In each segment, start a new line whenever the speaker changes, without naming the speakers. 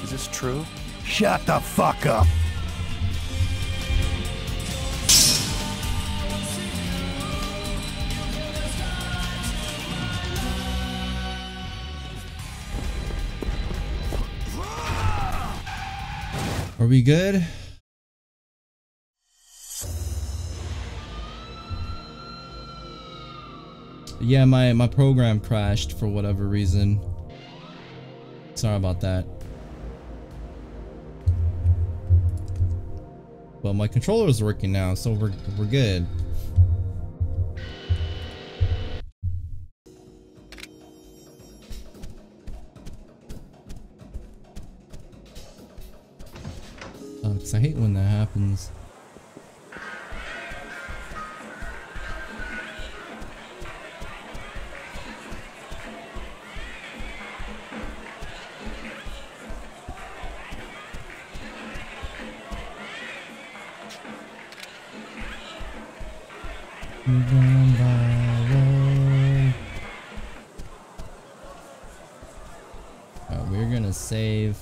Is this true?
Shut the fuck up.
Are we good? Yeah, my program crashed for whatever reason. Sorry about that. But my controller is working now, so we're good. Cause I hate when that happens. We're gonna save.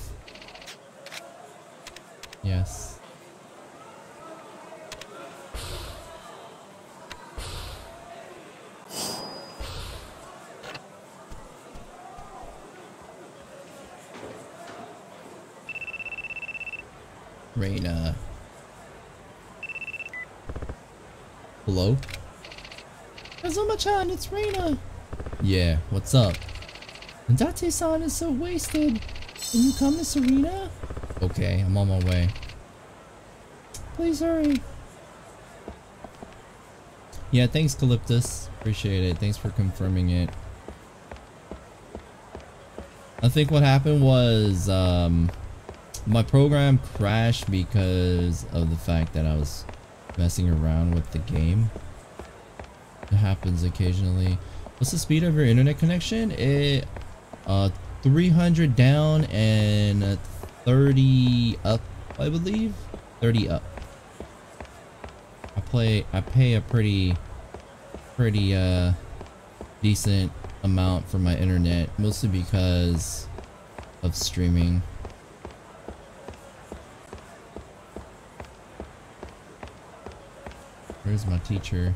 Yes. Reina. Hello? Azuma-chan, it's Reina. Yeah, what's up? Date-san is so wasted. Can you come to Serena? Okay, I'm on my way. Please hurry. Yeah, thanks Calyptus. Appreciate it. Thanks for confirming it. I think what happened was my program crashed because of the fact that I was messing around with the game. It happens occasionally. What's the speed of your internet connection? It 300 down and 30 up, I believe. 30 up. I pay a pretty decent amount for my internet, mostly because of streaming. Where's my teacher?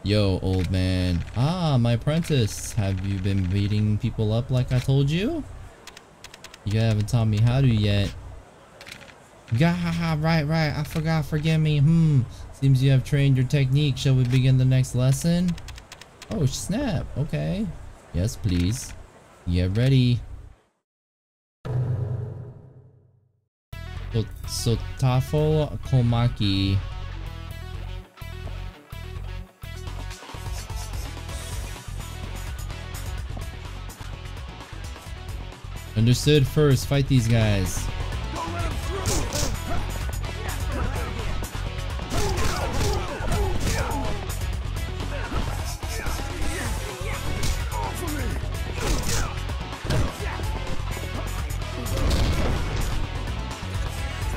Yo, old man. Ah, my apprentice. Have you been beating people up like I told you? You haven't taught me how to yet. Gahaha, right. I forgot, forgive me. Seems you have trained your technique. Shall we begin the next lesson? Oh, snap. Okay. Yes, please. Get ready. So Tafo Komaki. Understood. First, fight these guys.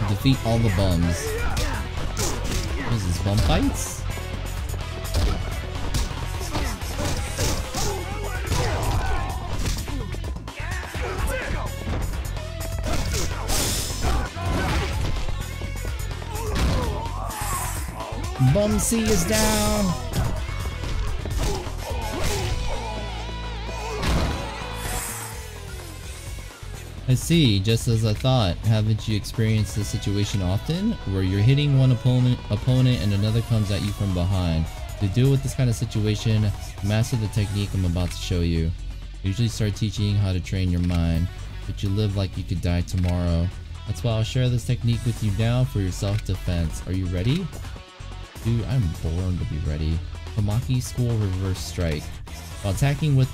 Defeat all the bums. What is this, bum fights? Bum C is down. I see, just as I thought. Haven't you experienced this situation often, where you're hitting one opponent and another comes at you from behind? To deal with this kind of situation, master the technique I'm about to show you. Usually start teaching how to train your mind, but you live like you could die tomorrow. That's why I'll share this technique with you now for your self-defense. Are you ready? Dude, I'm born to be ready. Komaki School Reverse Strike. While attacking with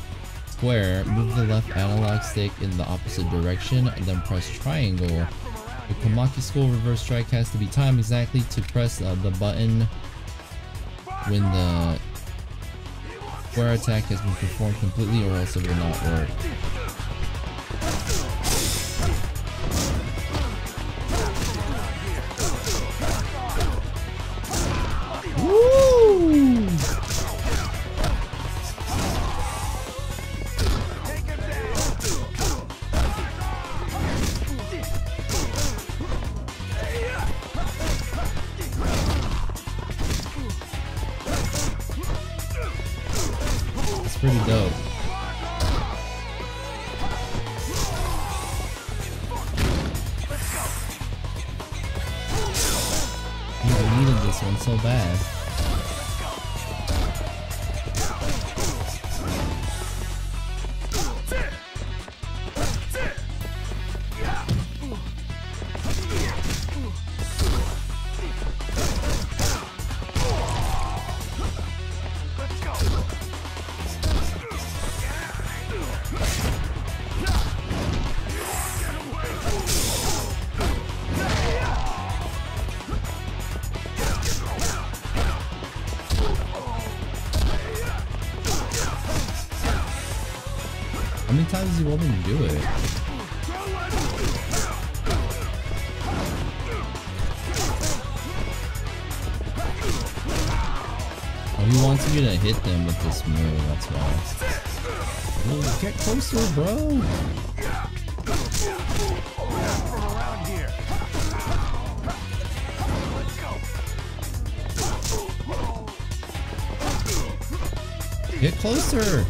square, move the left analog stick in the opposite direction and then press triangle. The Komaki School Reverse Strike has to be timed exactly to press the button when the square attack has been performed completely, or else it will not work. Woo! pretty dope. I needed this one so bad. How many times does he want me to do it? Oh, he wants me to hit them with this move, that's why. Oh, get closer, bro! Get closer!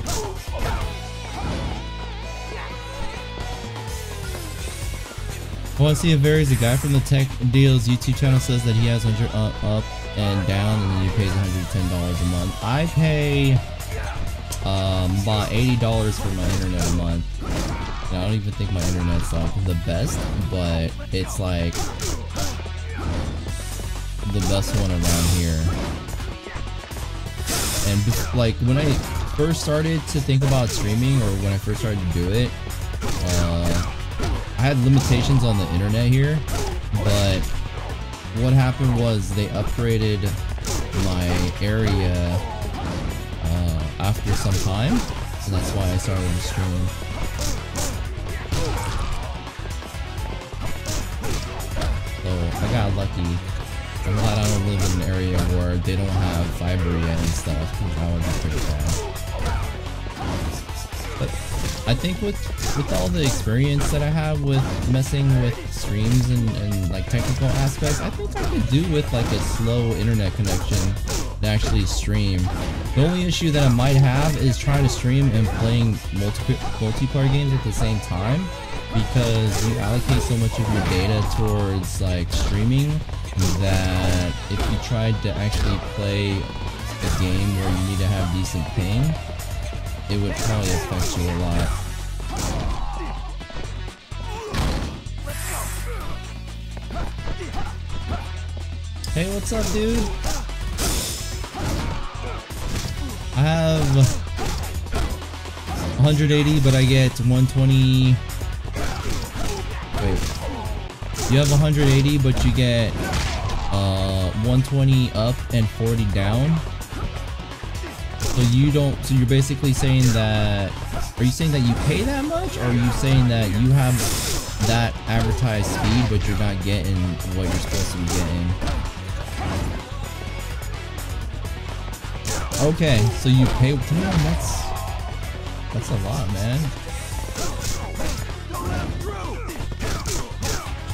I want to see if varies. A guy from the Tech Deals YouTube channel says that he has 100 up and down, and then he pays $110 a month. I pay about $80 for my internet a month. And I don't even think my internet's like the best, but it's like the best one around here. And like when I first started to think about streaming, or when I first started to do it, I had limitations on the internet here, but what happened was they upgraded my area after some time, and that's why I started to stream. So I got lucky. I'm glad I don't live in an area where they don't have fiber yet and stuff, because that would be pretty bad. But I think with all the experience that I have with messing with streams and like technical aspects, I think I could do with like a slow internet connection to actually stream. The only issue that I might have is trying to stream and playing multiplayer games at the same time, because you allocate so much of your data towards like streaming that if you tried to actually play a game where you need to have decent ping, it would probably affect you a lot. Hey, what's up, dude? I have 180, but I get 120. Wait. You have 180, but you get 120 up and 40 down. So you don't, so you're basically saying that, are you saying that you pay that much, or are you saying that you have that advertised speed but you're not getting what you're supposed to be getting? Okay, so you pay, damn, that's a lot, man.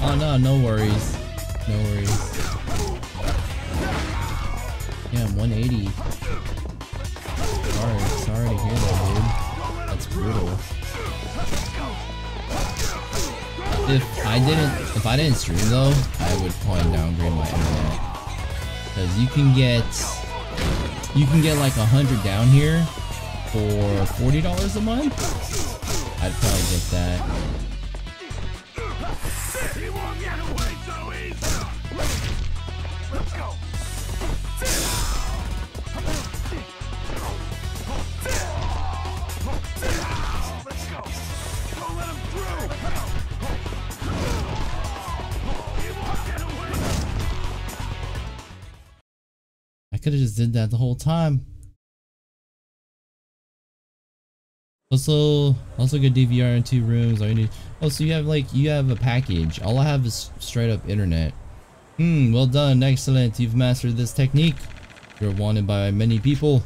Oh no, no worries. No worries. Yeah, I'm 180. Sorry to hear that, dude. That's brutal. If I didn't stream though, I would probably downgrade my internet. Because you can get like 100 down here for $40 a month. I'd probably get that. I could have just did that the whole time. Also get DVR in 2 rooms. All you need. Oh, so you have a package. All I have is straight up internet. Well done, excellent. You've mastered this technique. You're wanted by many people.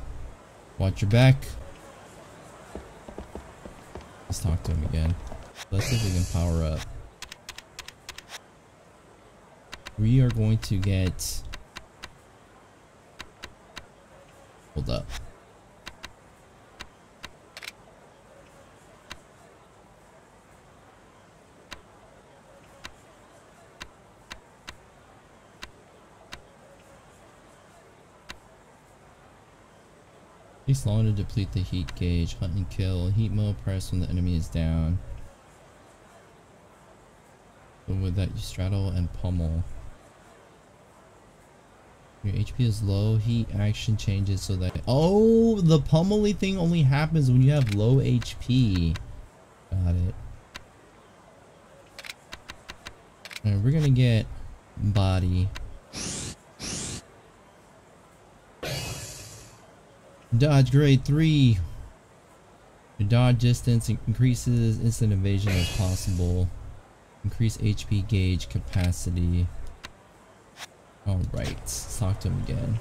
Watch your back. Let's talk to him again. Let's see if we can power up. We are going to get. Hold up. Takes long to deplete the heat gauge. Hunt and kill. Heat mode press when the enemy is down. So with that, you straddle and pummel. Your HP is low. Heat action changes so that... Oh, the pummeling thing only happens when you have low HP. Got it. Alright, we're gonna get body. Dodge grade 3. Your dodge distance increases, instant evasion as possible. Increase HP gauge capacity. Alright, let's talk to him again.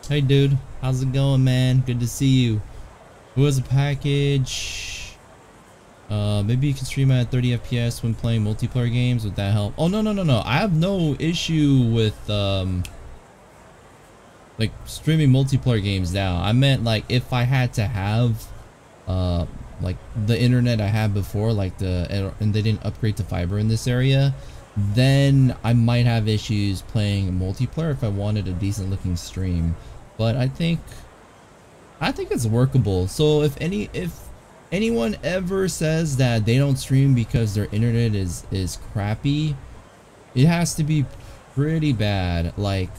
Hey dude, how's it going, man? Good to see you. Who has a package? Maybe you can stream at 30 FPS when playing multiplayer games. Would that help? Oh no. I have no issue with like streaming multiplayer games now. I meant like if I had to have like the internet I had before, like and they didn't upgrade to fiber in this area, then I might have issues playing multiplayer if I wanted a decent looking stream. But I think it's workable. So if anyone ever says that they don't stream because their internet is crappy, it has to be pretty bad. Like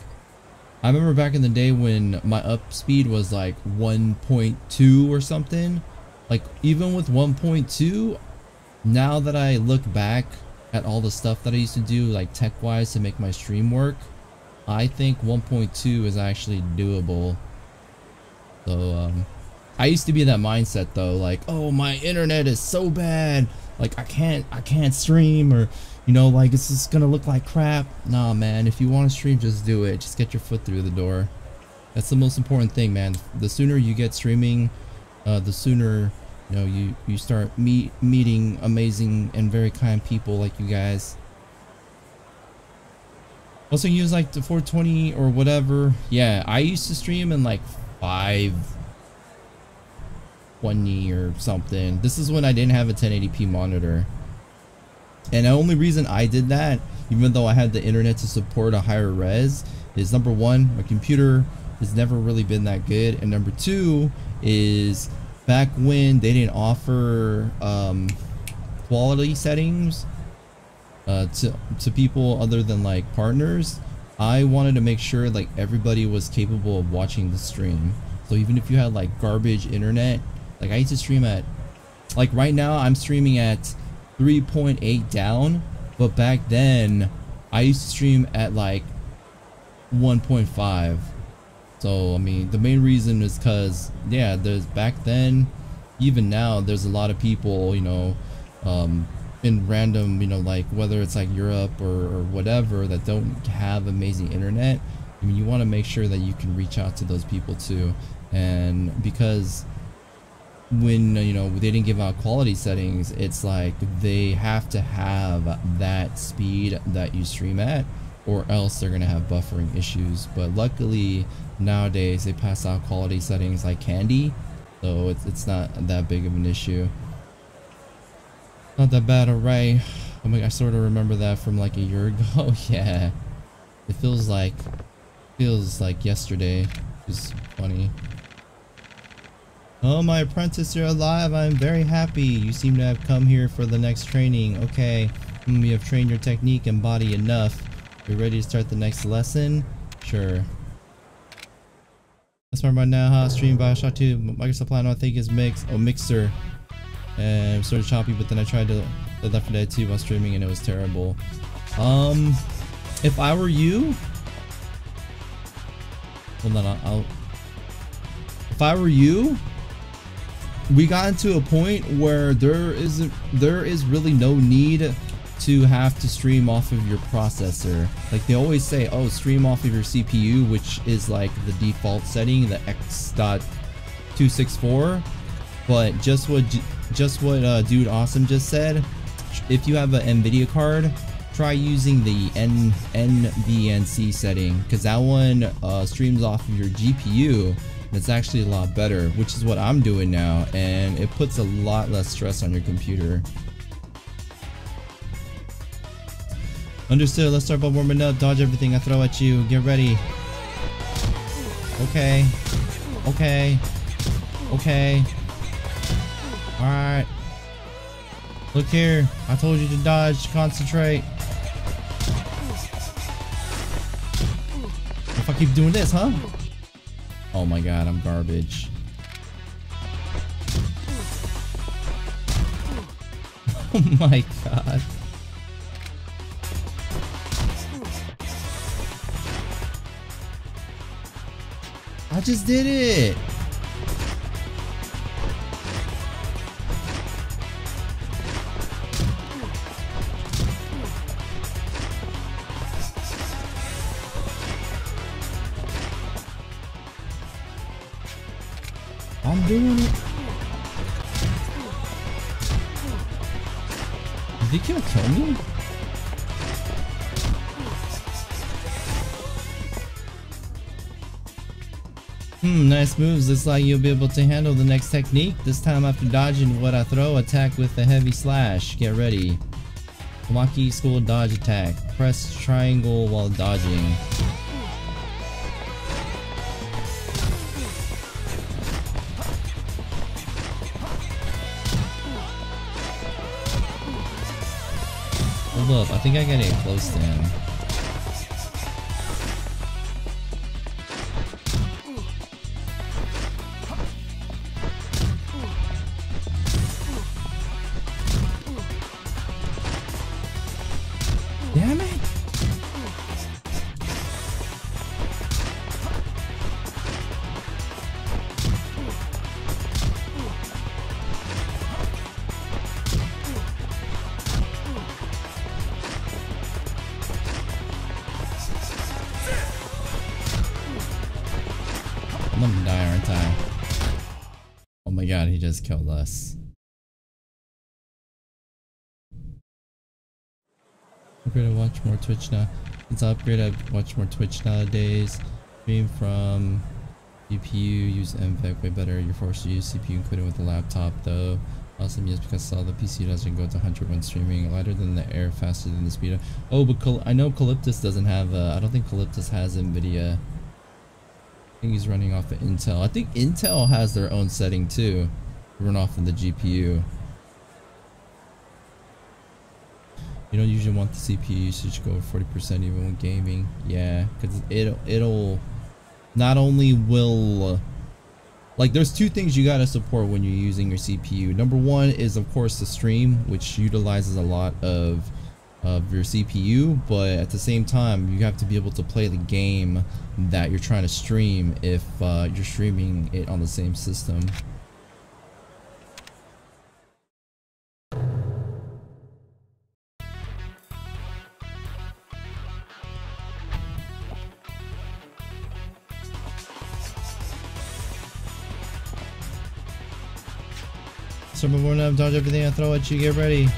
I remember back in the day when my up speed was like 1.2 or something. Like even with 1.2, now that I look back at all the stuff that I used to do like tech wise to make my stream work, I think 1.2 is actually doable. So I used to be in that mindset though, like, oh, my internet is so bad, like I can't stream, or you know, like it's just gonna look like crap. Nah man, if you want to stream, just do it. Just get your foot through the door. That's the most important thing, man. The sooner you get streaming, the sooner you know you start meeting amazing and very kind people like you guys. Also use like the 420 or whatever. Yeah, I used to stream in like 520 or something. This is when I didn't have a 1080p monitor. And the only reason I did that, even though I had the internet to support a higher res, is number one, my computer has never really been that good, and number two is back when they didn't offer quality settings to people other than like partners, I wanted to make sure like everybody was capable of watching the stream. So even if you had like garbage internet, like I used to stream at, like right now I'm streaming at 3.8 down, but back then I used to stream at like 1.5. So I mean the main reason is because yeah, there's back then, even now there's a lot of people, you know, in random, you know, like whether it's like Europe or whatever, that don't have amazing internet. I mean, you want to make sure that you can reach out to those people too. And because when you know they didn't give out quality settings, it's like they have to have that speed that you stream at, or else they're gonna have buffering issues. But luckily nowadays they pass out quality settings like candy, so it's not that big of an issue. Not that bad, alright. Oh my, I sort of remember that from like a year ago. Yeah, it feels like yesterday. It's funny. Oh, my apprentice, you're alive. I'm very happy. You seem to have come here for the next training. Okay, you have trained your technique and body enough. You're ready to start the next lesson? Sure. That's right now, huh? Stream Bioshock 2. Microsoft Plan, I think is Mixer. And sort of choppy, but then I tried to Left 4 Dead 2 while streaming and it was terrible. If I were you, hold on, if I were you, we got into a point where there is really no need to have to stream off of your processor. Like they always say, oh, stream off of your CPU, which is like the default setting, the X.264. But just what Dude Awesome just said, if you have an NVIDIA card, try using the NVNC setting, because that one streams off of your GPU, and it's actually a lot better, which is what I'm doing now, and it puts a lot less stress on your computer. Understood. Let's start by warming up. Dodge everything I throw at you. Get ready. Okay. Okay. Okay. Alright. Look here. I told you to dodge. Concentrate. If I keep doing this, huh? Oh my god, I'm garbage. Oh my god. I just did it. I'm doing it. Did he kill me? Nice moves. Looks like you'll be able to handle the next technique. This time after dodging what I throw, attack with a heavy slash. Get ready. Tamaki school dodge attack. Press triangle while dodging. Hold up, I think I gotta get close to him. Damn it! I'm gonna die, aren't I? Oh my god, he just killed us. Upgrade, I watch more Twitch now. Since I upgrade, I watch more Twitch nowadays. Stream from GPU, use MVEC way better. You're forced to use CPU included with the laptop though. Awesome, yes, because I saw the PC doesn't go to 100 when streaming. Lighter than the air, faster than the speed. Oh, but I know Calyptus doesn't have, I don't think Calyptus has NVIDIA. I think he's running off of Intel. I think Intel has their own setting too. Run off of the GPU. You don't usually want the CPU usage to go over 40% even when gaming. Yeah, because it'll not only will, like, there's two things you gotta support when you're using your CPU. Number one is of course the stream, which utilizes a lot of your CPU, but at the same time you have to be able to play the game that you're trying to stream if you're streaming it on the same system. So I'm warming up, dodge everything I throw at you, get ready.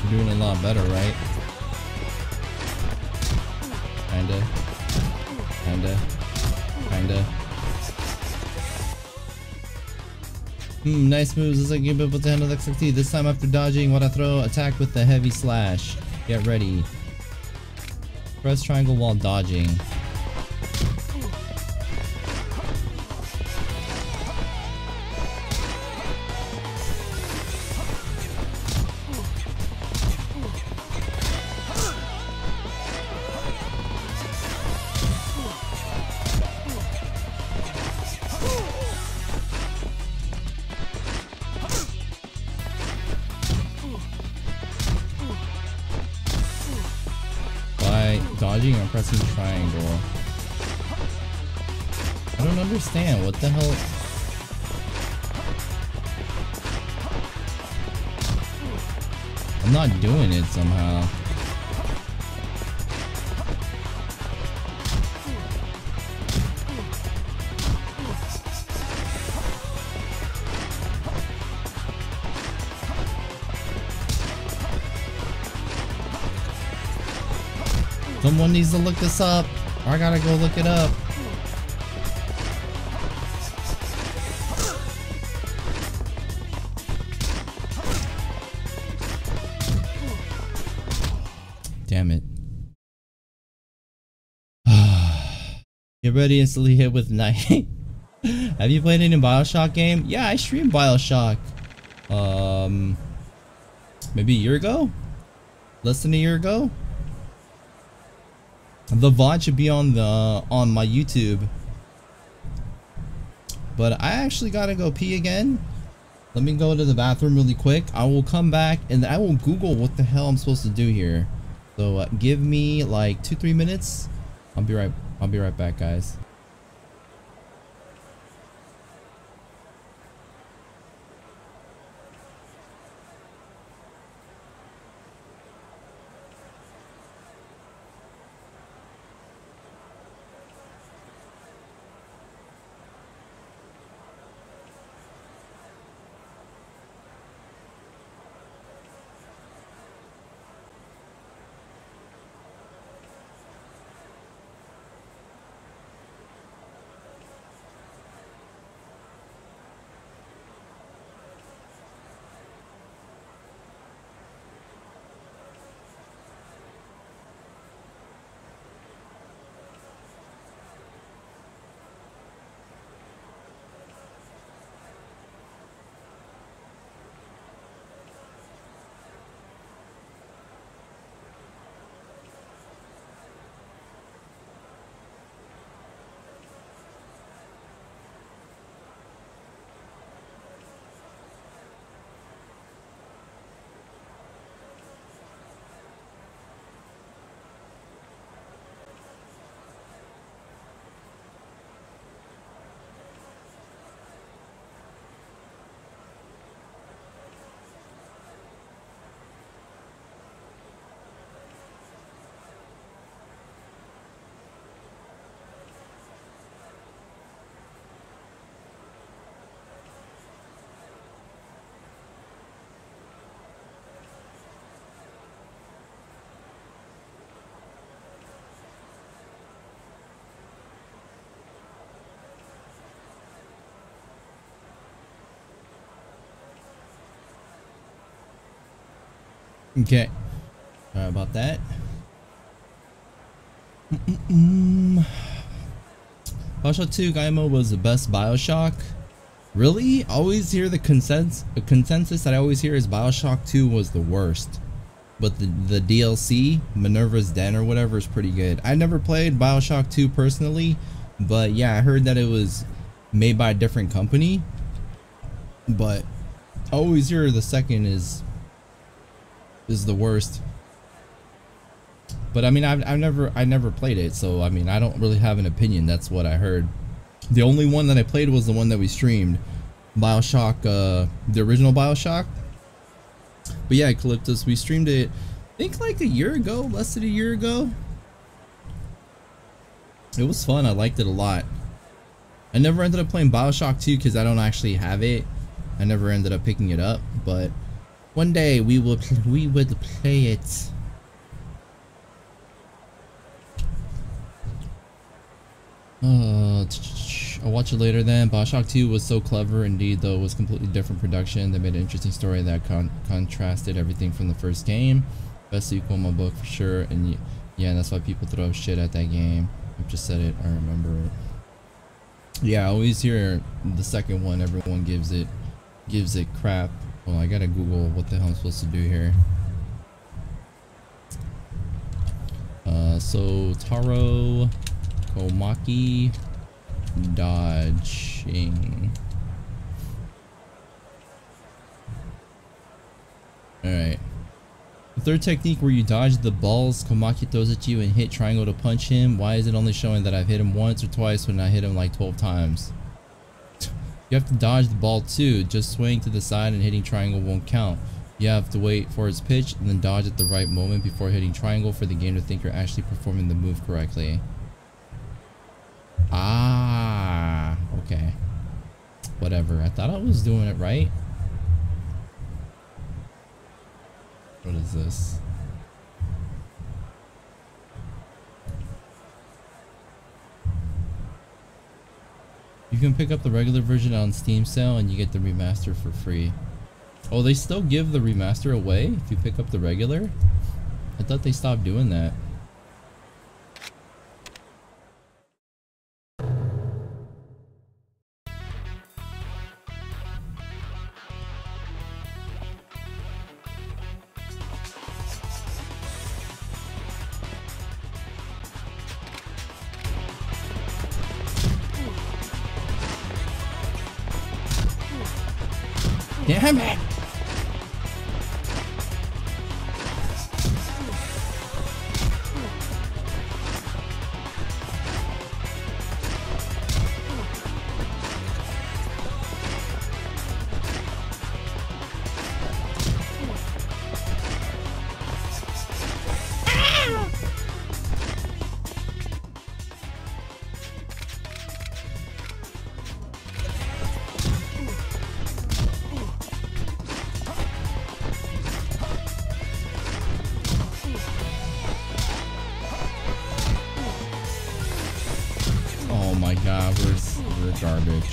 You're doing a lot better, right? Kinda. Nice moves. Looks like you'll be able to handle XXT. This time after dodging what I throw, attack with the heavy slash. Get ready. Press triangle while dodging. Dodging or pressing triangle? I don't understand. What the hell? I'm not doing it somehow. Someone needs to look this up. I gotta go look it up. Damn it. Get ready, instantly hit with night. Have you played any Bioshock game? Yeah, I streamed Bioshock. Maybe a year ago? Less than a year ago? The VOD should be on my YouTube. But I actually gotta go pee again. Let me go to the bathroom really quick. I will come back and I will Google what the hell I'm supposed to do here. So give me like 2-3 minutes. I'll be right back, guys. Okay. Sorry about that. Bioshock 2 Gaimo was the best Bioshock. Really? I always hear the consensus that I always hear is Bioshock 2 was the worst. But the DLC, Minerva's Den or whatever, is pretty good. I never played Bioshock 2 personally, but yeah, I heard that it was made by a different company. But I always hear the second is the worst. But I mean, I never played it, so I mean, I don't really have an opinion. That's what I heard. The only one that I played was the one that we streamed, Bioshock, the original Bioshock. But yeah, Calyptus, we streamed it, I think like a year ago, less than a year ago. It was fun. I liked it a lot. I never ended up playing Bioshock 2 because I don't actually have it. I never ended up picking it up, but one day we would play it. I'll watch it later then. Bioshock 2 was so clever indeed, though. It was completely different production. They made an interesting story that contrasted everything from the first game. Best sequel in my book for sure. And yeah, that's why people throw shit at that game. I've just said it. I remember it. Yeah, I always hear the second one. Everyone gives it crap. Well, I gotta Google what the hell I'm supposed to do here. So Taro Komaki dodging. Alright. The third technique where you dodge the balls Komaki throws at you and hit triangle to punch him. Why is it only showing that I've hit him once or twice when I hit him like 12 times? You have to dodge the ball too. Just swaying to the side and hitting triangle won't count. You have to wait for its pitch and then dodge at the right moment before hitting triangle for the game to think you're actually performing the move correctly. Ah, okay. Whatever. I thought I was doing it right. What is this? You can pick up the regular version on Steam sale and you get the remaster for free. Oh, they still give the remaster away if you pick up the regular? I thought they stopped doing that. Damn it! Oh my god, we're garbage.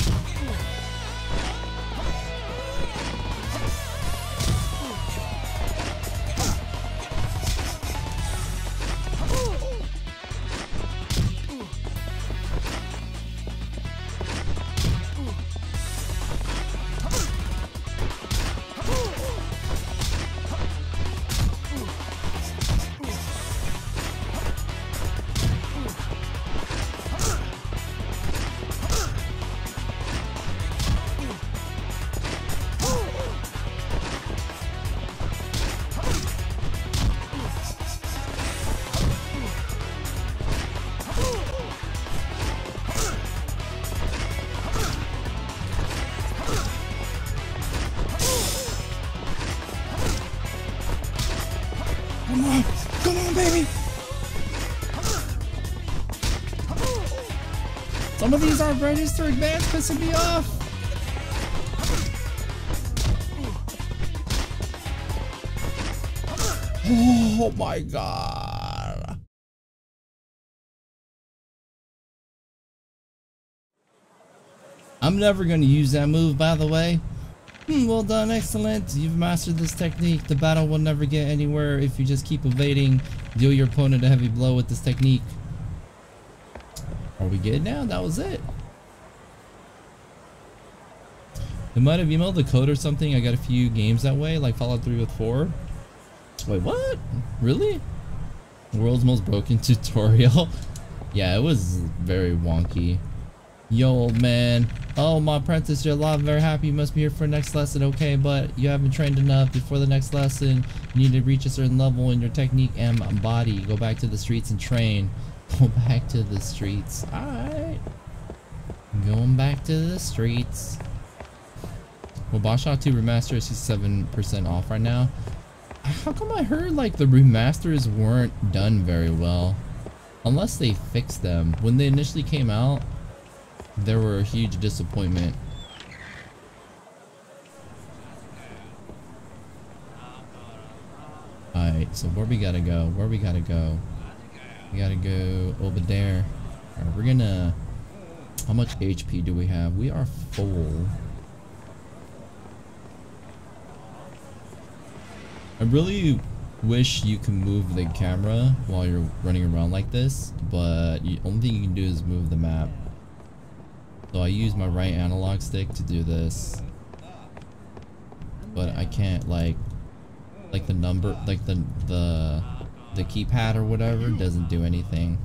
Come on, baby! Some of these aren't registered, man. It's pissing me off. Oh my god. I'm never going to use that move, by the way. Well done, excellent. You've mastered this technique. The battle will never get anywhere if you just keep evading. Deal your opponent a heavy blow with this technique. Are we good now? That was it. They might have emailed the code or something. I got a few games that way, like Fallout 3 with 4. Wait, what? Really? World's most broken tutorial? Yeah, it was very wonky. Yo, old man. Oh, my apprentice, you're alive. Very happy. You must be here for the next lesson. Okay, but you haven't trained enough. Before the next lesson, you need to reach a certain level in your technique and body. Go back to the streets and train. Go back to the streets. Alright. Going back to the streets. Well, Bioshock 2 Remaster is 7% off right now. How come I heard like the remasters weren't done very well? Unless they fixed them. When they initially came out, they were a huge disappointment. Alright, so where we gotta go? Where we gotta go? We gotta go over there. Alright, we're gonna... How much HP do we have? We are full. I really wish you can move the camera while you're running around like this, but the only thing you can do is move the map. So I use my right analog stick to do this, but I can't like the number, like the keypad or whatever doesn't do anything.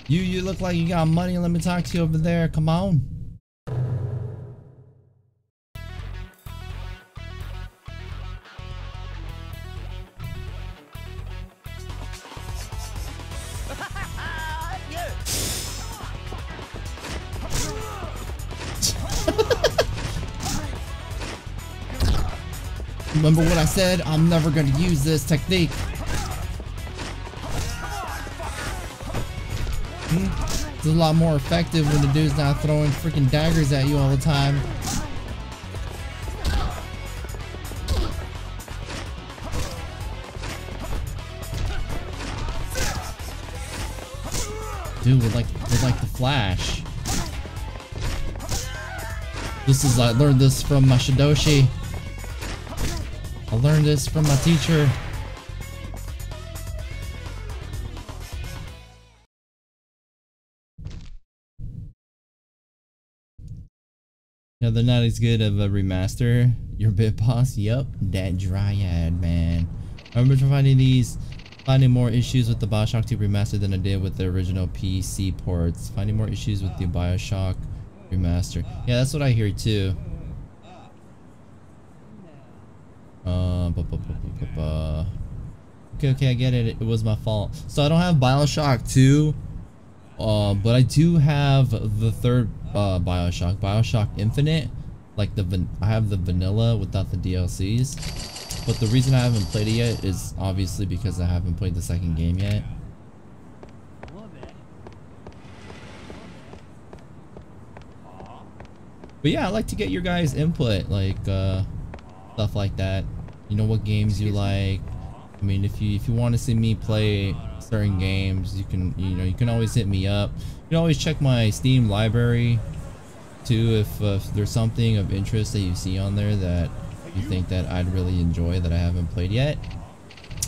You look like you got money. Let me talk to you over there. Come on. Remember what I said? I'm never going to use this technique. It's a lot more effective when the dude's not throwing freaking daggers at you all the time. Dude, with like the Flash. I learned this from my Shidoshi. I learned this from my teacher. Yeah, they're not as good of a remaster. Your bit boss, yup, that dryad, man. I remember finding more issues with the Bioshock 2 remaster than I did with the original PC ports. Finding more issues with the Bioshock remaster. Yeah, that's what I hear too. Okay, I get it. It was my fault. So I don't have Bioshock 2. But I do have the third Bioshock Infinite, like I have the vanilla without the DLCs. But the reason I haven't played it yet is obviously because I haven't played the second game yet. But yeah, I like to get your guys' input, like stuff like that. You know, what games you like. I mean, if you want to see me play certain games, you can always hit me up. You can always check my Steam library too if there's something of interest that you see on there that you think that I'd really enjoy that I haven't played yet.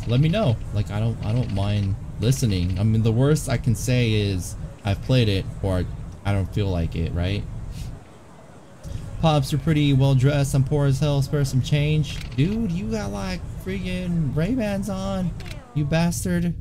Let me know. Like, I don't mind listening. I mean, the worst I can say is I've played it or I don't feel like it, right? Pops are pretty well dressed. I'm poor as hell. Spare some change. Dude, you got like freaking Ray-Bans on, you bastard.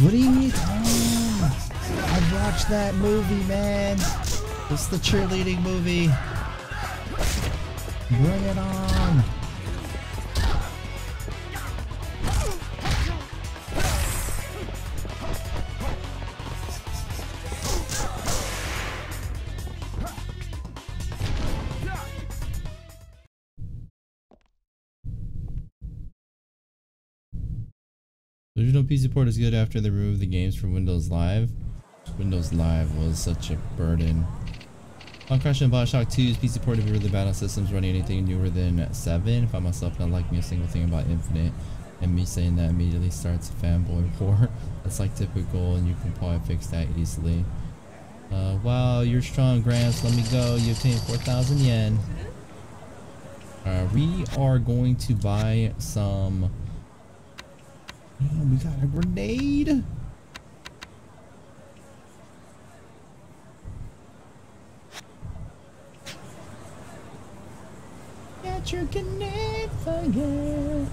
What do you mean? I've watched that movie, man. It's the cheerleading movie. Bring it on. The original PC port is good after they removed the games from Windows Live. Windows Live was such a burden. On Crash and Bioshock 2's PC port is really bad on systems running anything newer than 7. If I myself not liking a single thing about Infinite, and me saying that immediately starts a fanboy war. That's like typical, and you can probably fix that easily. Wow, you're strong, Gramps. Let me go. You obtained 4,000 yen. We are going to buy some. Damn, we got a grenade. Got your grenade fire.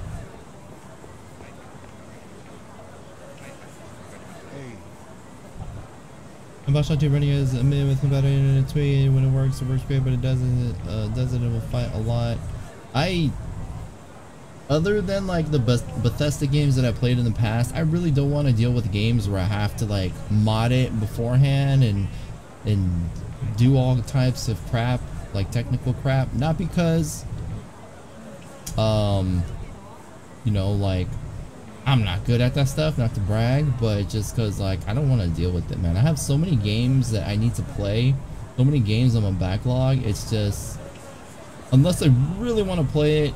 And Bioshock 2 running as a mid with compatible internet tweet. When it works great, but it doesn't, it will fight a lot. Other than like the Bethesda games that I played in the past, I really don't want to deal with games where I have to like mod it beforehand and do all types of crap, like technical crap. Not because, you know, like I'm not good at that stuff, not to brag, but just because like I don't want to deal with it, man. I have so many games that I need to play, so many games on my backlog. It's just, unless I really want to play it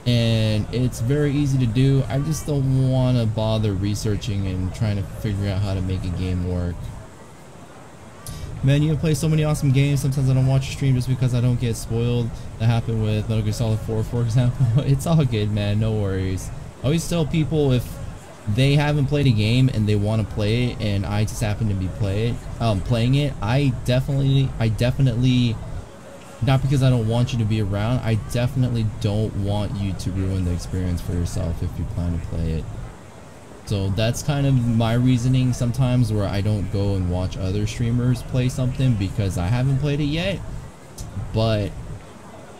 and it's very easy to do, I just don't want to bother researching and trying to figure out how to make a game work. Man, you play so many awesome games. Sometimes I don't watch your stream just because I don't get spoiled. That happened with Metal Gear Solid 4, for example. It's all good, man. No worries. I always tell people if they haven't played a game and they want to play it and I just happen to be playing it, I definitely, not because I don't want you to be around, I definitely don't want you to ruin the experience for yourself if you plan to play it. So that's kind of my reasoning sometimes, where I don't go and watch other streamers play something because I haven't played it yet. But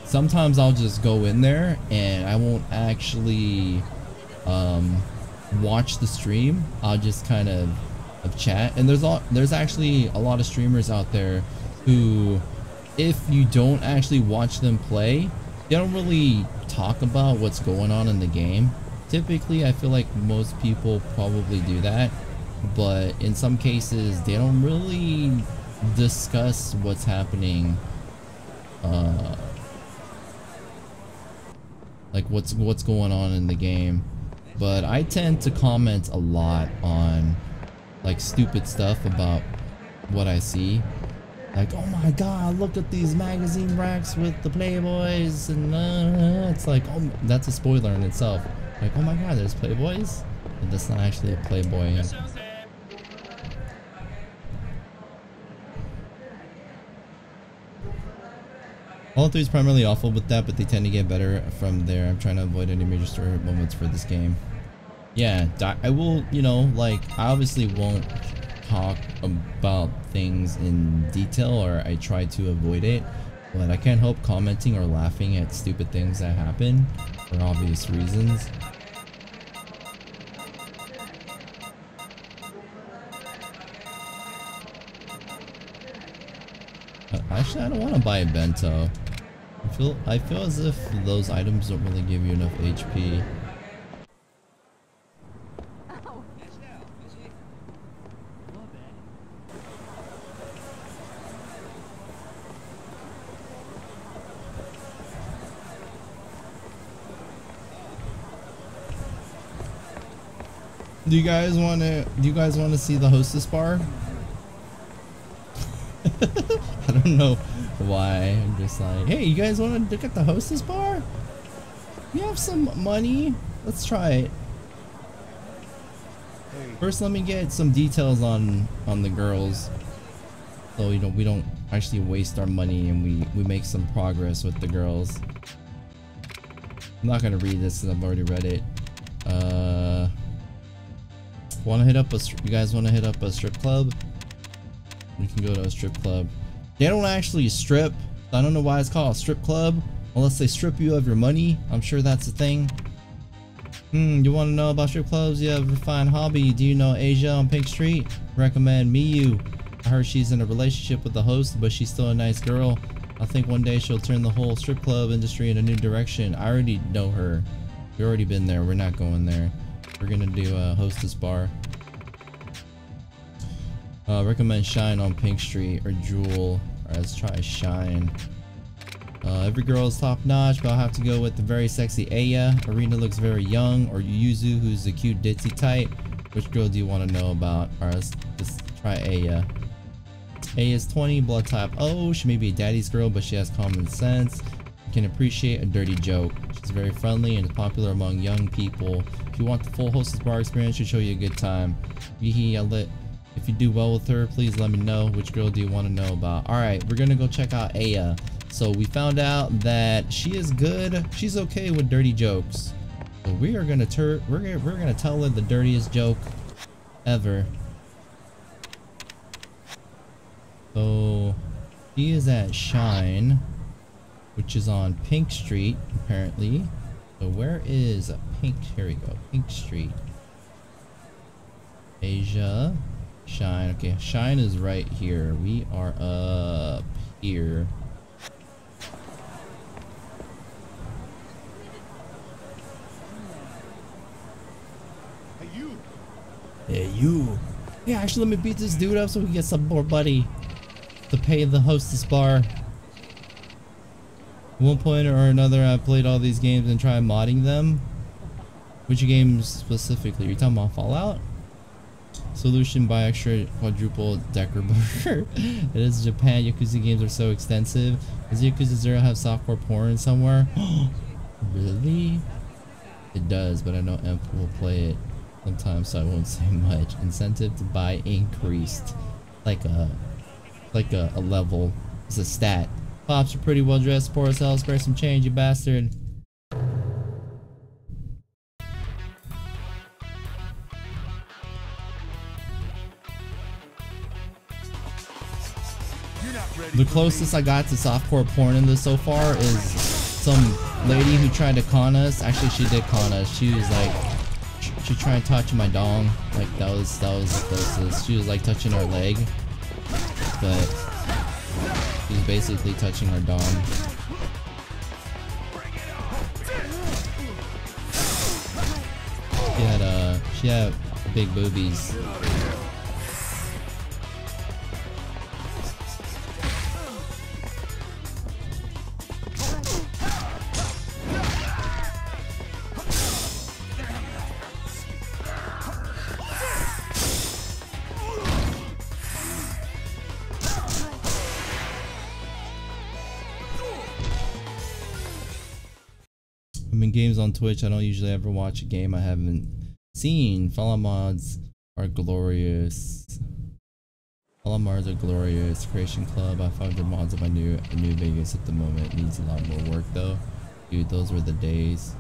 sometimes I'll just go in there and I won't actually watch the stream. I'll just kind of chat. And there's actually a lot of streamers out there who, if you don't actually watch them play, they don't really talk about what's going on in the game. Typically, I feel like most people probably do that, but in some cases, they don't really discuss what's happening, like what's going on in the game. But I tend to comment a lot on like stupid stuff about what I see. Like, oh my god, look at these magazine racks with the Playboys, and it's like, oh, that's a spoiler in itself. Like, oh my god, there's Playboys? But that's not actually a Playboy. All 3 is primarily awful with that, but they tend to get better from there. I'm trying to avoid any major story moments for this game. Yeah, I will, you know, like, I obviously won't talk about things in detail, or I try to avoid it, but I can't help commenting or laughing at stupid things that happen for obvious reasons. Actually, I don't want to buy a bento. I feel as if those items don't really give you enough HP. Do you guys want to see the hostess bar? I don't know why. I'm just like, hey, you guys want to look at the hostess bar? You have some money. Let's try it. First, let me get some details on the girls, so we don't actually waste our money and we make some progress with the girls. I'm not gonna read this since I've already read it. You guys want to hit up a strip club? We can go to a strip club. They don't actually strip. I don't know why it's called a strip club unless they strip you of your money. I'm sure that's a thing. You want to know about strip clubs? You have a fine hobby. Do you know Asia on Pink Street? Recommend Miyu. I heard she's in a relationship with the host, but she's still a nice girl. I think one day she'll turn the whole strip club industry in a new direction. I already know her. We've already been there. We're not going there. We're gonna do a hostess bar. Recommend Shine on Pink Street or Jewel. Alright, let's try Shine. Every girl is top notch, but I'll have to go with the very sexy Aya. Arena looks very young. Or Yuzu, who's the cute ditzy type. Which girl do you want to know about? Alright, let's try Aya. Aya is 20, blood type O. She may be a daddy's girl, but she has common sense. Can appreciate a dirty joke. She's very friendly and is popular among young people. If you want the full hostess bar experience, she'll show you a good time. If you do well with her, please let me know. Which girl do you want to know about? Alright, we're gonna go check out Aya. So we found out that she is good. She's okay with dirty jokes. So we are gonna we're gonna tell her the dirtiest joke ever. So she is at Shine, which is on Pink Street, apparently. So where is Pink? Here we go. Pink Street. Asia. Shine. Okay, Shine is right here. We are up here. Hey you. Yeah, actually let me beat this dude up so we can get some more money to pay the hostess bar. At one point or another, I played all these games and tried modding them. Which games specifically? Are you talking about Fallout? Solution, buy extra quadruple decker burger. It is Japan. Yakuza games are so extensive. Does Yakuza 0 have softcore porn somewhere? Really? It does, but I know Imp will play it sometimes, so I won't say much. Incentive to buy increased. Like a level. It's a stat. Pops are pretty well dressed, poor as hell. Spare some change, you bastard. The closest I got to softcore porn in this so far is some lady who tried to con us. Actually, she did con us. She was like, she tried to touch my dong. Like that was the closest. She was like touching our leg, but she was basically touching our dong. She had big boobies. I'm in games on Twitch. I don't usually ever watch a game I haven't seen. Fallout mods are glorious. Fallout mods are glorious. Creation Club. I found the mods of my New Vegas at the moment. Needs a lot more work though. Dude, those were the days.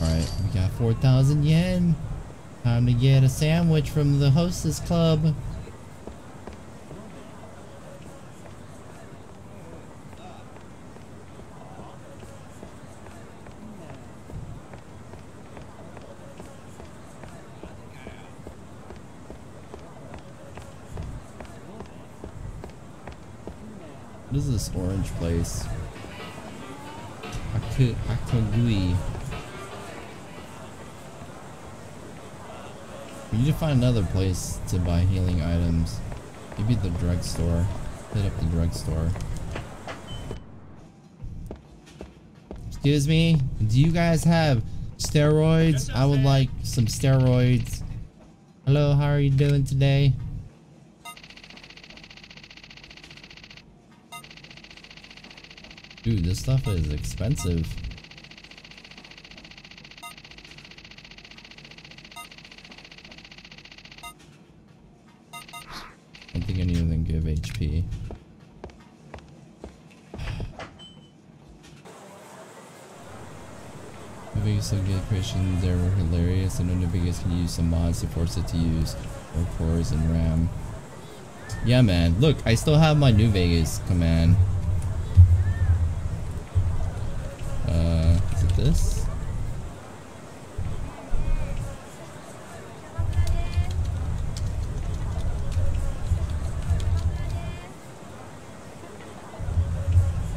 Alright, we got 4,000 yen. Time to get a sandwich from the hostess club. What is this orange place? Akagui. We need to find another place to buy healing items. Maybe the drugstore. Hit up the drugstore. Excuse me? Do you guys have steroids? I would like some steroids. Hello, how are you doing today? Dude, this stuff is expensive. I don't think any of them give HP. The biggest of good creations there were hilarious, and the biggest can use some mods to force it to use more cores and RAM. Yeah, man. Look, I still have my New Vegas command. Is it this?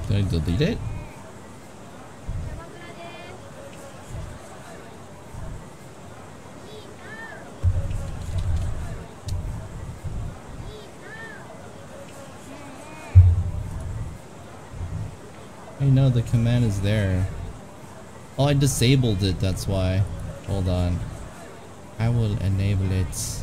Did I delete it? I know the command is there. Oh, I disabled it, that's why. Hold on. I will enable it.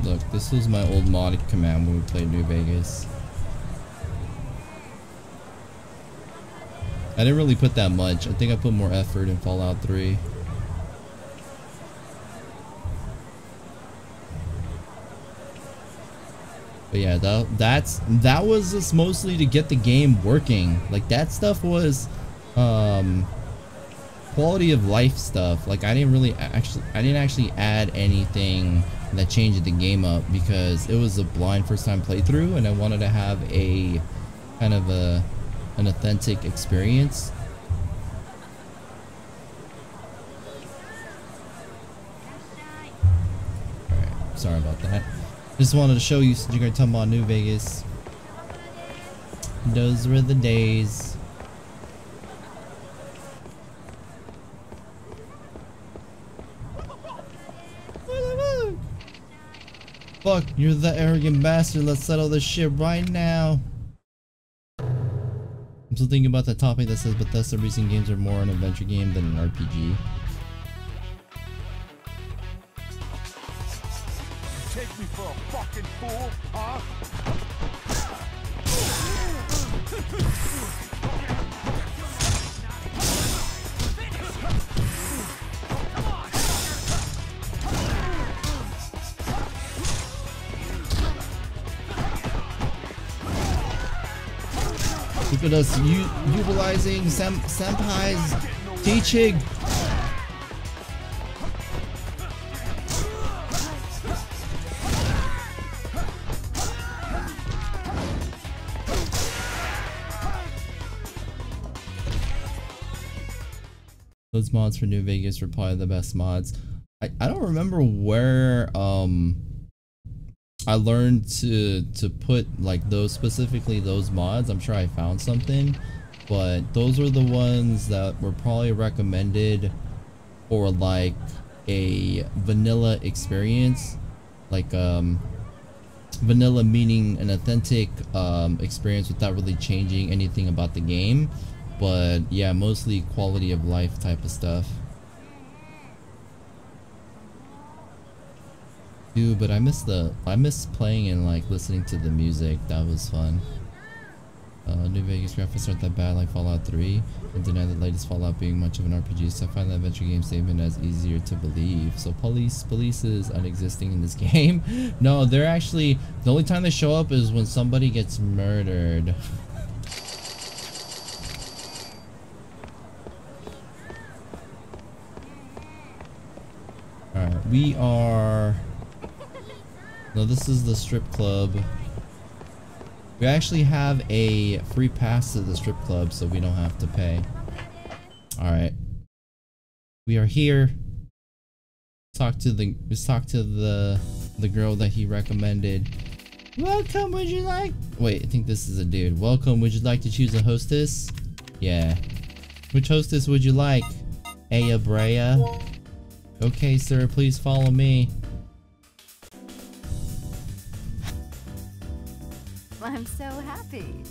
Look, this was my old modded command when we played New Vegas. I didn't really put that much. I think I put more effort in Fallout 3. But yeah, that was just mostly to get the game working. Like that stuff was quality of life stuff. Like I didn't actually add anything that changed the game up because it was a blind first time playthrough and I wanted to have a kind of an authentic experience. Alright, sorry about that. Just wanted to show you since you're gonna talk about New Vegas. Those were the days. Fuck, you're the arrogant bastard. Let's settle this shit right now. I'm still thinking about that topic that says Bethesda recent games are more an adventure game than an RPG.
Take me for a fucking fool, huh?
Look at us utilizing Senpai's teaching. Those mods for New Vegas were probably the best mods. I don't remember where I learned to put like those, specifically those mods. I'm sure I found something, but those are the ones that were probably recommended for like a vanilla experience, like vanilla meaning an authentic experience without really changing anything about the game, but yeah, mostly quality of life type of stuff. Dude, but I miss playing and like listening to the music. That was fun. New Vegas graphics aren't that bad like Fallout 3, and deny the latest Fallout being much of an RPG, so I find the adventure game statement as easier to believe. So police is unexisting in this game. No, they're actually, the only time they show up is when somebody gets murdered. Alright, we are... No, this is the strip club. We actually have a free pass to the strip club, so we don't have to pay. Alright. We are here. Let's talk to the girl that he recommended. Welcome, would you like... Wait, I think this is a dude. Welcome, would you like to choose a hostess? Yeah. Which hostess would you like? Aya Brea? Okay, sir, please follow me.
I'm so happy.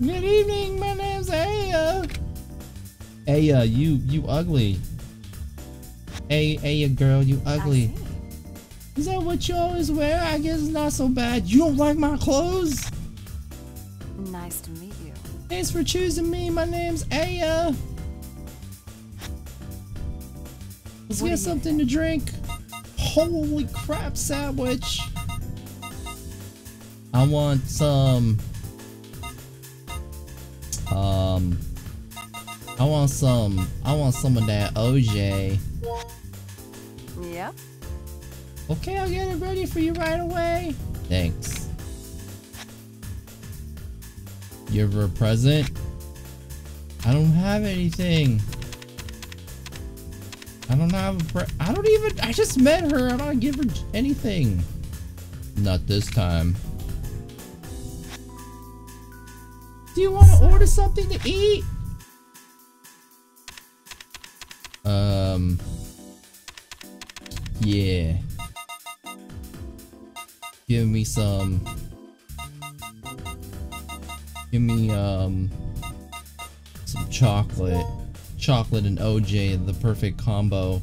Good evening, my name's Aya. Aya, you ugly. Aya girl, you ugly. Is that what you always wear? I guess it's not so bad. You don't like my clothes?
Nice to meet you.
Thanks for choosing me. My name's Aya. Let's get something to drink. Holy crap, sandwich. I want some I want some of that OJ.
Yep.
Okay, I'll get it ready for you right away. Thanks. You ever a present? I don't have anything. I don't have a I just met her. I don't give her anything. Not this time. Do you want to order something to eat? Yeah. Give me some. Give me, some chocolate. Chocolate and OJ, the perfect combo.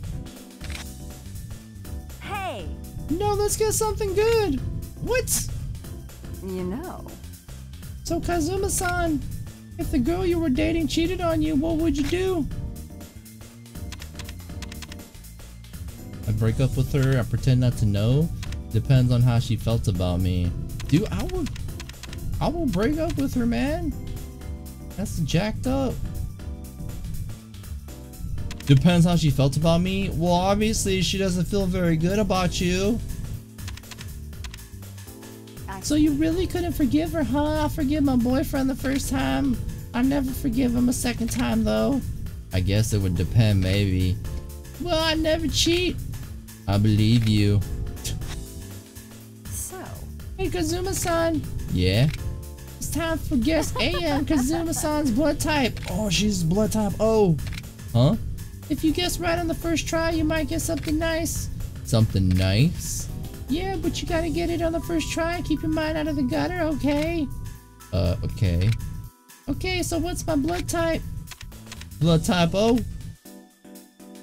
Hey!
No, let's get something good! What?
You know.
So Kazuma-san, if the girl you were dating cheated on you, what would you do? I'd break up with her, I pretend not to know. Depends on how she felt about me. Dude, I will break up with her, man. That's jacked up. Depends how she felt about me. Well, obviously she doesn't feel very good about you. So you really couldn't forgive her, huh? I forgive my boyfriend the first time. I never forgive him a second time, though. I guess it would depend, maybe. Well, I never cheat. I believe you.
So?
Hey, Kazuma-san. Yeah? It's time for guess A and Kazuma-san's blood type. Oh, she's blood type O. Huh? If you guess right on the first try, you might get something nice. Something nice? Yeah, but you gotta get it on the first try. Keep your mind out of the gutter, okay? Okay. Okay, so what's my blood type? Blood type O?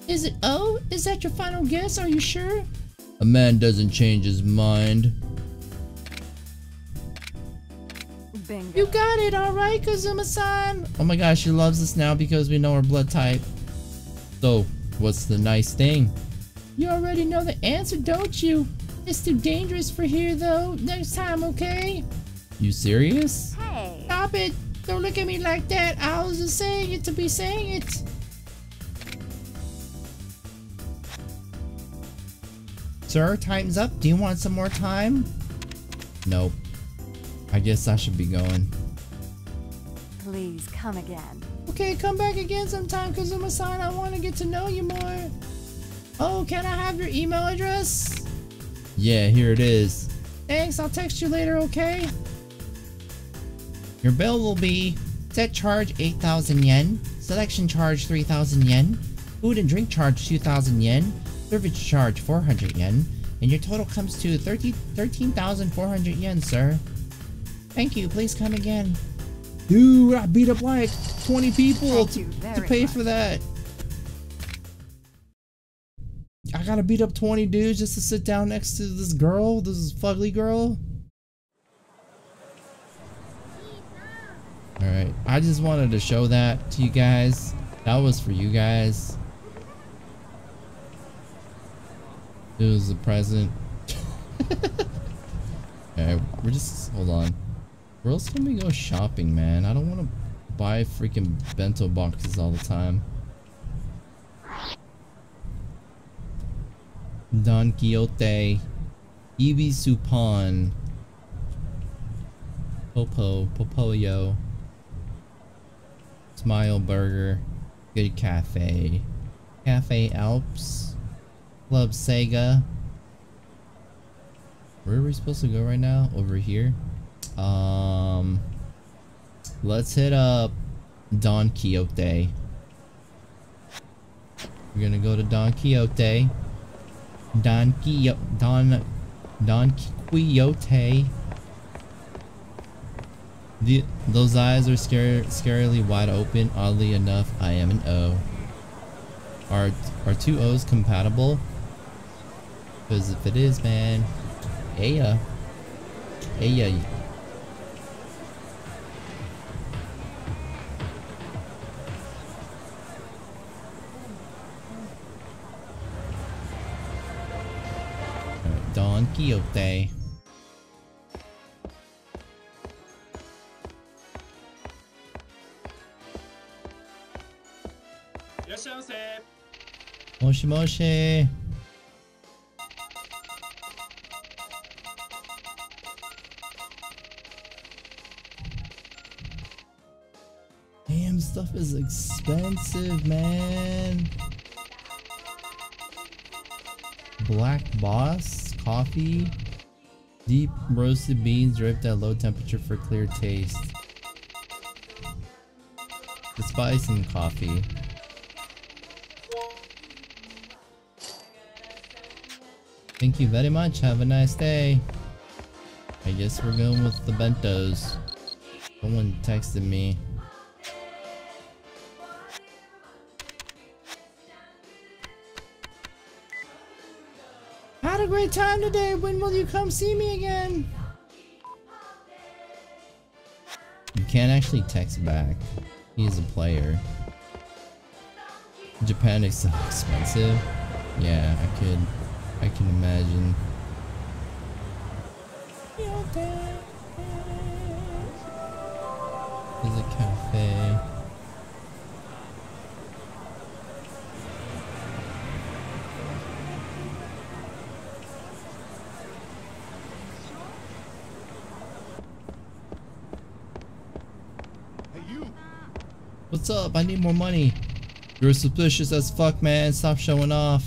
Is it O? Is that your final guess? Are you sure? A man doesn't change his mind.
Bingo.
You got it, alright, Kazuma-san. Oh my gosh, she loves us now because we know her blood type. So, what's the nice thing? You already know the answer, don't you? It's too dangerous for here, though. Next time, okay? You serious?
Hey!
Stop it! Don't look at me like that. I was just saying it to be saying it. Sir, time's up. Do you want some more time? Nope. I guess I should be going.
Please come again.
Okay, come back again sometime, Kazuma-san. I want to get to know you more. Oh, can I have your email address? Yeah, here it is. Thanks, I'll text you later, okay? Your bill will be set charge 8,000 yen, selection charge 3,000 yen, food and drink charge 2,000 yen, service charge 400 yen, and your total comes to 13,400 yen, sir. Thank you, please come again. Dude, I beat up like 20 people to pay for that. I gotta beat up 20 dudes just to sit down next to this girl, this fugly girl. Alright, I just wanted to show that to you guys. That was for you guys. It was a present. Alright, we're just, hold on. Where else can we go shopping, man? I don't want to buy freaking bento boxes all the time. Don Quixote, Ibi Supan, Popoyo, Smile Burger, Good Cafe, Cafe Alps, Club Sega. Where are we supposed to go right now? Over here. Let's hit up Don Quixote. We're gonna go to Don Quixote. Don Quixote. Those eyes are scarily wide open. Oddly enough, I am an O. Are two O's compatible? Because if it is, man, Aya. Don Quixote. Moshi Moshi. Damn, stuff is expensive, man. Black Boss coffee, deep roasted beans dripped at low temperature for clear taste. The spice in coffee. Thank you very much. Have a nice day. I guess we're going with the bentos. Someone texted me. Had a great time today. When will you come see me again? You can't actually text back. He's a player. Japan is so expensive. Yeah, I can imagine. There's a cafe. What's up? I need more money. You're suspicious as fuck, man. Stop showing off.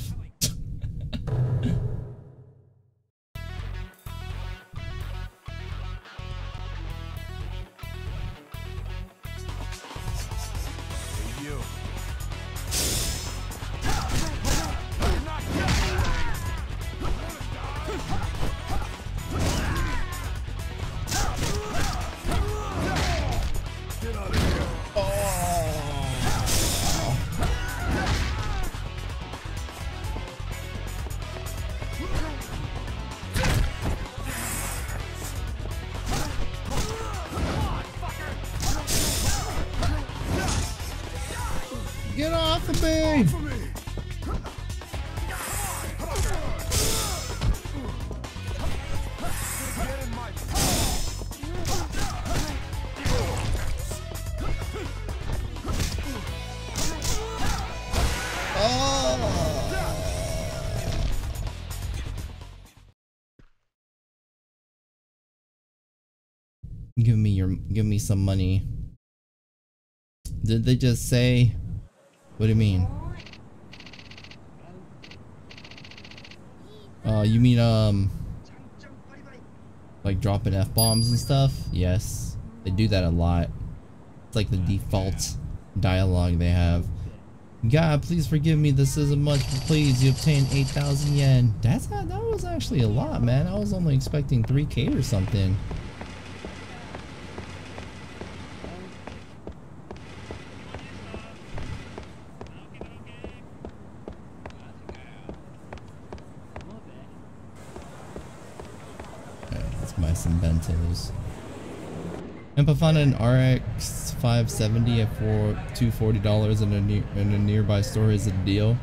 Get off of me! Give me some money. Did they just say? What do you mean? You mean like dropping F-bombs and stuff? Yes, they do that a lot. It's like the default dialogue they have. God, please forgive me. This isn't much, but please, you obtained 8,000 yen. That was actually a lot, man. I was only expecting 3K or something. Okay, let's buy some bentos. I found an RX 570 at $240 in a nearby store. Is it a deal?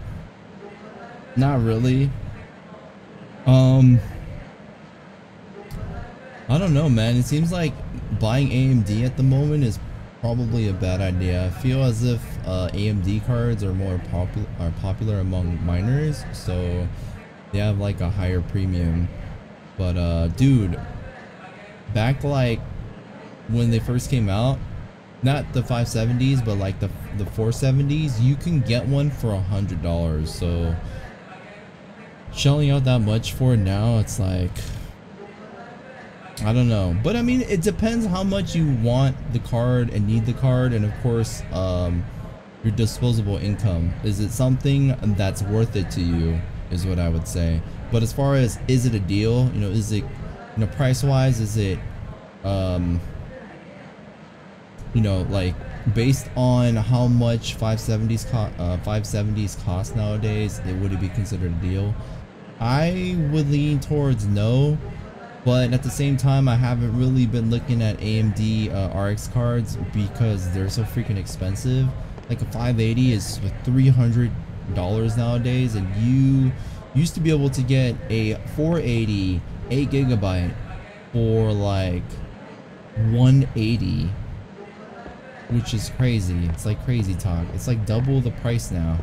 Not really. I don't know, man. It seems like buying AMD at the moment is probably a bad idea. I feel as if AMD cards are more popular among miners, so they have like a higher premium. But dude, back like when they first came out, not the 570s, but like the 470s, you can get one for $100. So shelling out that much for it now, it's like, I don't know. But I mean, it depends how much you want the card and need the card, and of course your disposable income. Is it something that's worth it to you, is what I would say. But as far as, is it a deal, you know, is it, you know, price wise, is it you know, like based on how much 570s cost nowadays, would it be considered a deal? I would lean towards no, but at the same time, I haven't really been looking at AMD RX cards because they're so freaking expensive. Like a 580 is $300 nowadays, and you used to be able to get a 480 8GB for like 180, which is crazy. It's like crazy talk. It's like double the price now.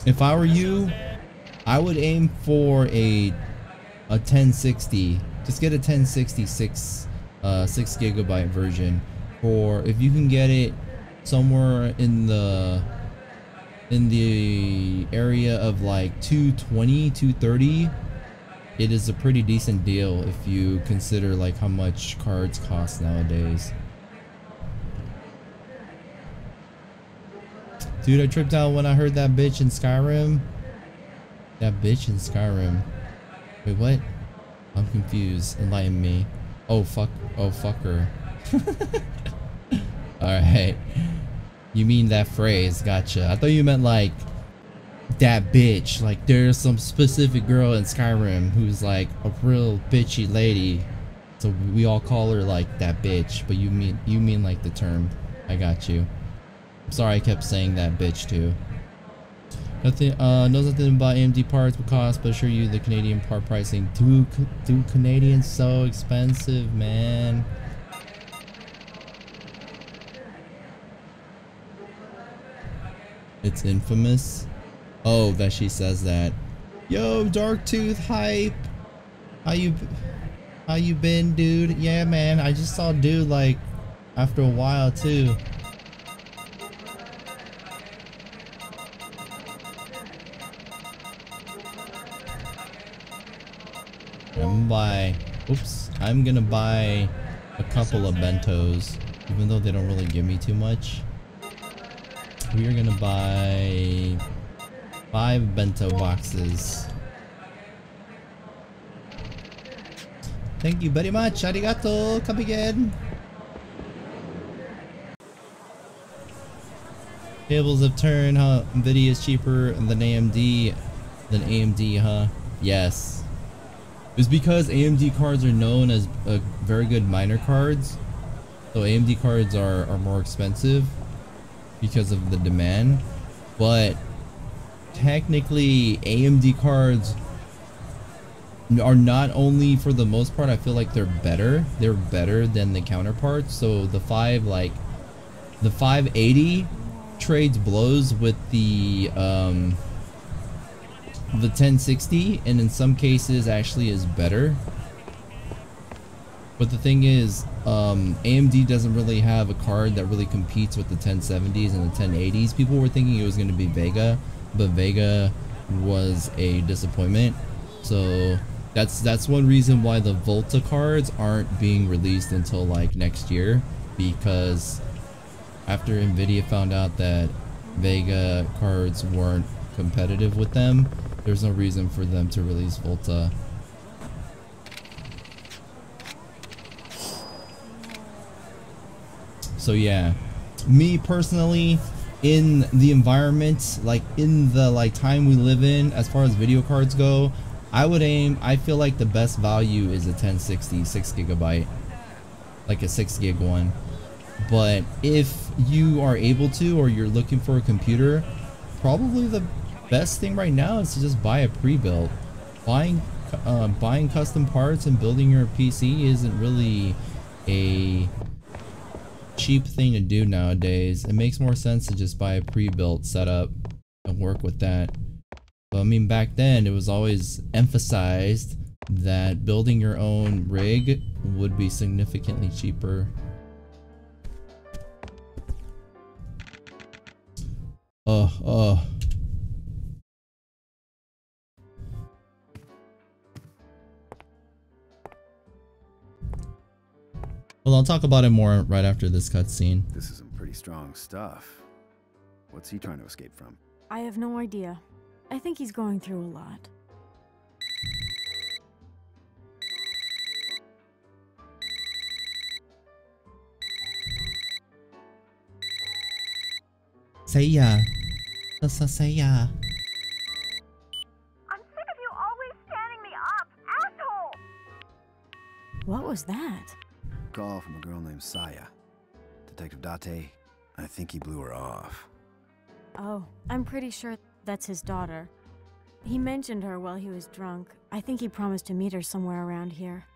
If I were you, I would aim for a 1060. Just get a 1066 6GB version, or if you can get it somewhere in the area of like 220 230, it is a pretty decent deal if you consider like how much cards cost nowadays. Dude, I tripped out when I heard that bitch in Skyrim. That bitch in Skyrim. Wait, what? I'm confused. Enlighten me. Oh fuck. Oh fucker. Alright. You mean that phrase. Gotcha. I thought you meant like that bitch. Like there's some specific girl in Skyrim who's like a real bitchy lady, so we all call her like that bitch, but you mean like the term. I got you. I'm sorry I kept saying that bitch too. Nothing knows nothing about AMD parts would cost, but assure you the Canadian part pricing. Dude, Canadian's so expensive, man. It's infamous. Oh, that she says that. Yo, Dark Tooth hype. How you been, dude? Yeah, man. I just saw dude like after a while too. I'm gonna buy a couple of bentos, even though they don't really give me too much. We are gonna buy 5 bento boxes. Thank you very much. Arigato. Come again. Tables have turned, huh? Nvidia is cheaper than AMD, huh? Yes. It's because AMD cards are known as very good miner cards. So AMD cards are more expensive because of the demand. But technically AMD cards are not only, for the most part, I feel like they're better than the counterparts. So the 580 trades blows with the 1060, and in some cases actually is better. But the thing is, AMD doesn't really have a card that really competes with the 1070s and the 1080s. People were thinking it was going to be Vega, but Vega was a disappointment. So that's one reason why the Volta cards aren't being released until like next year, because after Nvidia found out that Vega cards weren't competitive with them, there's no reason for them to release Volta. So yeah, me personally, in the environment, like in the time we live in, as far as video cards go, I feel like the best value is a 1060 6GB, like a 6 gig one. But if you are able to, or you're looking for a computer, probably the best thing right now is to just buy a pre-built. Buying custom parts and building your PC isn't really a cheap thing to do nowadays. It makes more sense to just buy a pre-built setup and work with that. But I mean, back then it was always emphasized that building your own rig would be significantly cheaper. Well, I'll talk about it more right after this cutscene.
This is some pretty strong stuff. What's he trying to escape from?
I have no idea. I think he's going through a lot.
Seiya. Seiya.
I'm sick of you always standing me up, asshole!
What was that?
Call from a girl named Saya. Detective Date, I think he blew her off.
Oh, I'm pretty sure that's his daughter. He mentioned her while he was drunk. I think he promised to meet her somewhere around here.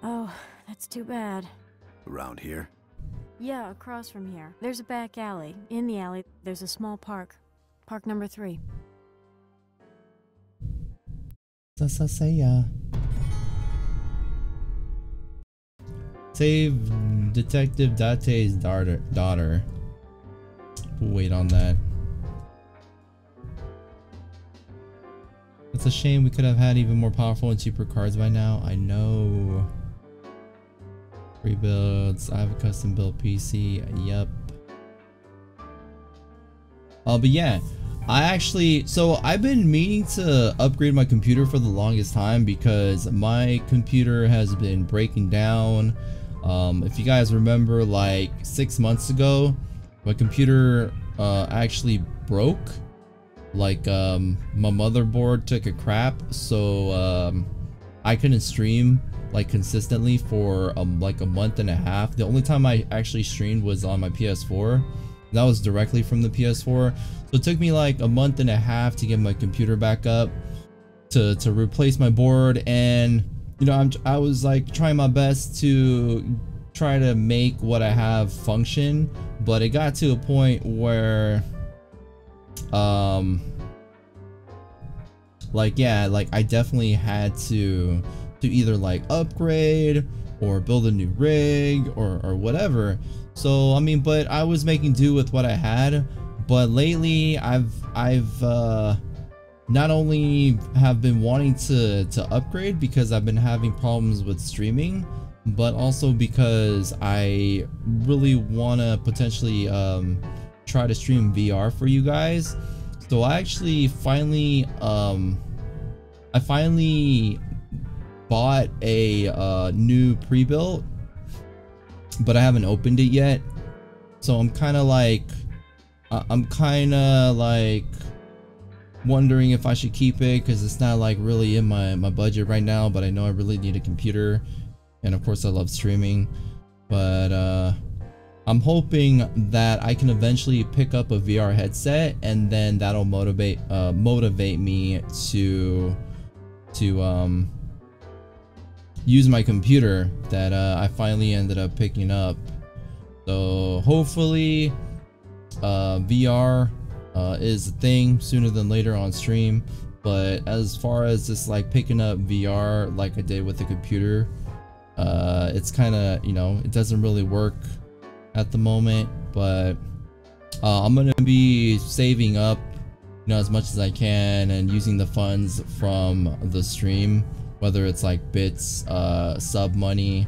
Oh, that's too bad.
Around here?
Yeah, across from here. There's a back alley. In the alley, there's a small park. Park number 3.
Seiya. Save Detective Date's daughter. We'll wait on that. It's a shame we could have had even more powerful and cheaper cards by now. I know. Rebuilds. I have a custom built PC. Yep. But yeah, I've been meaning to upgrade my computer for the longest time because my computer has been breaking down. If you guys remember, like 6 months ago, my computer actually broke. Like my motherboard took a crap, so I couldn't stream like consistently for like a month and a half. The only time I actually streamed was on my PS4. That was directly from the PS4. So it took me like a month and a half to get my computer back up, to replace my board. And you know, I was like trying my best to try to make what I have function, but it got to a point where like I definitely had to either like upgrade or build a new rig or whatever. So I mean, but I was making do with what I had. But lately I've not only have been wanting to upgrade because I've been having problems with streaming, but also because I really want to potentially try to stream VR for you guys. So I actually finally bought a new pre-built, but I haven't opened it yet. So I'm kind of like wondering if I should keep it because it's not like really in my budget right now, but I know I really need a computer, and of course I love streaming. But I'm hoping that I can eventually pick up a VR headset, and then that'll motivate me to use my computer that I finally ended up picking up. So hopefully VR is a thing sooner than later on stream. But as far as just like picking up VR like I did with the computer, it's kind of, you know, it doesn't really work at the moment. But I'm gonna be saving up you know, as much as I can, and using the funds from the stream, whether it's like bits, sub money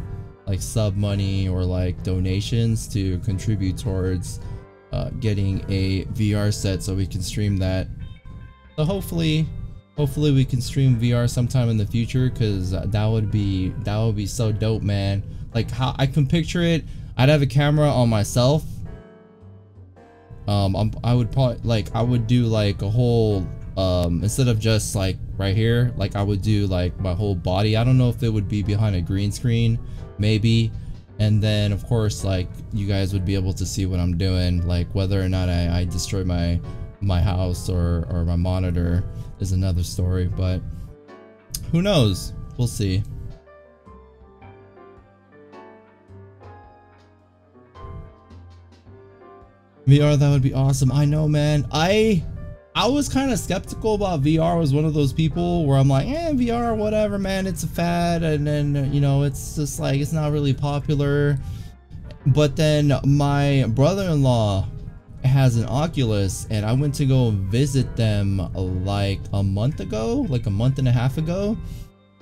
or like donations, to contribute towards getting a VR set so we can stream that. So hopefully we can stream VR sometime in the future, because that would be so dope, man. Like, how I can picture it, I'd have a camera on myself. I would probably, like, I would do like a whole, instead of just like right here, like I would do like my whole body. I don't know if it would be behind a green screen, maybe. And then of course, like, you guys would be able to see what I'm doing. Like, whether or not I destroy my house or my monitor is another story, but who knows? We'll see. VR, that would be awesome. I know, man. I was kind of skeptical about VR. I was one of those people where I'm like, VR, whatever, man, it's a fad, and then, you know, it's just like, it's not really popular. But then my brother-in-law has an Oculus, and I went to go visit them like a month ago, like a month and a half ago,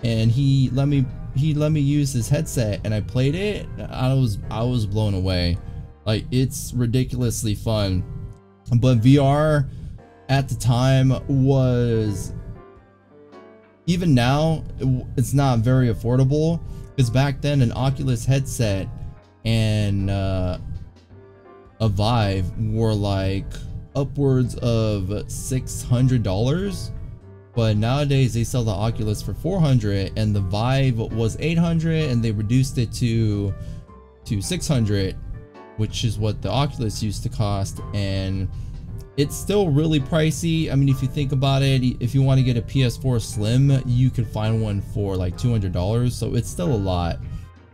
and he let me use his headset, and I played it. I was blown away. Like, it's ridiculously fun. But VR at the time was, even now, it's not very affordable, because back then an Oculus headset and a Vive were like upwards of $600, but nowadays they sell the Oculus for $400, and the Vive was $800, and they reduced it to $600, which is what the Oculus used to cost. And it's still really pricey. I mean, if you think about it, if you want to get a PS4 Slim, you can find one for like $200, so it's still a lot.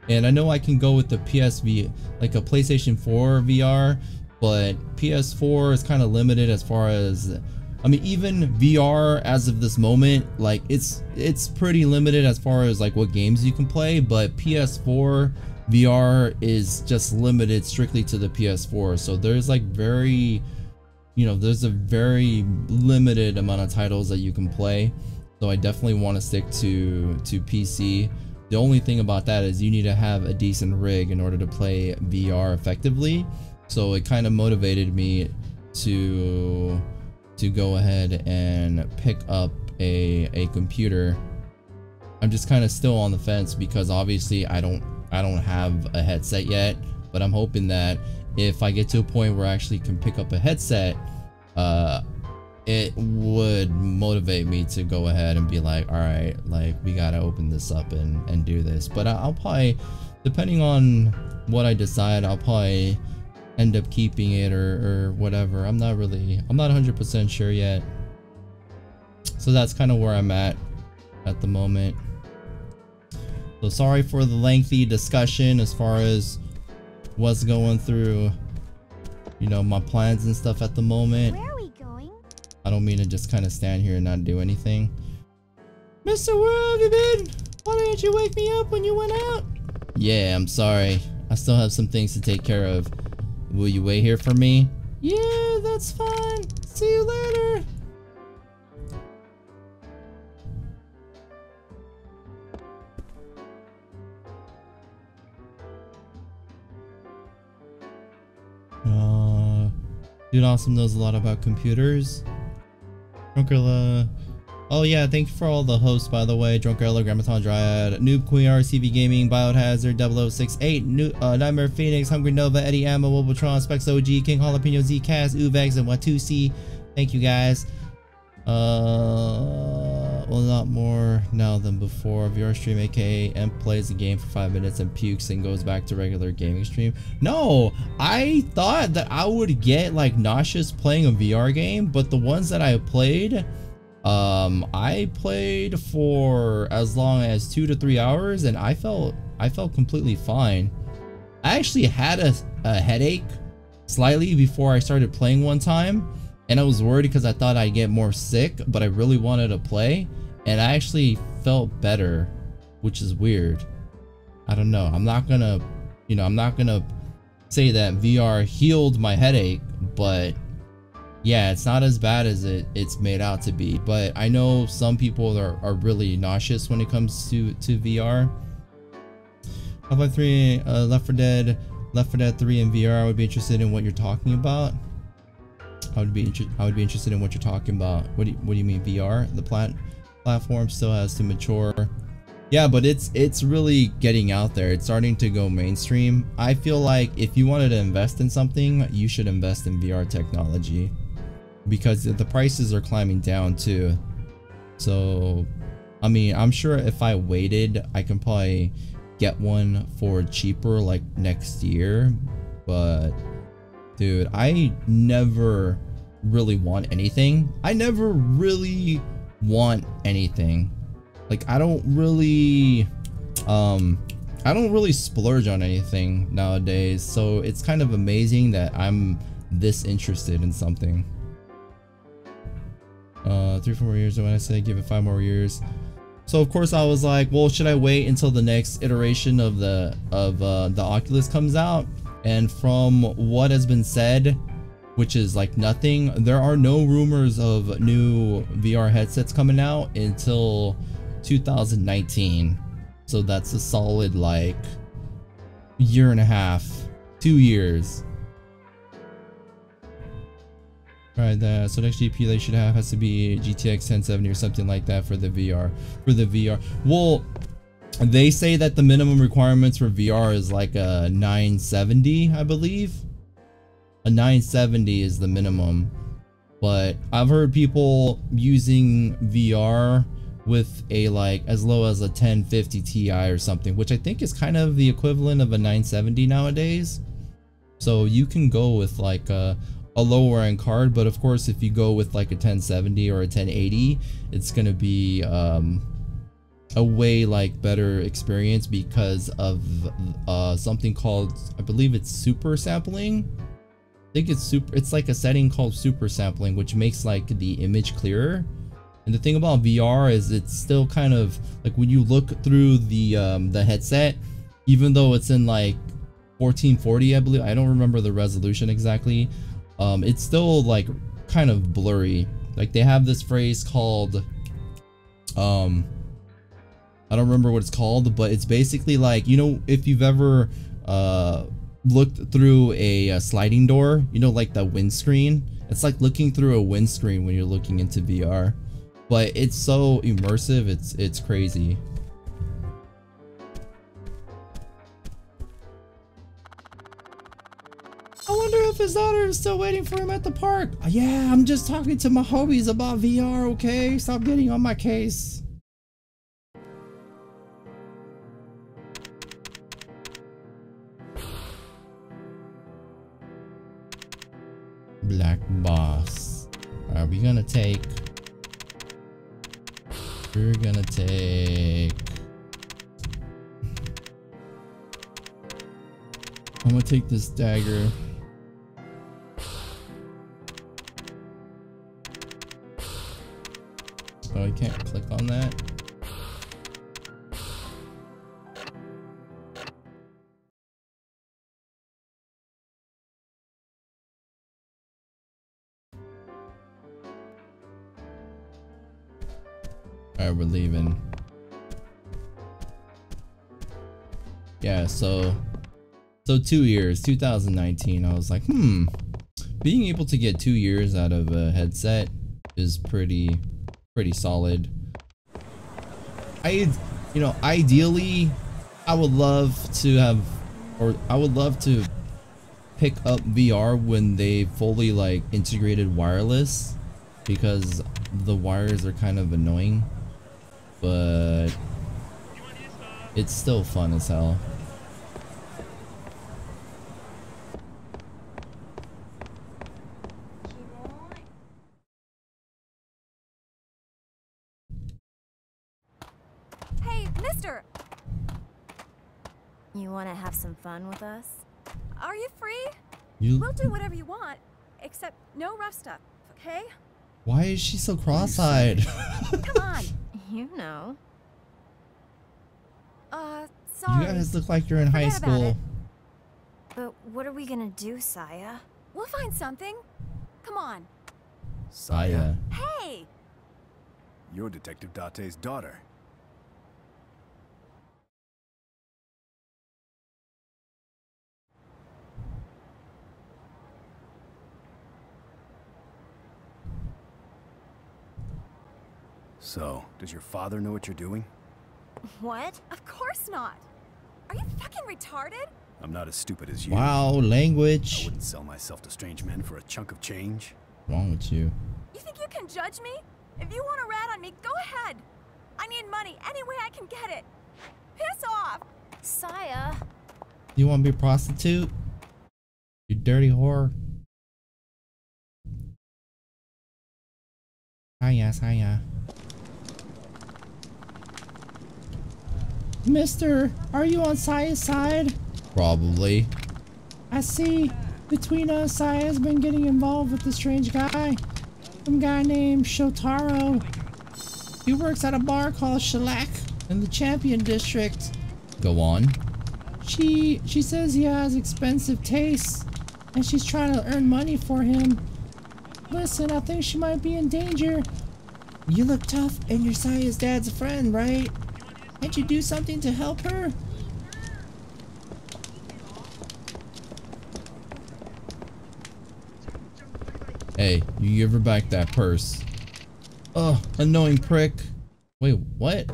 And I know I can go with the PSV, like a PlayStation 4 VR, but PS4 is kind of limited as far as, I mean, even VR as of this moment, like it's pretty limited as far as like what games you can play, but PS4 VR is just limited strictly to the PS4. So there's like very, you know, there's a very limited amount of titles that you can play. So I definitely want to stick to PC. The only thing about that is you need to have a decent rig in order to play VR effectively. So it kind of motivated me to go ahead and pick up a computer. I'm just kind of still on the fence, because obviously I don't have a headset yet, but I'm hoping that if I get to a point where I actually can pick up a headset, it would motivate me to go ahead and be like, all right, like, we gotta open this up and do this. But I'll probably, depending on what I decide, I'll probably end up keeping it or whatever. I'm not 100% sure yet. So that's kind of where I'm at the moment. So sorry for the lengthy discussion as far as what's going through, you know, my plans and stuff at the moment.
Where are we going?
I don't mean to just kind of stand here and not do anything. Mister, where have you been? Why didn't you wake me up when you went out? Yeah, I'm sorry. I still have some things to take care of. Will you wait here for me? Yeah, that's fine. See you later. Dude Awesome knows a lot about computers. Drunkerla. Oh yeah, thank you for all the hosts, by the way. Drunkerla, Grammaton Dryad, Noob Queen, RCV Gaming, Biohazard, 0068, Nightmare Phoenix, Hungry Nova, Eddie Ammo, Wobotron, Specs OG, King Jalapeno, Zcast, Uvex, and Watusi. Thank you guys. Well, not more now than before. VR stream, aka Emp plays the game for 5 minutes and pukes and goes back to regular gaming stream. No, I thought that I would get like nauseous playing a VR game, but the ones that I played, I played for as long as 2 to 3 hours, and I felt completely fine. I actually had a headache slightly before I started playing one time, and I was worried because I thought I'd get more sick, but I really wanted to play, and I actually felt better, which is weird. I don't know. I'm not gonna say that VR healed my headache, but Yeah, it's not as bad as it's made out to be, but I know some people are really nauseous when it comes to VR. Half-Life 3, Left 4 Dead 3 in VR. I would be interested in what you're talking about. I would be interested in what you're talking about. What do you mean VR? The platform still has to mature. Yeah, but it's really getting out there. It's starting to go mainstream. I feel like if you wanted to invest in something, you should invest in VR technology, because the prices are climbing down too. So, I mean, I'm sure if I waited, I can probably get one for cheaper like next year. But dude, I never really want anything. I never really want anything. Like, I don't really splurge on anything nowadays. So it's kind of amazing that I'm this interested in something. 3-4 more years when I say give it 5 more years. So of course I was like, well, should I wait until the next iteration of the Oculus comes out? And from what has been said, which is like nothing, there are no rumors of new VR headsets coming out until 2019. So that's a solid like year and a half, 2 years. Right, so next GPU they should have has to be GTX 1070 or something like that for the VR. Well, they say that the minimum requirements for VR is like a 970, I believe. A 970 is the minimum. But I've heard people using VR with a like as low as a 1050 Ti or something, which I think is kind of the equivalent of a 970 nowadays. So you can go with like a lower end card, but of course if you go with like a 1070 or a 1080, it's gonna be a way like better experience because of something called, I believe it's super sampling. I think it's like a setting called super sampling, which makes like the image clearer. And the thing about VR is it's still kind of like when you look through the headset, even though it's in like 1440, I believe, I don't remember the resolution exactly, it's still like kind of blurry. Like they have this phrase called I don't remember what it's called, but it's basically like, you know, if you've ever looked through a sliding door, you know, like the windscreen, it's like looking through a windscreen when you're looking into VR, but it's so immersive, it's crazy. I wonder if his daughter is still waiting for him at the park. Yeah, I'm just talking to my homies about VR, okay? Stop getting on my case. Black boss. Alright, we're gonna take... I'm gonna take this dagger. Oh, I can't click on that. Alright, we're leaving. Yeah, so 2 years, 2019, I was like, being able to get 2 years out of a headset is pretty solid. Ideally, I would love to pick up VR when they fully like integrated wireless, because the wires are kind of annoying, but it's still fun as hell.
You want to have some fun with us?
Are you free?
We'll
do whatever you want, except no rough stuff, okay?
Why is she so cross-eyed?
Come on.
You know.
Sorry.
You guys look like you're in high school.
But what are we gonna do, Saya?
We'll find something. Come on.
Saya.
Hey!
You're Detective Date's daughter. So, does your father know what you're doing?
What?
Of course not. Are you fucking retarded?
I'm not as stupid as you.
Wow,
I
language.
wouldn't sell myself to strange men for a chunk of change.
What's wrong with you?
You think you can judge me? If you want to rat on me, go ahead. I need money any way I can get it. Piss off!
Saya.
You want to be a prostitute? You dirty whore. Hiya, Saya. Mister, are you on Saya's side? Probably. I see. Between us, Saya's been getting involved with the strange guy. Some guy named Shotaro. He works at a bar called Shellac in the Champion District. Go on. She says he has expensive tastes, and she's trying to earn money for him. Listen, I think she might be in danger. You look tough, and your Saya's dad's a friend, right? Can't you do something to help her? Hey, you give her back that purse. Ugh, annoying prick. Wait, what?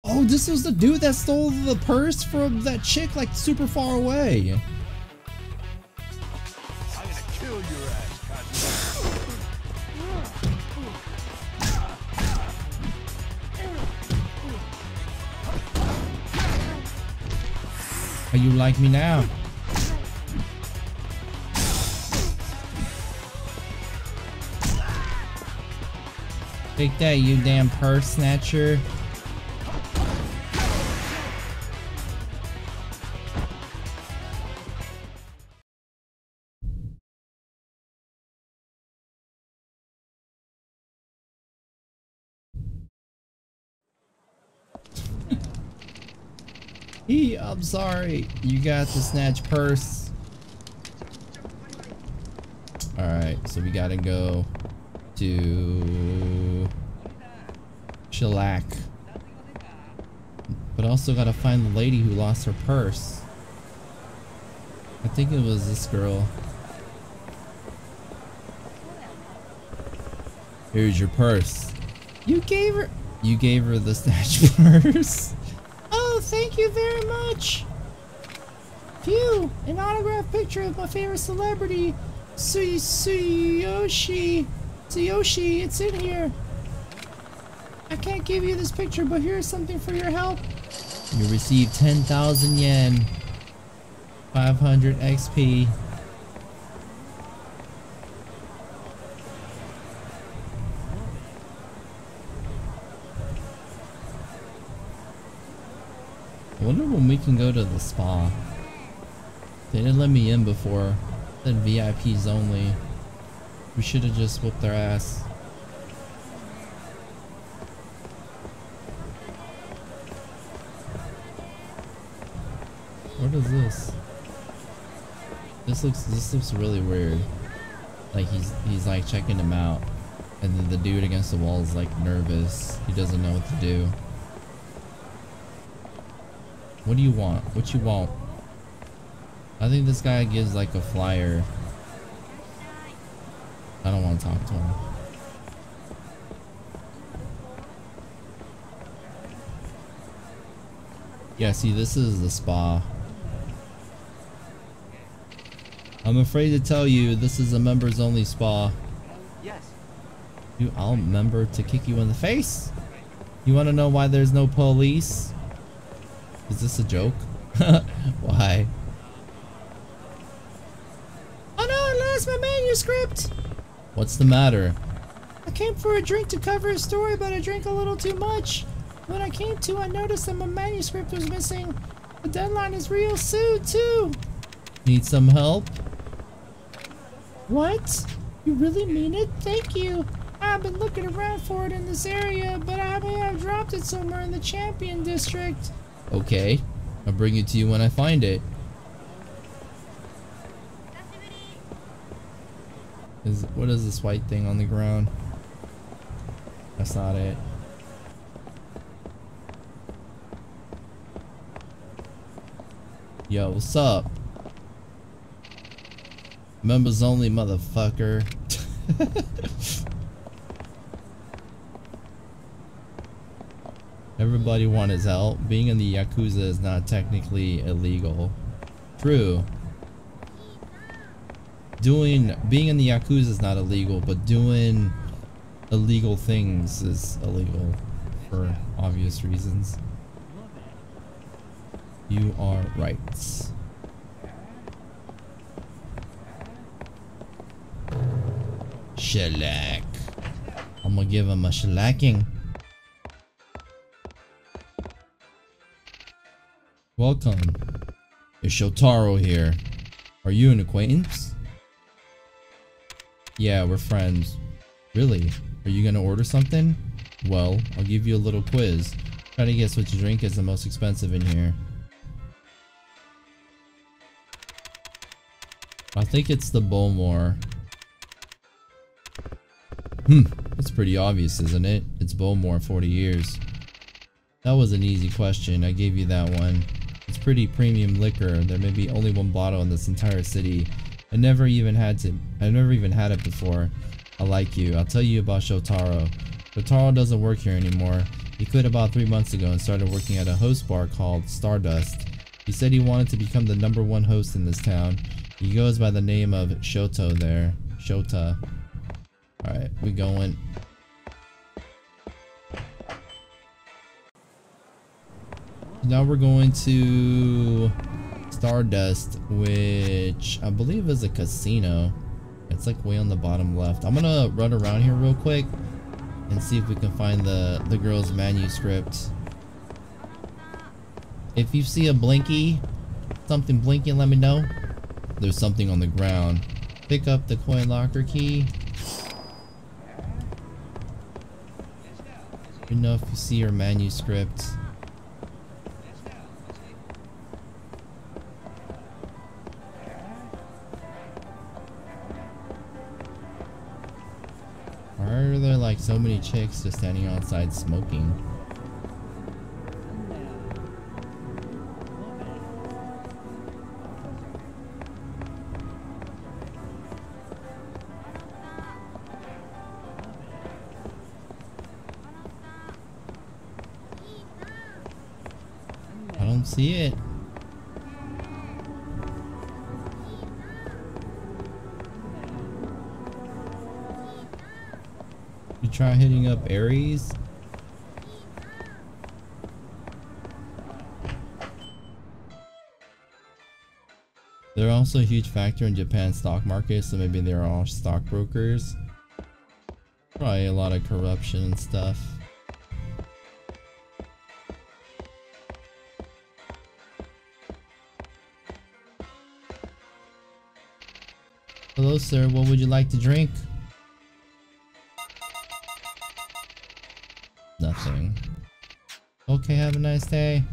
Oh, this was the dude that stole the purse from that chick like super far away.
I'm gonna kill your ass,
How you like me now? Take that, you damn purse snatcher. I'm sorry. You got the snatch purse. Alright, so we gotta go to Shellac. But also gotta find the lady who lost her purse. I think it was this girl. Here's your purse. You gave her the snatch purse. Oh, thank you very much. Phew, an autographed picture of my favorite celebrity, Tsuyoshi. Tsuyoshi, it's in here. I can't give you this picture, but here's something for your help. You receive 10,000 yen, 500 XP. I wonder when we can go to the spa. They didn't let me in before. Said VIPs only. We should have just whooped their ass. What is this? This looks really weird. Like he's like checking him out, and then the dude against the wall is like nervous. He doesn't know what to do. What do you want? What you want? I think this guy gives like a flyer. I don't want to talk to him. Yeah, see, this is the spa. I'm afraid to tell you, this is a members only spa.
Yes.
I'll remember to kick you in the face. You want to know why there's no police? Is this a joke? Why? Oh no, I lost my manuscript! What's the matter? I came for a drink to cover a story, but I drank a little too much. When I came to, I noticed that my manuscript was missing. The deadline is real soon, too. Need some help? What? You really mean it? Thank you. I've been looking around for it in this area, but I may have dropped it somewhere in the Champion District. Okay, I'll bring it to you when I find it. What is this white thing on the ground? That's not it. Yo, what's up? Members only, motherfucker. Everybody want his help. Being in the Yakuza is not technically illegal. True. Being in the Yakuza is not illegal, but doing illegal things is illegal for obvious reasons. You are right. Shellac. I'm gonna give him a shellacking. Welcome. It's Shotaro here. Are you an acquaintance? Yeah, we're friends. Really? Are you gonna order something? Well, I'll give you a little quiz. Try to guess which drink is the most expensive in here. I think it's the Bowmore. It's pretty obvious, isn't it? It's Bowmore 40 years. That was an easy question. I gave you that one. It's pretty premium liquor. There may be only one bottle in this entire city. I never even had it before. I like you. I'll tell you about Shotaro. Shotaro doesn't work here anymore. He quit about 3 months ago and started working at a host bar called Stardust. He said he wanted to become the #1 host in this town. He goes by the name of Shoto there. Shota. Alright, we going. Now we're going to Stardust, which I believe is a casino. It's like way on the bottom left. I'm gonna run around here real quick and see if we can find the girl's manuscript. If you see a blinky, something blinking, let me know. There's something on the ground. Pick up the coin locker key. You know if you see her manuscript. Why are there like so many chicks just standing outside smoking? I don't see it. You try hitting up Aries? They're also a huge factor in Japan's stock market, so maybe they're all stockbrokers. Probably a lot of corruption and stuff. Hello sir, what would you like to drink? Nothing. Okay, have a nice day.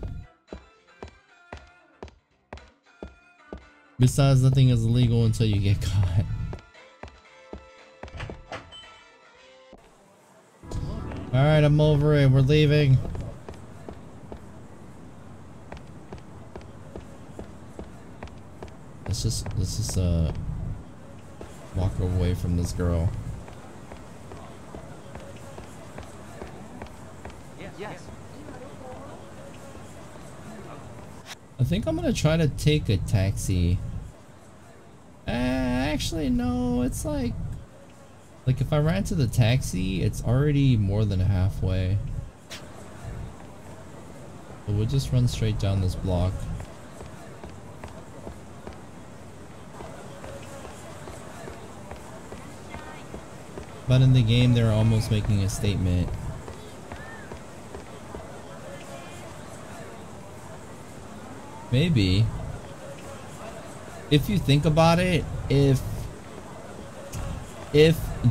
Besides, nothing is illegal until you get caught. Alright, I'm over it. We're leaving. Let's just walk away from this girl.
Yes.
I think I'm gonna try to take a taxi. Actually, no, it's like if I ran to the taxi, it's already more than halfway. So we'll just run straight down this block. But in the game, they're almost making a statement. Maybe. If you think about it, if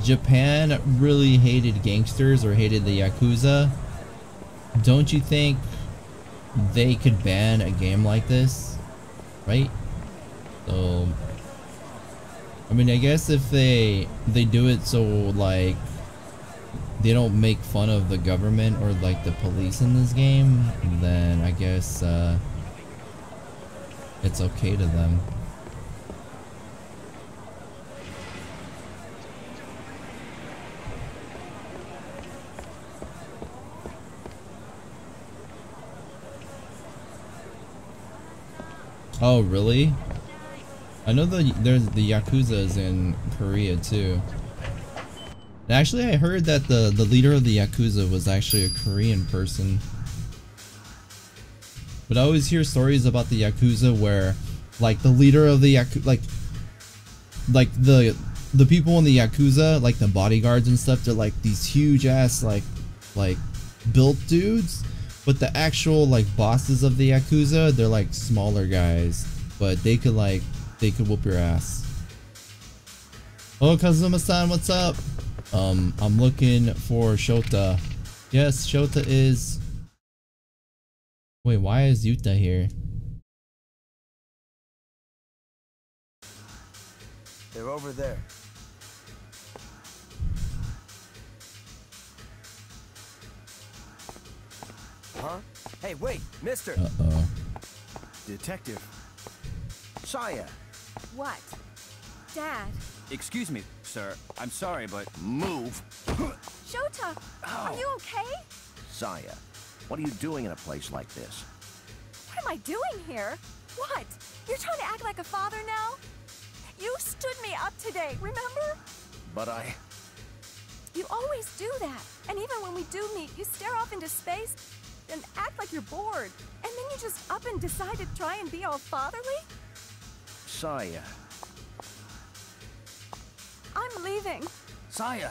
Japan really hated gangsters or hated the Yakuza, don't you think they could ban a game like this? Right? So I mean, I guess if they do it so like they don't make fun of the government or like the police in this game, then I guess it's okay to them. Oh, really? I know there's the Yakuzas in Korea too. And actually, I heard that the leader of the Yakuza was actually a Korean person. But I always hear stories about the Yakuza where, like, the leader of the Yakuza, like the people in the Yakuza, like the bodyguards and stuff, they're like these huge ass like built dudes. But the actual like bosses of the Yakuza, they're like smaller guys, but they could whoop your ass. Oh, Kazuma-san, what's up? I'm looking for Shota. Yes, Shota is. Wait, why is Yuta here?
They're over there. Huh? Hey, wait, mister!
Uh-oh.
Detective. Saya!
What? Dad.
Excuse me, sir. I'm sorry, but move.
Shota, are you okay?
Saya, what are you doing in a place like this?
What am I doing here? What? You're trying to act like a father now? You stood me up today, remember?
But I...
You always do that. And even when we do meet, you stare off into space and act like you're bored. And then you just up and decide to try and be all fatherly?
Saya.
I'm leaving.
Saya!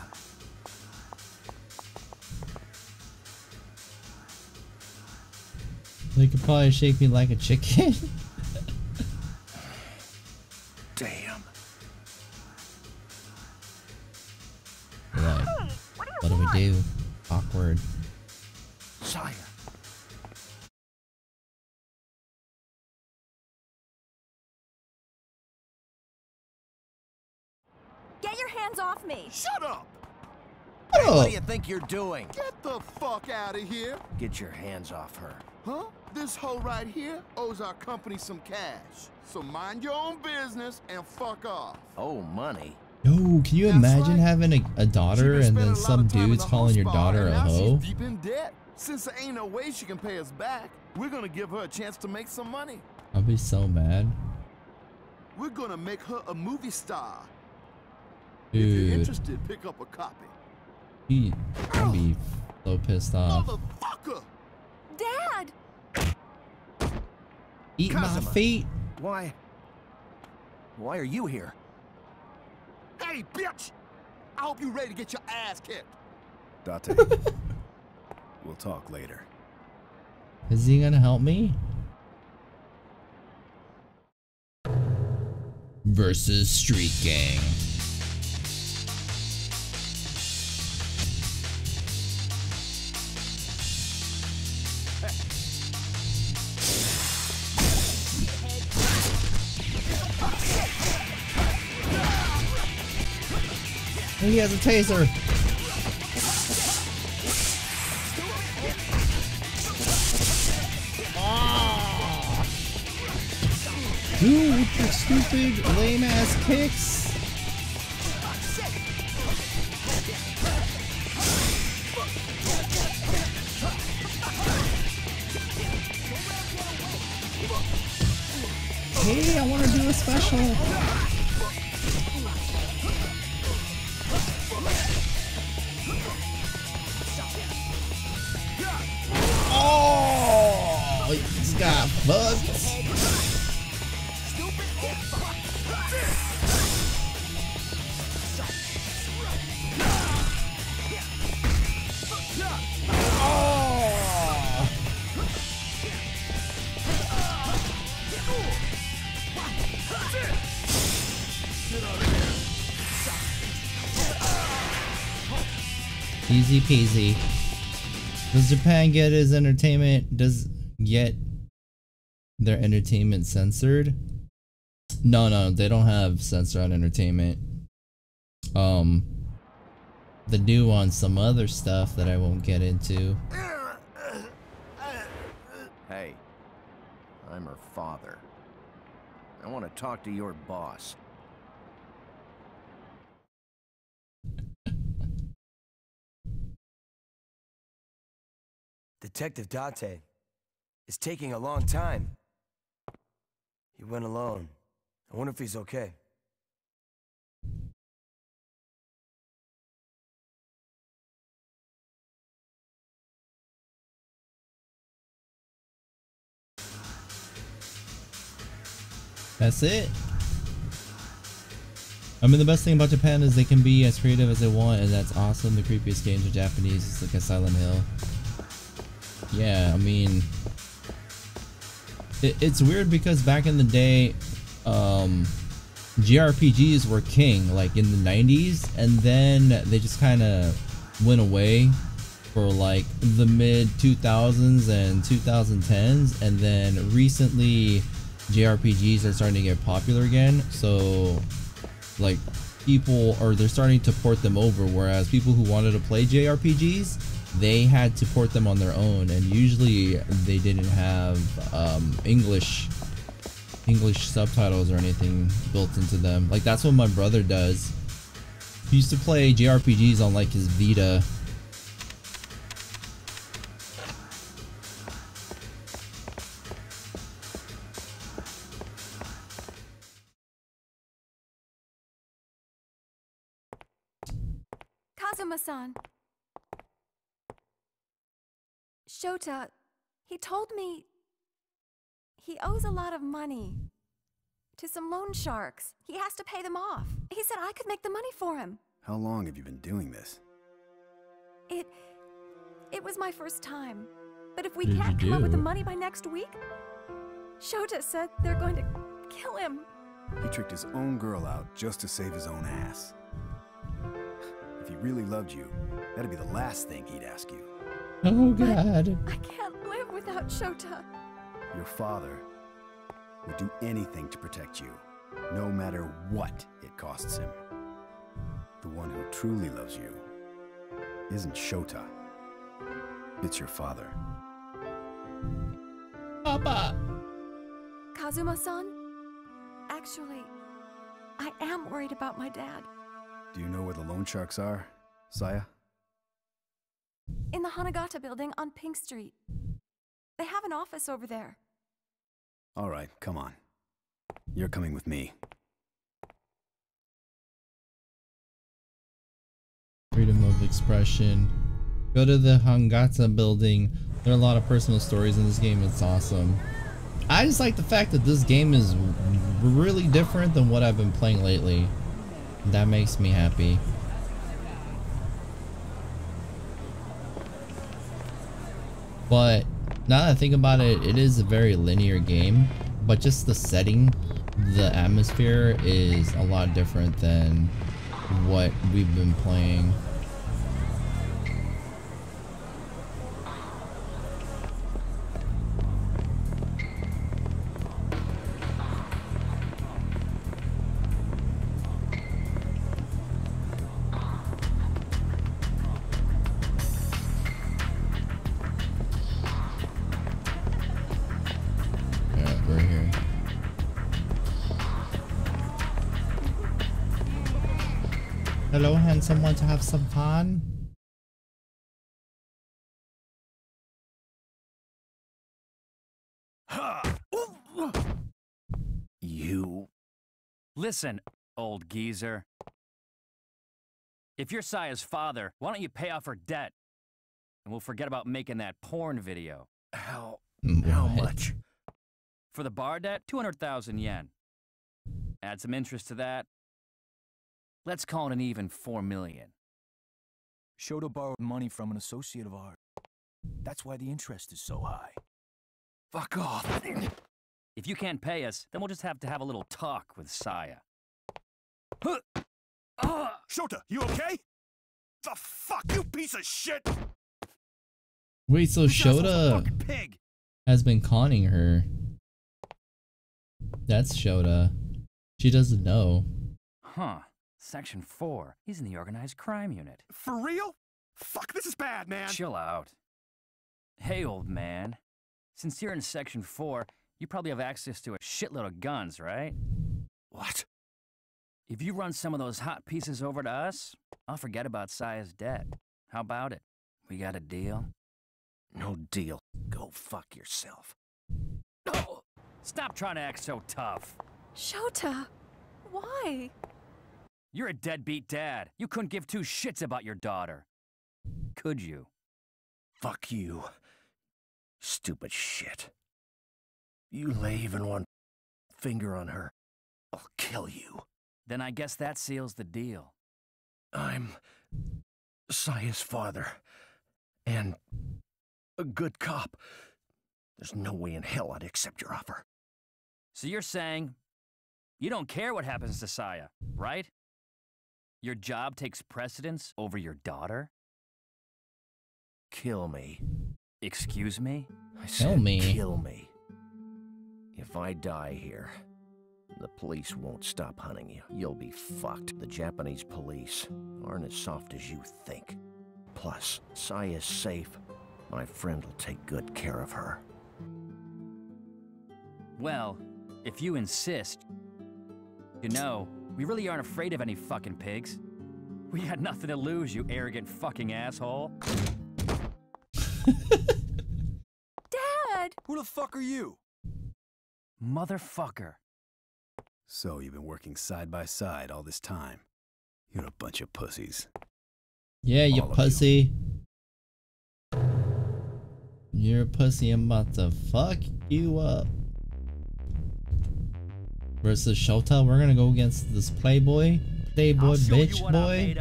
They could probably shake me like a chicken.
Damn.
Like, what do we do? Awkward.
Saya.
Get your hands off me.
Shut up!
Hey,
Oh.
what do you think you're doing?
Get the fuck out of here!
Get your hands off her.
Huh? This hoe right here owes our company some cash. So mind your own business and fuck off.
Oh, money.
Yo, can you
That's
imagine
right.
having a
She
daughter
been
and
spending
then
a lot
some
of time in
dude's
the
calling your
horse bar,
daughter
and
a
now
hoe?
She's deep in debt. Since there ain't no way she can pay us back, we're gonna give her a chance to make some money.
I'll be so mad.
We're gonna make her a movie star. If you're
Dude,
interested, pick up a copy.
I'd be so pissed off.
Motherfucker!
Dad!
Eat my
Kazuma.
feet.
Why are you here?
Hey, bitch! I hope you're ready to get your ass kicked.
Date. We'll talk later.
Is he gonna help me? Versus Street Gang. He has a taser. Dude, with your stupid, lame ass kicks. Hey, I want to do a special. Oh, he's got fucked. Easy peasy. Does Japan get his entertainment? Does get their entertainment censored? No, they don't have censor on entertainment. The new on some other stuff that I won't get into.
Hey, I'm her father. I want to talk to your boss.
Detective Date. It's taking a long time. He went alone. I wonder if he's okay.
That's it. I mean, the best thing about Japan is they can be as creative as they want, and that's awesome. The creepiest games are Japanese. It's like a Silent Hill. Yeah, I mean, it's weird because back in the day, JRPGs were king, like in the 90s, and then they just kind of went away for like the mid 2000s and 2010s, and then recently JRPGs are starting to get popular again. So like they're starting to port them over, whereas people who wanted to play JRPGs, they had to port them on their own, and usually they didn't have English subtitles or anything built into them. Like that's what my brother does. He used to play JRPGs on like his Vita.
Kazuma-san. Shota, he told me he owes a lot of money to some loan sharks. He has to pay them off. He said I could make the money for him.
How long have you been doing this?
It was my first time. But if we can't come up with the money by next week, Shota said they're going to kill him.
He tricked his own girl out just to save his own ass. If he really loved you, that'd be the last thing he'd ask you.
Oh God.
I can't live without Shota.
Your father would do anything to protect you, no matter what it costs him. The one who truly loves you isn't Shota. It's your father.
Papa!
Kazuma-san? Actually, I am worried about my dad.
Do you know where the loan sharks are, Saya?
In the Hanagata building on Pink Street. They have an office over there.
All right, come on. You're coming with me.
Freedom of expression. Go to the Hanagata building. There are a lot of personal stories in this game. It's awesome. I just like the fact that this game is really different than what I've been playing lately. That makes me happy. But now that I think about it, it is a very linear game, but just the setting, the atmosphere is a lot different than what we've been playing. Hello, handsome, want to have some fun?
You. Listen, old geezer. If you're Saya's father, why don't you pay off her debt? And we'll forget about making that porn video.
How
What?
much?
For the bar debt, 200,000 yen. Add some interest to that. Let's call it an even 4 million.
Shota borrowed money from an associate of ours. That's why the interest is so high.
Fuck off.
If you can't pay us, then we'll just have to have a little talk with Saya.
Shota, you okay? The fuck, you piece of shit!
Wait, so Shota
Pig.
has been conning her. That's Shota. She doesn't know.
Huh. Section 4. He's in the organized crime unit.
For real? Fuck, this is bad, man.
Chill out. Hey, old man. Since you're in Section 4, you probably have access to a shitload of guns, right?
What?
If you run some of those hot pieces over to us, I'll forget about Saya's debt. How about it? We got a deal?
No deal. Go fuck yourself.
Oh, stop trying to act so tough.
Shota, why?
You're a deadbeat dad. You couldn't give two shits about your daughter. Could you?
Fuck you. Stupid shit. You lay even one finger on her, I'll kill you.
Then I guess that seals the deal.
I'm Saya's father, and a good cop. There's no way in hell I'd accept your offer.
So you're saying you don't care what happens to Saya, right? Your job takes precedence over your daughter?
Kill me.
Excuse me?
I said
Kill me.
kill me. If I die here, the police won't stop hunting you. You'll be fucked. The Japanese police aren't as soft as you think. Plus, Saya's safe. My friend will take good care of her.
Well, if you insist. You know, we really aren't afraid of any fucking pigs. We got nothing to lose, you arrogant fucking asshole.
Dad!
Who the fuck are you?
Motherfucker.
So you've been working side by side all this time. You're a bunch of pussies.
Yeah, you
All of
pussy. You're a pussy. I'm about to fuck you up. Versus Shota, we're gonna go against this playboy bitch boy.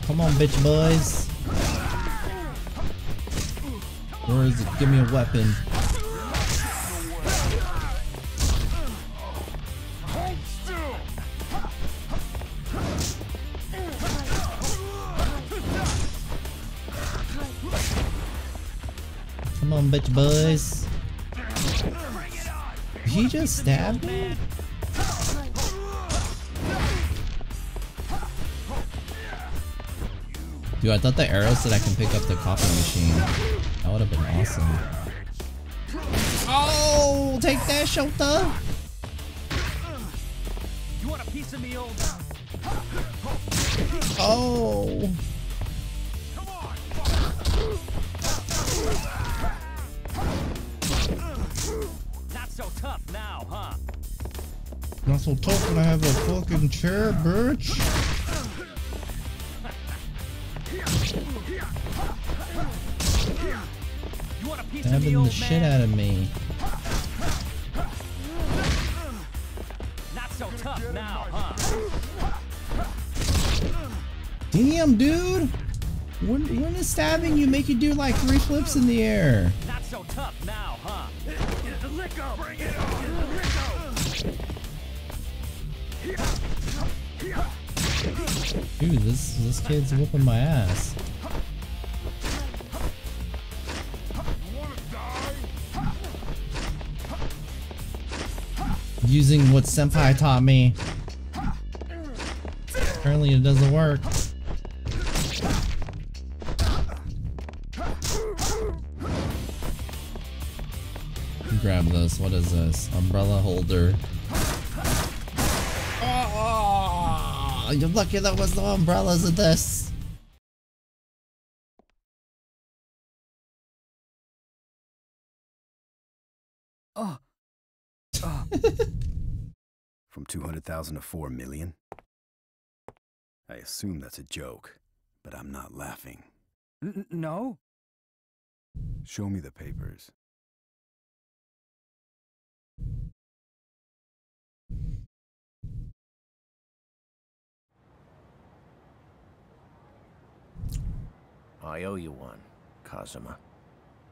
Come on, bitch boys. Where is it? Give me a weapon. Come on, bitch boys. He just stabbed me? Dude, I thought the arrow said I can pick up the copy machine. That would have been awesome. Oh, take that, Shota!
You want a piece of me, old?
Oh!
Not so tough now, huh?
Not so tough when I have a fucking chair, bitch.
You want a piece of me,
Stabbing
old
the shit out of me.
Not so tough now, huh?
Damn, dude! When is stabbing you make you do like 3 flips in the air?
Not so tough now, huh? Let go! Bring it on!
Dude, this kid's whooping my ass. Using what Senpai taught me. Apparently it doesn't work. Grab this. What is this? Umbrella holder. Oh, you're lucky there was no umbrellas in this.
Oh.
From 200,000 to 4 million? I assume that's a joke, but I'm not laughing.
No?
Show me the papers.
I owe you one, Kazuma.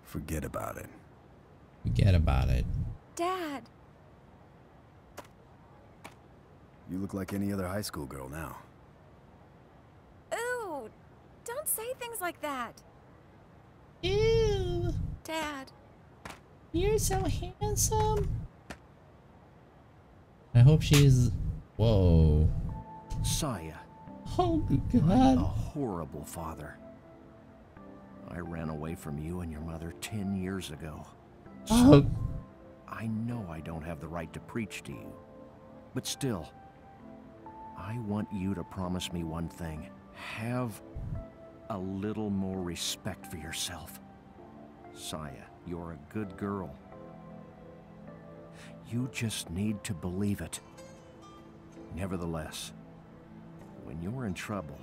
Forget about it.
Forget about it.
Dad!
You look like any other high school girl now.
Ooh! Don't say things like that!
Ew!
Dad.
You're so handsome. hope she's... Whoa.
Saya,
Oh,
I'm a
God.
horrible father. I ran away from you and your mother 10 years ago. So,
Oh.
I know I don't have the right to preach to you. But still, I want you to promise me one thing. Have a little more respect for yourself. Saya, you're a good girl. You just need to believe it. Nevertheless, when you're in trouble,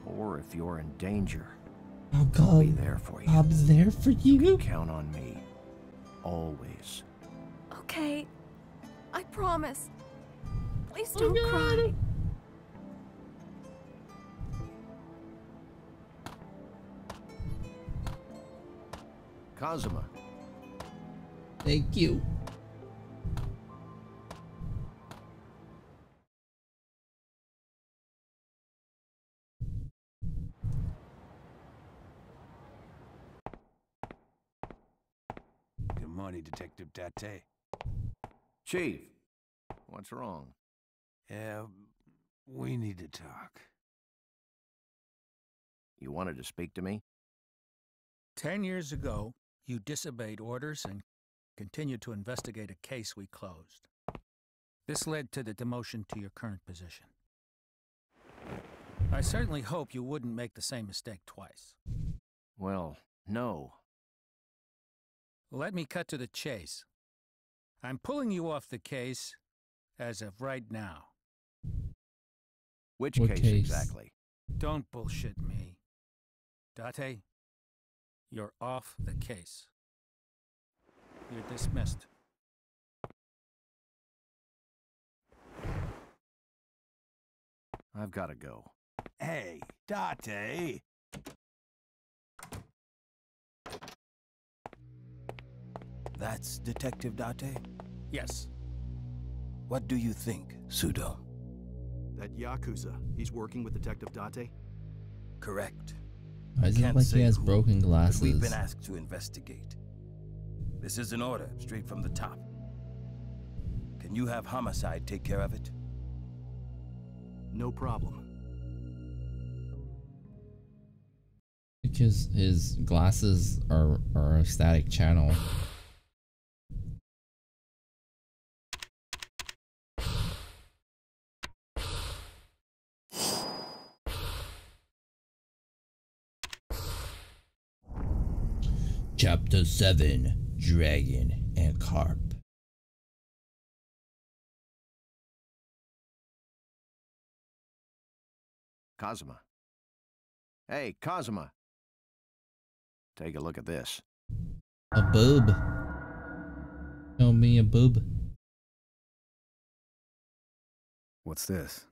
or if you're in danger,
Oh,
I'll be
God.
there for you.
I'm there for you.
Count on me. Always.
Okay. I promise. Please
Oh,
don't
God.
cry.
Kazuma,
Thank you.
Good morning, Detective Date.
Chief, what's wrong?
Yeah, we need to talk.
You wanted to speak to me?
10 years ago, you disobeyed orders and continued to investigate a case we closed. This led to the demotion to your current position. I certainly hope you wouldn't make the same mistake twice.
Well, no.
Let me cut to the chase. I'm pulling you off the case as of right now.
Which
What
case
case?
exactly?
Don't bullshit me. Date, you're off the case. You're dismissed.
I've got to go.
Hey, Date. That's Detective Date?
Yes.
What do you think, Pseudo?
That Yakuza, he's working with Detective Date?
Correct.
Why does it look like he has broken
But
glasses?
we've been asked to investigate. This is an order straight from the top. Can you have Homicide take care of it?
No problem.
Because his glasses are a static channel. Chapter 7, Dragon and Carp.
Kazuma. Hey, Kazuma. Take a look at this.
A boob. Show me a boob.
What's this?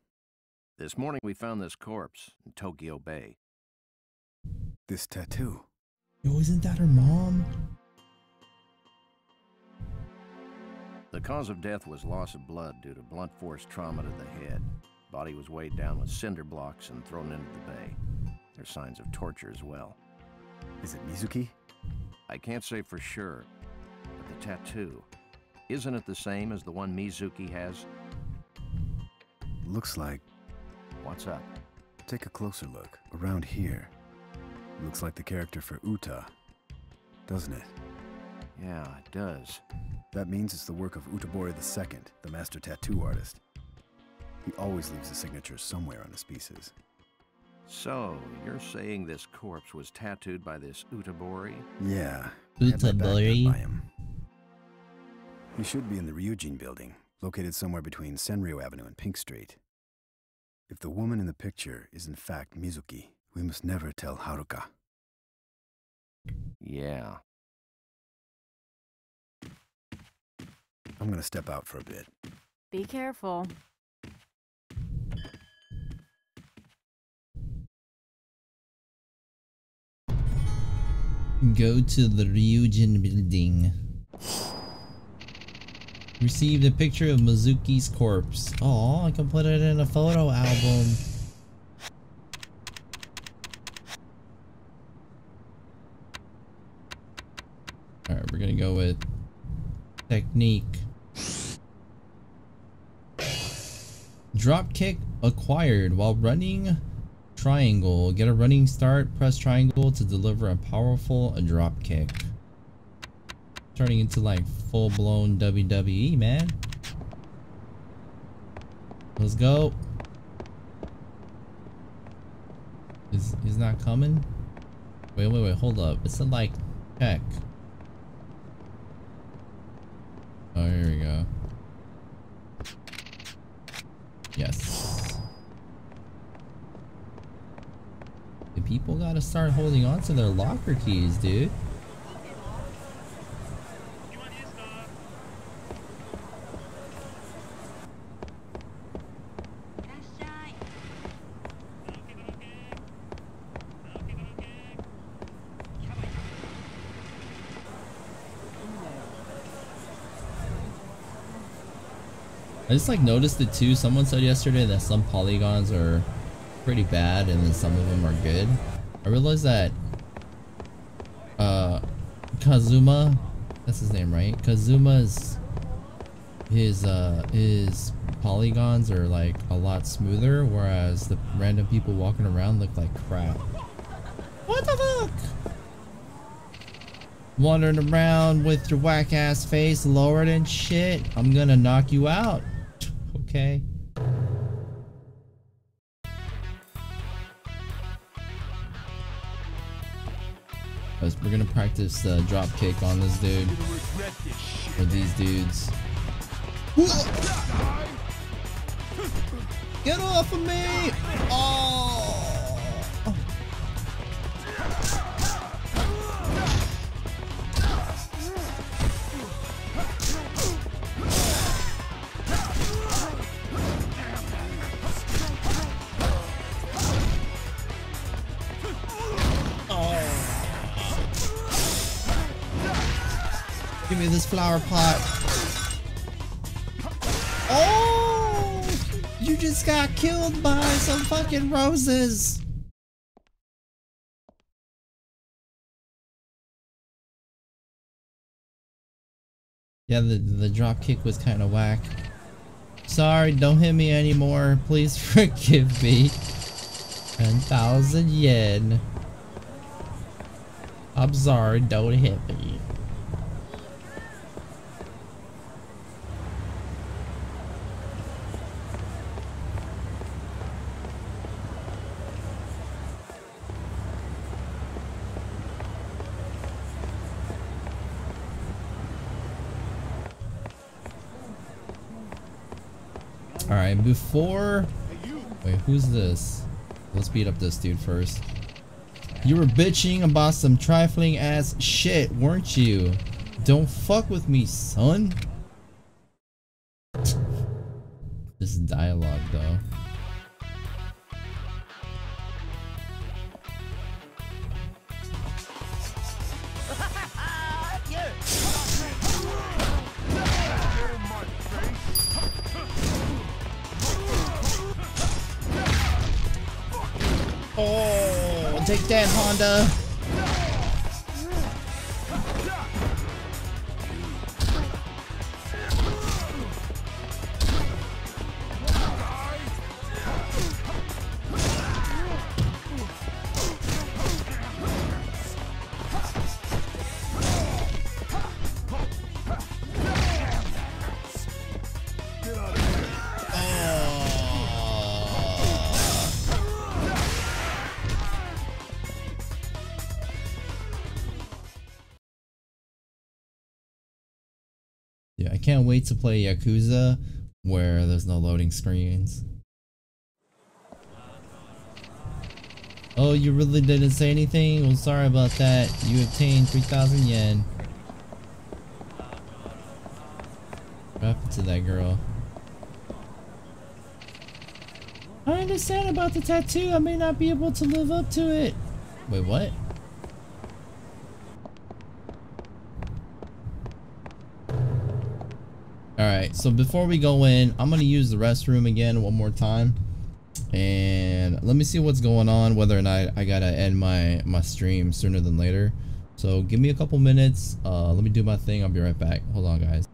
This morning we found this corpse in Tokyo Bay.
This tattoo.
Yo, isn't that her mom?
The cause of death was loss of blood due to blunt force trauma to the head. Body was weighed down with cinder blocks and thrown into the bay. There's signs of torture as well.
Is it Mizuki?
I can't say for sure, but the tattoo, isn't it the same as the one Mizuki has?
Looks like...
What's up?
Take a closer look. Around here. Looks like the character for Uta, doesn't it?
Yeah, it does.
That means it's the work of Utabori II, the master tattoo artist. He always leaves a signature somewhere on his pieces.
So, you're saying this corpse was tattooed by this Utabori?
Yeah. I had my back
Utabori?
done by him. He should be in the Ryujin building, located somewhere between Senryo Avenue and Pink Street. If the woman in the picture is in fact Mizuki, we must never tell Haruka.
Yeah.
I'm gonna step out for a bit.
Be careful.
Go to the Ryujin building. Received a picture of Mizuki's corpse. Oh, I can put it in a photo album. Alright, we're gonna go with technique. Drop kick acquired while running triangle. Get a running start. Press triangle to deliver a powerful drop kick. Turning into like full-blown WWE, man. Let's go. He's not coming? Wait, hold up. It said like check. Oh, here we go. Yes. The people gotta start holding on to their locker keys, dude. I just like noticed it too. Someone said yesterday that some polygons are pretty bad and then some of them are good. I realized that Kazuma, that's his name, right? Kazuma's his polygons are like a lot smoother, whereas the random people walking around look like crap. What the fuck? Wandering around with your whack ass face lowered and shit. I'm gonna knock you out. Okay. We're gonna practice drop kick on this dude. Or these dudes. Get off of me! Oh! Give me this flower pot. Oh! You just got killed by some fucking roses. Yeah, the drop kick was kind of whack. Sorry, don't hit me anymore. Please forgive me. 10,000 yen. I'm sorry, don't hit me. Alright, before... Wait, who's this? Let's beat up this dude first. You were bitching about some trifling ass shit, weren't you? Don't fuck with me, son. This dialogue, though. Oh, take that, Honda. Yeah, I can't wait to play Yakuza where there's no loading screens. Oh, you really didn't say anything? Well, sorry about that. You obtained 3,000 yen. What happened to that girl? I understand about the tattoo. I may not be able to live up to it. Wait, what? Alright, so before we go in, I'm going to use the restroom again one more time. And let me see what's going on, whether or not I got to end my stream sooner than later. So give me a couple minutes. Let me do my thing. I'll be right back. Hold on, guys.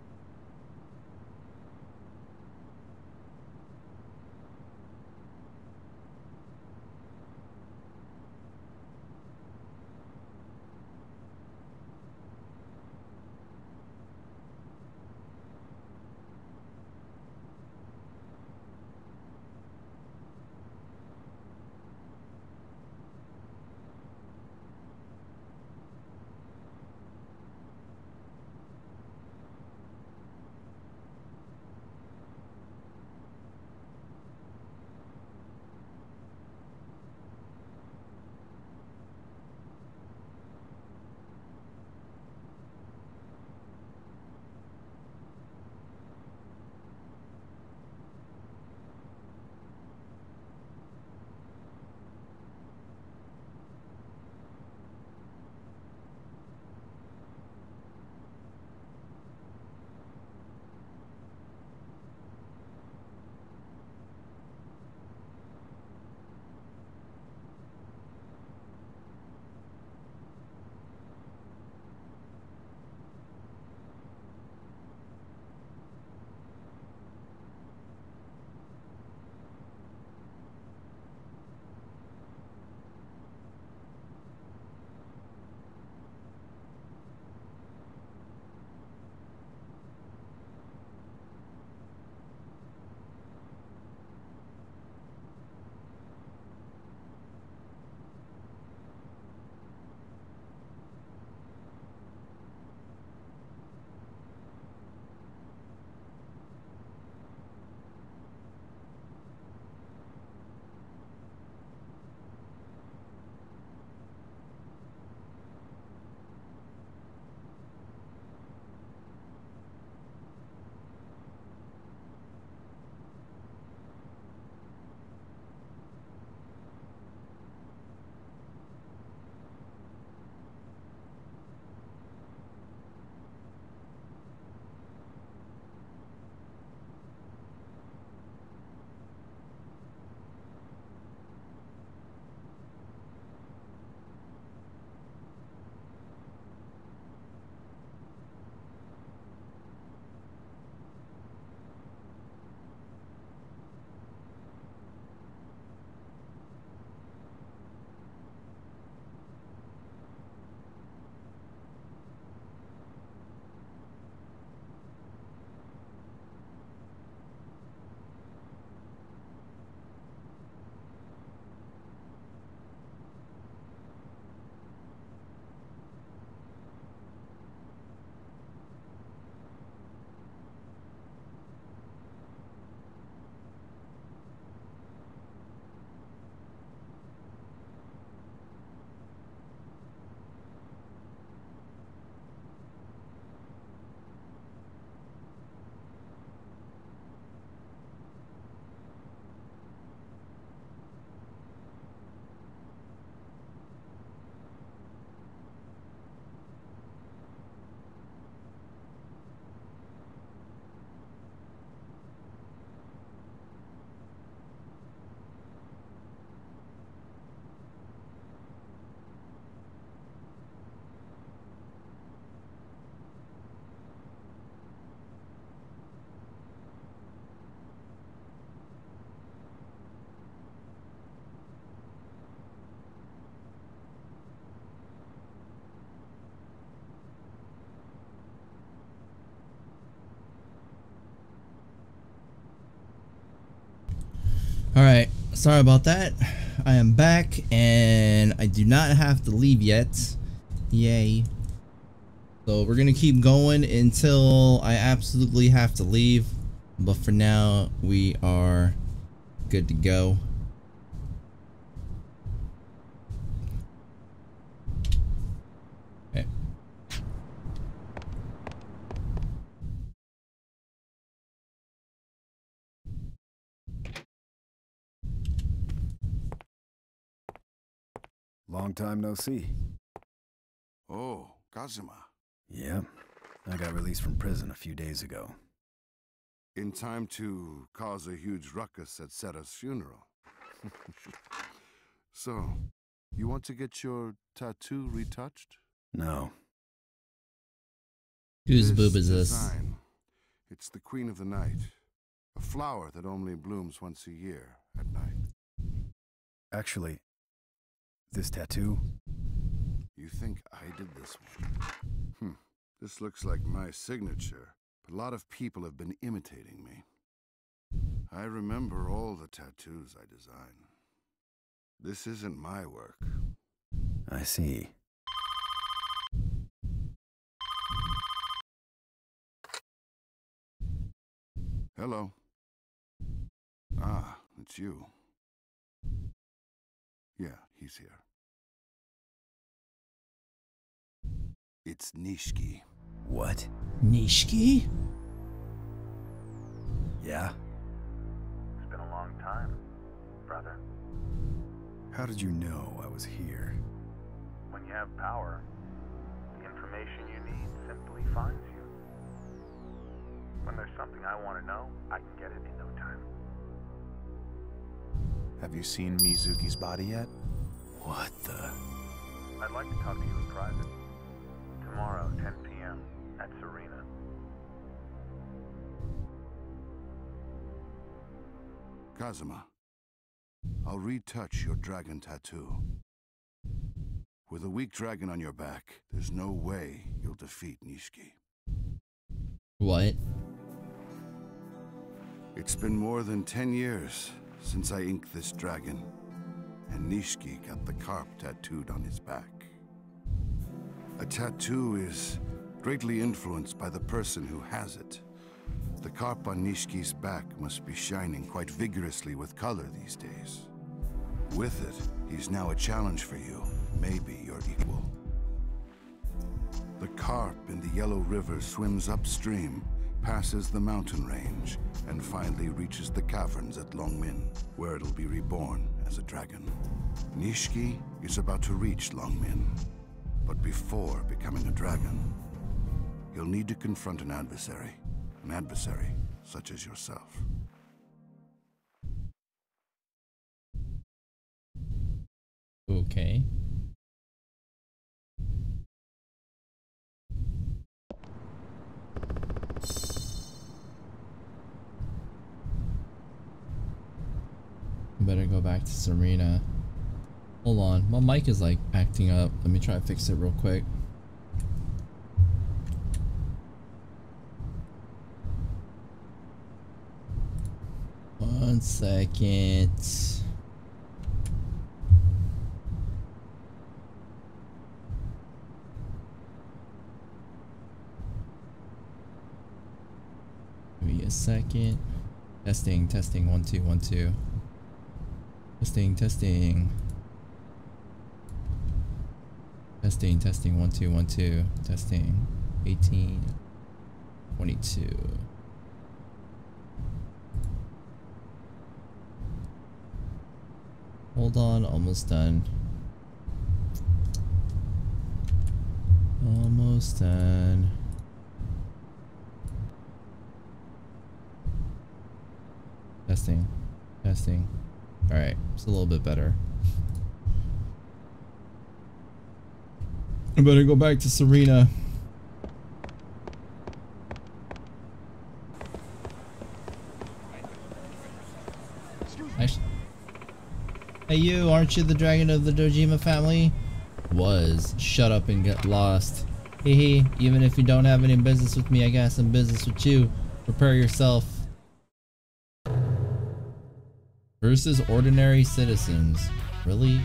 Alright, sorry about that. I am back and I do not have to leave yet. Yay. So we're gonna keep going until I absolutely have to leave. But for now, we are good to go. Okay.
Long time no see.
Oh, Kazuma.
Yeah, I got released from prison a few days ago.
In time to cause a huge ruckus at Sera's funeral. So, you want to get your tattoo retouched?
No.
Whose boob is this?
Design, it's the Queen of the Night. A flower that only blooms once a year at night.
Actually, this tattoo?
You think I did this one? This looks like my signature, but a lot of people have been imitating me. I remember all the tattoos I design. This isn't my work.
I see.
Hello. Ah, it's you. Yeah, he's here. It's Nishiki.
What?
Nishiki?
Yeah?
It's been a long time, brother.
How did you know I was here?
When you have power, the information you need simply finds you. When there's something I want to know, I can get it in no time.
Have you seen Mizuki's body yet?
What the?
I'd like to talk to you in private. Tomorrow, 10 p.m. at Serena.
Kazuma, I'll retouch your dragon tattoo. With a weak dragon on your back, there's no way you'll defeat Nishiki.
What?
It's been more than 10 years since I inked this dragon, and Nishiki got the carp tattooed on his back. A tattoo is greatly influenced by the person who has it. The carp on Nishiki's back must be shining quite vigorously with color these days. With it, he's now a challenge for you, maybe your equal. The carp in the Yellow River swims upstream, passes the mountain range, and finally reaches the caverns at Longmin, where it'll be reborn as a dragon. Nishiki is about to reach Longmin, but before becoming a dragon, he'll need to confront an adversary such as yourself.
Okay. Better go back to Serena. Hold on, my mic is like acting up. Let me try to fix it real quick. One second. Give me a second. Testing, 1 2 1 2. Testing. Testing, 1 2 1 2. Testing. 18 22. Hold on, almost done. Almost done. Testing. Alright, it's a little bit better. I better go back to Serena. Hey you, aren't you the dragon of the Dojima family? Was. Shut up and get lost. Hehe, even if you don't have any business with me, I got some business with you. Prepare yourself. Versus ordinary citizens. Really?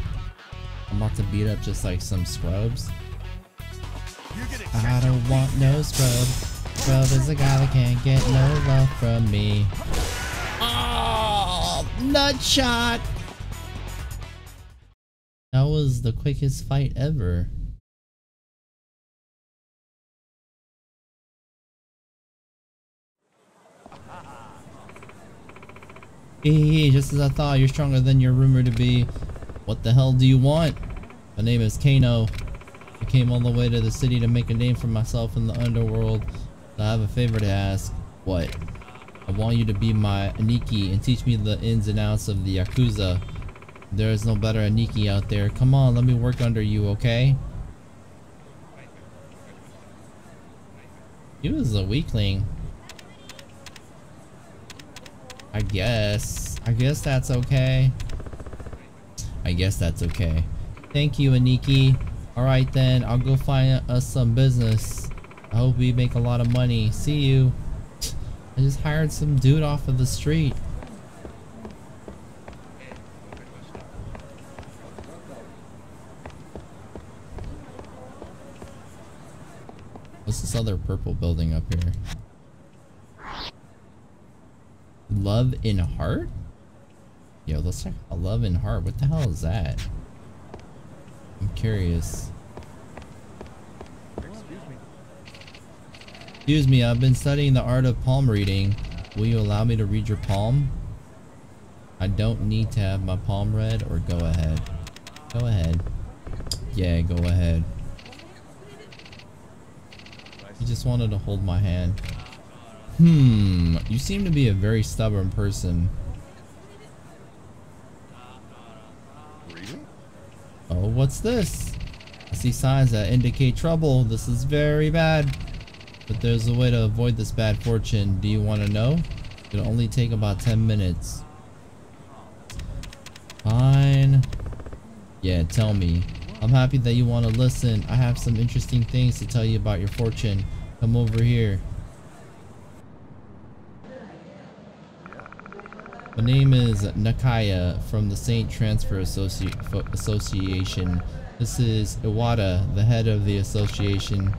I'm about to beat up just like some scrubs? I don't want no scrub. Scrub is a guy that can't get no love from me. Oh, nut shot! That was the quickest fight ever. Hey, just as I thought, you're stronger than you're rumored to be. What the hell do you want? My name is Kano. I came all the way to the city to make a name for myself in the underworld. So I have a favor to ask. What? I want you to be my Aniki and teach me the ins and outs of the Yakuza. There is no better Aniki out there. Come on, let me work under you, okay? He was a weakling. I guess that's okay. I guess that's okay. Thank you, Aniki. Alright then, I'll go find us some business. I hope we make a lot of money. See you. I just hired some dude off of the street. What's this other purple building up here? Love in Heart? Yo, let's check out Love in Heart. What the hell is that? I'm curious. Excuse me, I've been studying the art of palm reading. Will you allow me to read your palm? I don't need to have my palm read, or go ahead. Go ahead. Yeah, go ahead. He just wanted to hold my hand. You seem to be a very stubborn person.
Really?
Oh, what's this? I see signs that indicate trouble. This is very bad. But there's a way to avoid this bad fortune. Do you want to know? It'll only take about 10 minutes. Fine. Yeah, tell me. I'm happy that you want to listen. I have some interesting things to tell you about your fortune. Come over here. My name is Nakaya from the Saint Transfer Association. This is Iwata, the head of the association.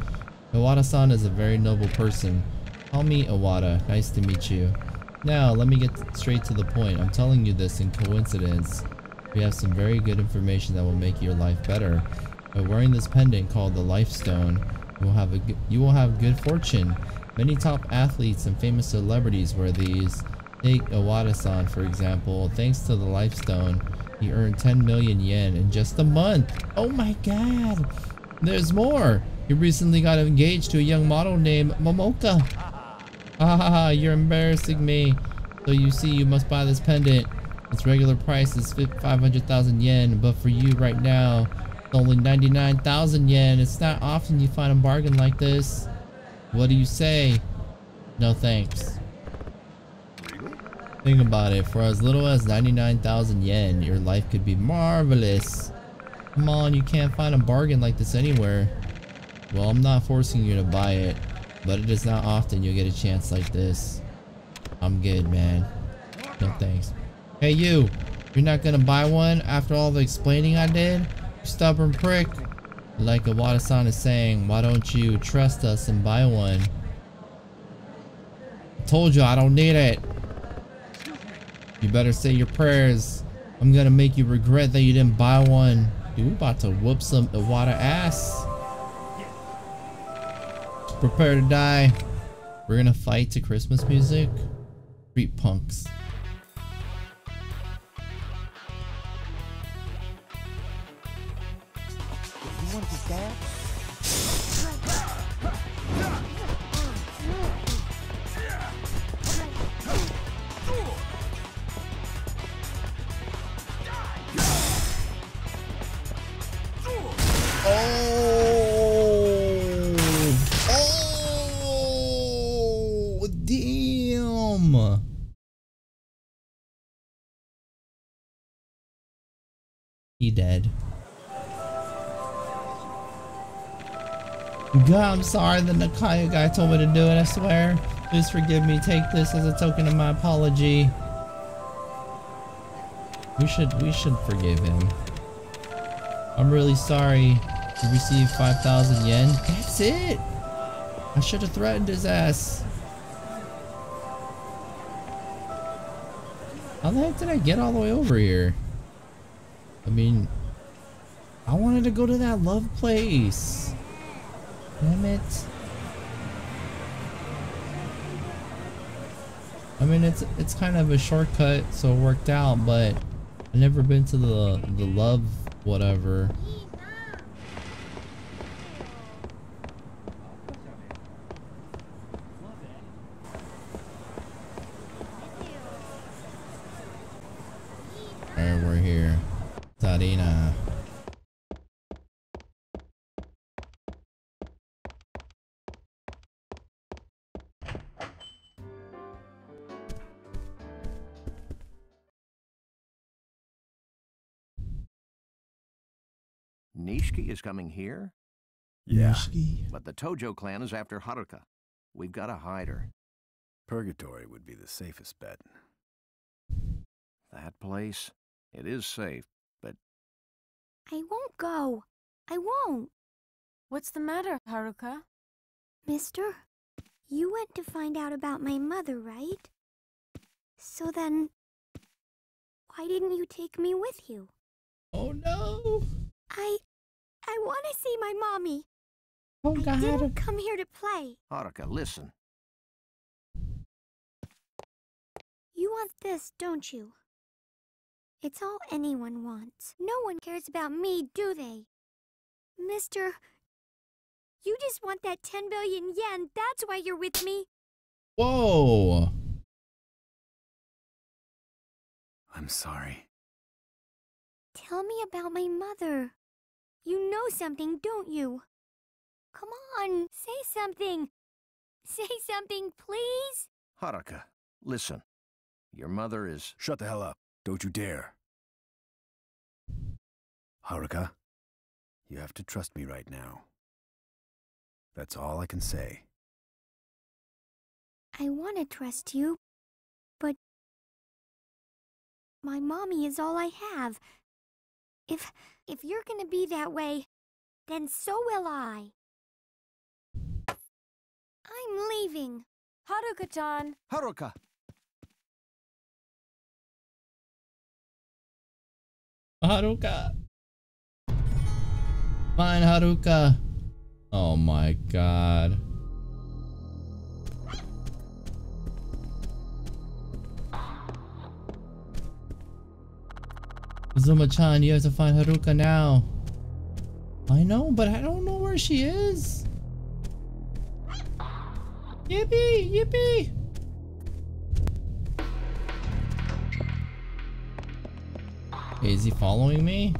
Iwata-san is a very noble person. Call me Iwata. Nice to meet you. Now, let me get straight to the point. I'm telling you this in coincidence. We have some very good information that will make your life better. By wearing this pendant called the Life Stone, you will have good fortune. Many top athletes and famous celebrities wear these. Take Iwata-san for example. Thanks to the Life Stone, he earned 10 million yen in just a month. Oh my god! There's more! He recently got engaged to a young model named Momoka. Hahaha, you're embarrassing me. So you see, you must buy this pendant. Its regular price is 500,000 yen, but for you right now, it's only 99,000 yen. It's not often you find a bargain like this. What do you say? No thanks. Think about it, for as little as 99,000 yen, your life could be marvelous. Come on, you can't find a bargain like this anywhere. Well, I'm not forcing you to buy it, but it is not often you'll get a chance like this. I'm good, man. No thanks. Hey you, you're not gonna buy one after all the explaining I did? You stubborn prick. Like Iwata-san is saying, why don't you trust us and buy one? I told you I don't need it. You better say your prayers. I'm gonna make you regret that you didn't buy one. Dude, we about to whoop some Iwata ass. Prepare to die. We're gonna fight to Christmas music. Street punks.
You want to stab?
Oh, damn. He dead. God, I'm sorry, the Nakaya guy told me to do it, I swear. Please forgive me, take this as a token of my apology. We should forgive him. I'm really sorry. You received 5,000 yen. That's it. I should have threatened his ass. How the heck did I get all the way over here? I mean, I wanted to go to that love place. Damn it. I mean, it's kind of a shortcut, so it worked out, but I've never been to the love whatever. Alright, we're here. Tarina.
Nishiki is coming here?
Yeah.
But the Tojo clan is after Haruka. We've got to hide her.
Purgatory would be the safest bet.
That place? It is safe, but...
I won't go. I won't.
What's the matter, Haruka?
Mister, you went to find out about my mother, right? So then, why didn't you take me with you?
Oh no!
I want to see my mommy.
Oh God!
I didn't come here to play.
Haruka, listen.
You want this, don't you? It's all anyone wants. No one cares about me, do they? Mister, you just want that 10 billion yen. That's why you're with me.
Whoa!
I'm sorry.
Tell me about my mother. You know something, don't you? Come on, say something. Say something, please.
Haruka, listen. Your mother is...
Shut the hell up. Don't you dare. Haruka, you have to trust me right now. That's all I can say.
I want to trust you, but my mommy is all I have. If you're gonna be that way, then so will I. I'm leaving.
Haruka-chan.
Haruka!
Haruka! Fine, Haruka. Oh my God. Zuma-chan, you have to find Haruka now. I know, but I don't know where she is. Yippee! Yippee! Hey, is he following me?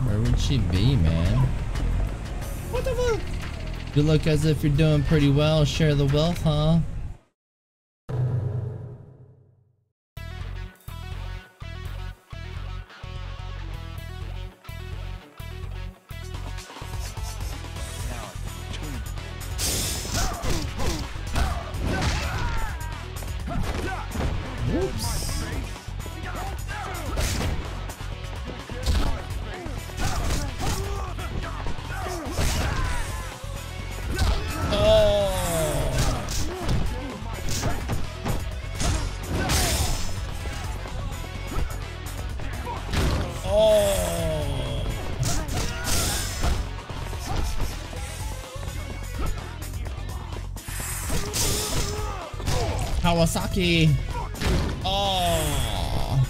Where would she be, man? What the fuck? You look as if you're doing pretty well. Share the wealth, huh? Kawasaki. Oh.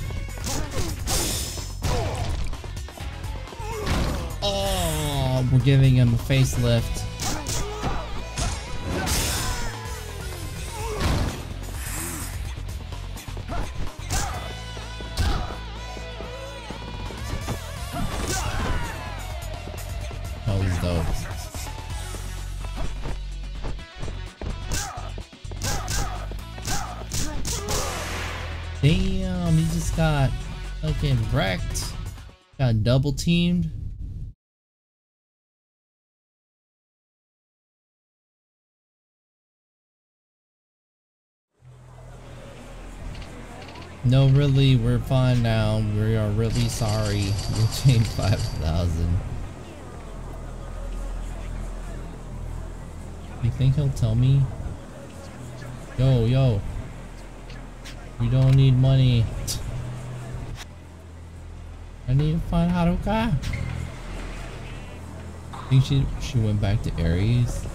Oh, we're giving him a facelift. That was dope. Damn, he just got fucking wrecked. Got double teamed. No, really, we're fine now. We are really sorry. We'll change 5,000. You think he'll tell me? Yo. We don't need money. I need to find Haruka. I think she went back to Aries.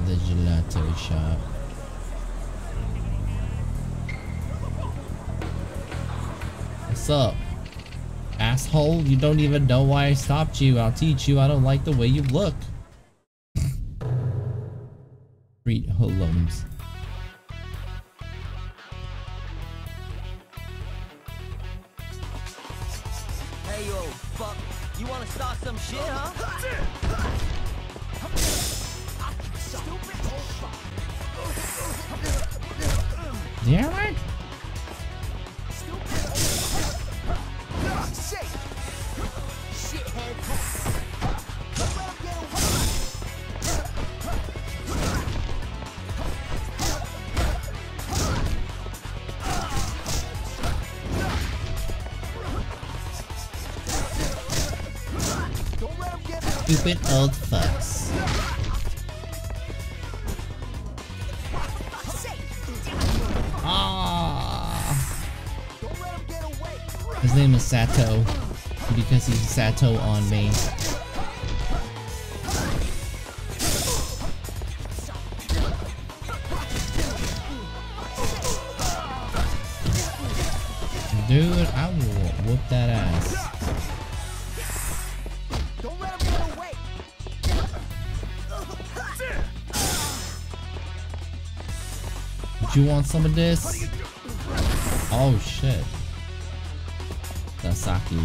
The gelato shop. What's up? Asshole, you don't even know why I stopped you. I'll teach you. I don't like the way you look. Street hoodlums.
Hey yo, fuck. You wanna start some shit, huh?
Yeah, right? Stupid old fucks. His name is Sato because he's Sato on me. Dude, I will whoop that ass. Do you want some of this? Oh shit. Sasaki.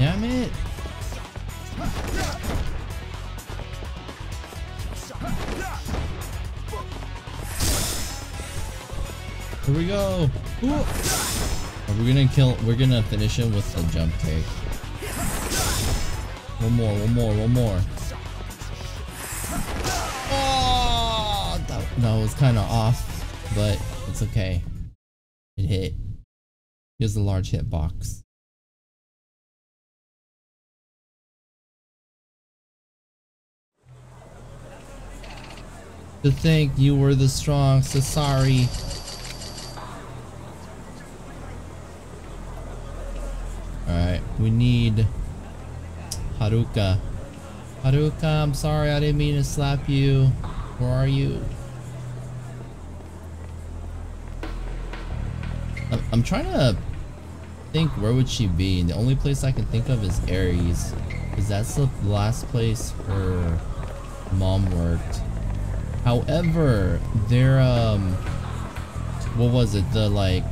Damn it. Here we go. Ooh. We're gonna finish him with a jump kick. One more. Oh, that was kind of off, but it's okay. It hit. He has a large hitbox. To think you were the strong, so sorry. Alright, we need Haruka. Haruka, I'm sorry, I didn't mean to slap you. Where are you? I'm trying to think where would she be, and the only place I can think of is Aries, because that's the last place her mom worked. However, their what was it? The like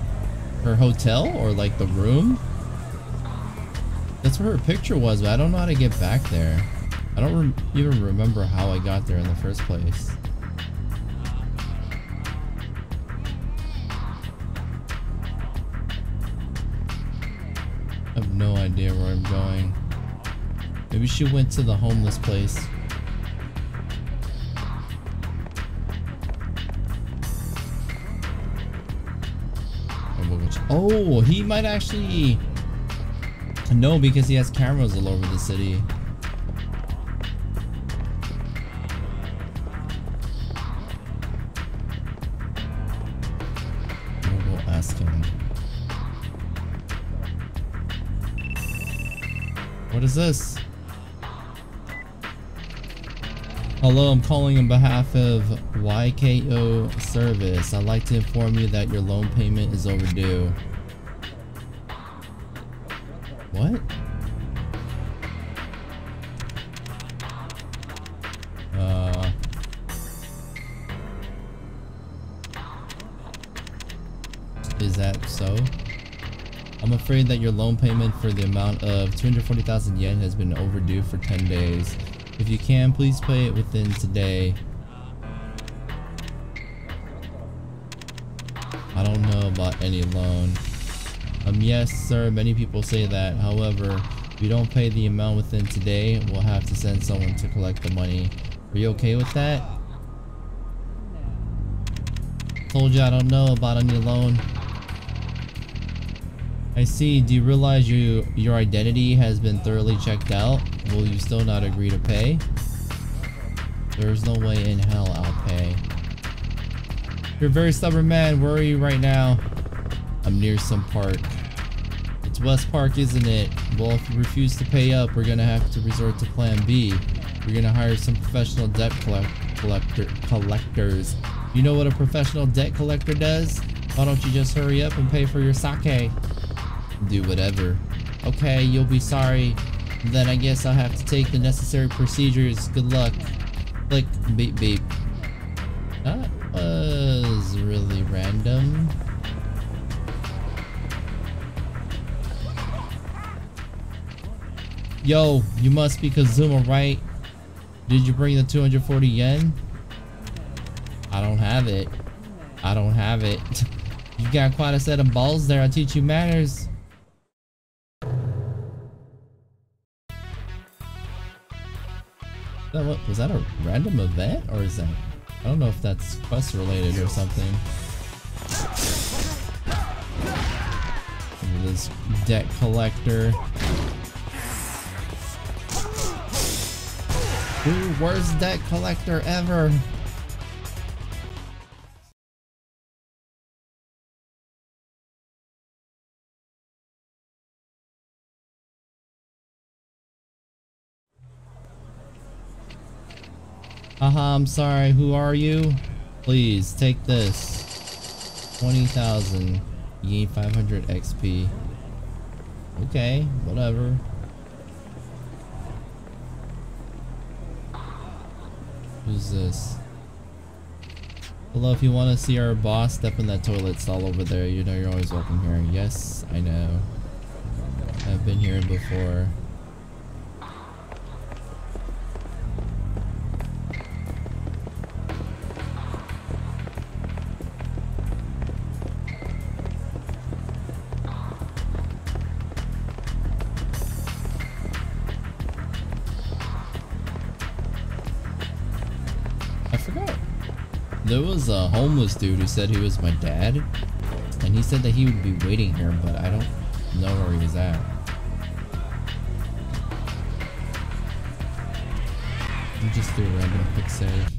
her hotel or like the room? That's where her picture was, but I don't know how to get back there. I don't even remember how I got there in the first place. I have no idea where I'm going. Maybe she went to the homeless place. Oh, he might actually... No, because he has cameras all over the city. We'll go ask him. What is this? Hello, I'm calling on behalf of YKO Service. I'd like to inform you that your loan payment is overdue. What? Is that so? I'm afraid that your loan payment for the amount of 240,000 yen has been overdue for 10 days. If you can, please pay it within today. don't know about any loan. Yes, sir, many people say that. However, if you don't pay the amount within today, we'll have to send someone to collect the money. Are you okay with that? Told you I don't know about any loan. I see. Do you realize your identity has been thoroughly checked out? Will you still not agree to pay? There's no way in hell I'll pay. You're a very stubborn man. Where are you right now? I'm near some park. It's West Park, isn't it? Well, if you refuse to pay up, we're gonna have to resort to plan B. We're gonna hire some professional debt collectors. You know what a professional debt collector does? Why don't you just hurry up and pay for your sake? Do whatever. Okay, you'll be sorry. Then I guess I'll have to take the necessary procedures. Good luck. Click. Beep beep. That was really random. Yo, you must be Kazuma, right? Did you bring the 240 yen? I don't have it. I don't have it. You got quite a set of balls there. I'll teach you manners. Was that a random event, or is that? I don't know if that's quest related or something. This debt collector. Dude, worst debt collector ever. Haha, I'm sorry. Who are you? Please take this. 20,000. You gain 500 XP. Okay, whatever. Who's this? Hello, if you want to see our boss, step in that toilet stall over there. You know you're always welcome here. Yes, I know. I've been here before. There was a homeless dude who said he was my dad, and he said that he would be waiting here, but I don't know where he was at. Let me just do a random quick save.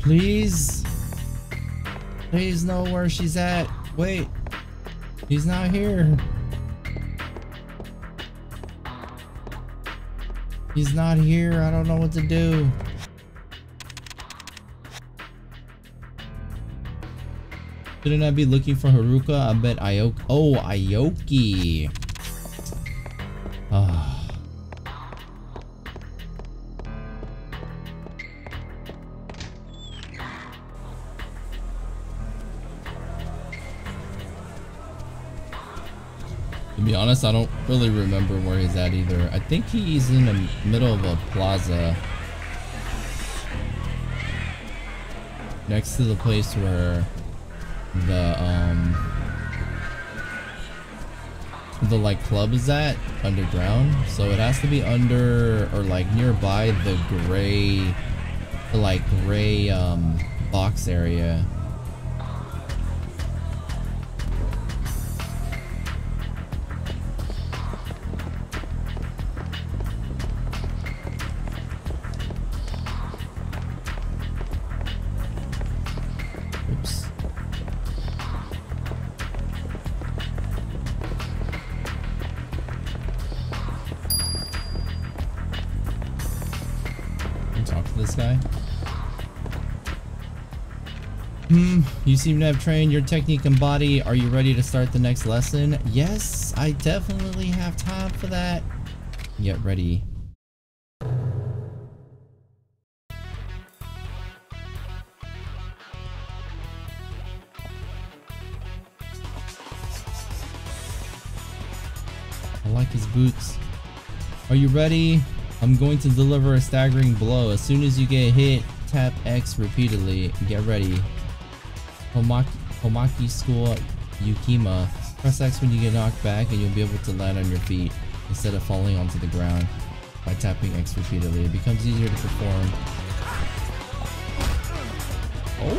Please? Please know where she's at. Wait. He's not here. He's not here. I don't know what to do. Shouldn't I be looking for Haruka? I bet Aoki. Oh, Aoki. Ah. To be honest, I don't really remember where he's at either. I think he's in the middle of a plaza. Next to the place where the like club is at, underground. So it has to be under or like nearby the gray box area. You seem to have trained your technique and body. Are you ready to start the next lesson? Yes, I definitely have time for that. Get ready. I like his boots. Are you ready? I'm going to deliver a staggering blow. As soon as you get hit, tap X repeatedly. Get ready. Homaki School Yukima. Press X when you get knocked back and you'll be able to land on your feet instead of falling onto the ground. By tapping X repeatedly, it becomes easier to perform. Oh!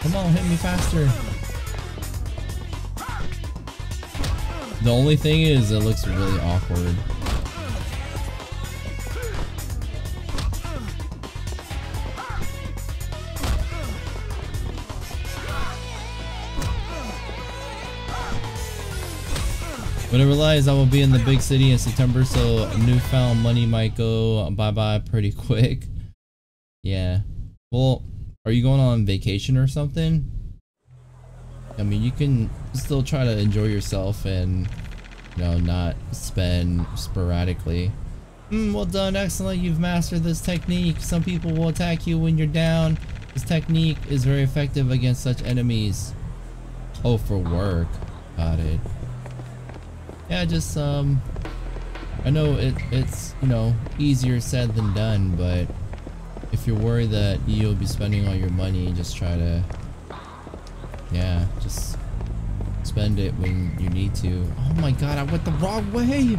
Come on, hit me faster. The only thing is, it looks really awkward. When I realize I will be in the big city in September, so newfound money might go bye-bye pretty quick. Yeah. Well, are you going on vacation or something? I mean, you can still try to enjoy yourself and, you know, not spend sporadically. Well done, excellent, you've mastered this technique. Some people will attack you when you're down. This technique is very effective against such enemies. Oh, for work. Got it. Yeah, just, I know it's, you know, easier said than done, but if you're worried that you'll be spending all your money, just try to, yeah, just spend it when you need to. Oh my god, I went the wrong way!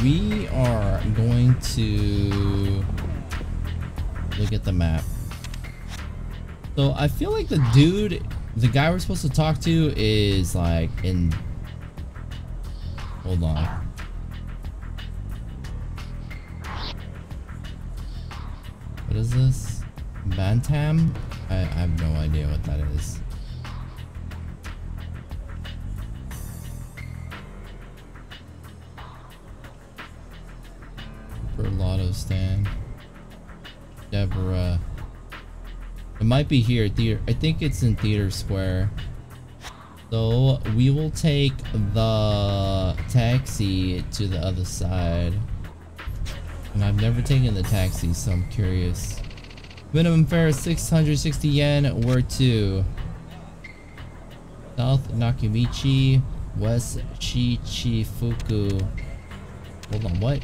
We are going to look at the map. So I feel like the guy we're supposed to talk to is like in, hold on. What is this? Bantam? I have no idea what that is. Lotto stand. Deborah. It might be here, theater. I think it's in Theater Square. So we will take the taxi to the other side. And I've never taken the taxi, so I'm curious. Minimum fare is 660 yen. Where to? South Nakamichi, West Shichifuku. Hold on, what?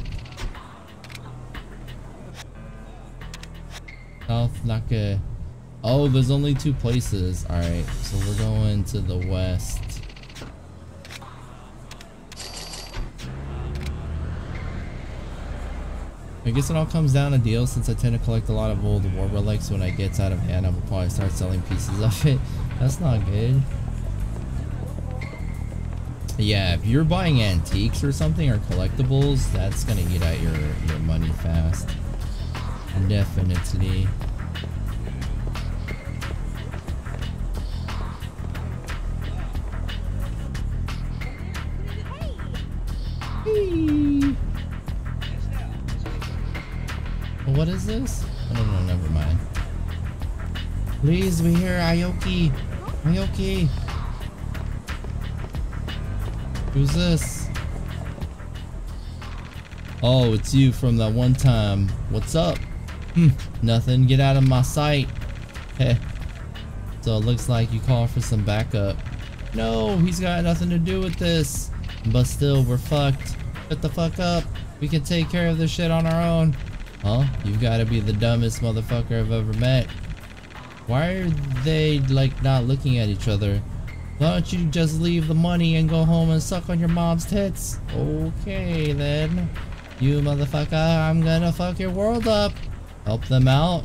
South Naka. Oh, there's only 2 places. Alright, so we're going to the west. I guess it all comes down to deals. Since I tend to collect a lot of old war relics, when it gets out of hand, I will probably start selling pieces of it. That's not good. Yeah, if you're buying antiques or something, or collectibles, that's gonna eat at your money fast. Definitely. Hey. What is this? Oh, no, never mind. Please, we hear Aoki. Aoki. Who's this? Oh, it's you from that one time. What's up? Nothing. Get out of my sight. Heh. So it looks like you called for some backup. No, he's got nothing to do with this. But still, we're fucked. Shut the fuck up. We can take care of this shit on our own. Huh? You've got to be the dumbest motherfucker I've ever met. Why are they like not looking at each other? Why don't you just leave the money and go home and suck on your mom's tits? Okay then. You motherfucker, I'm gonna fuck your world up. Help them out?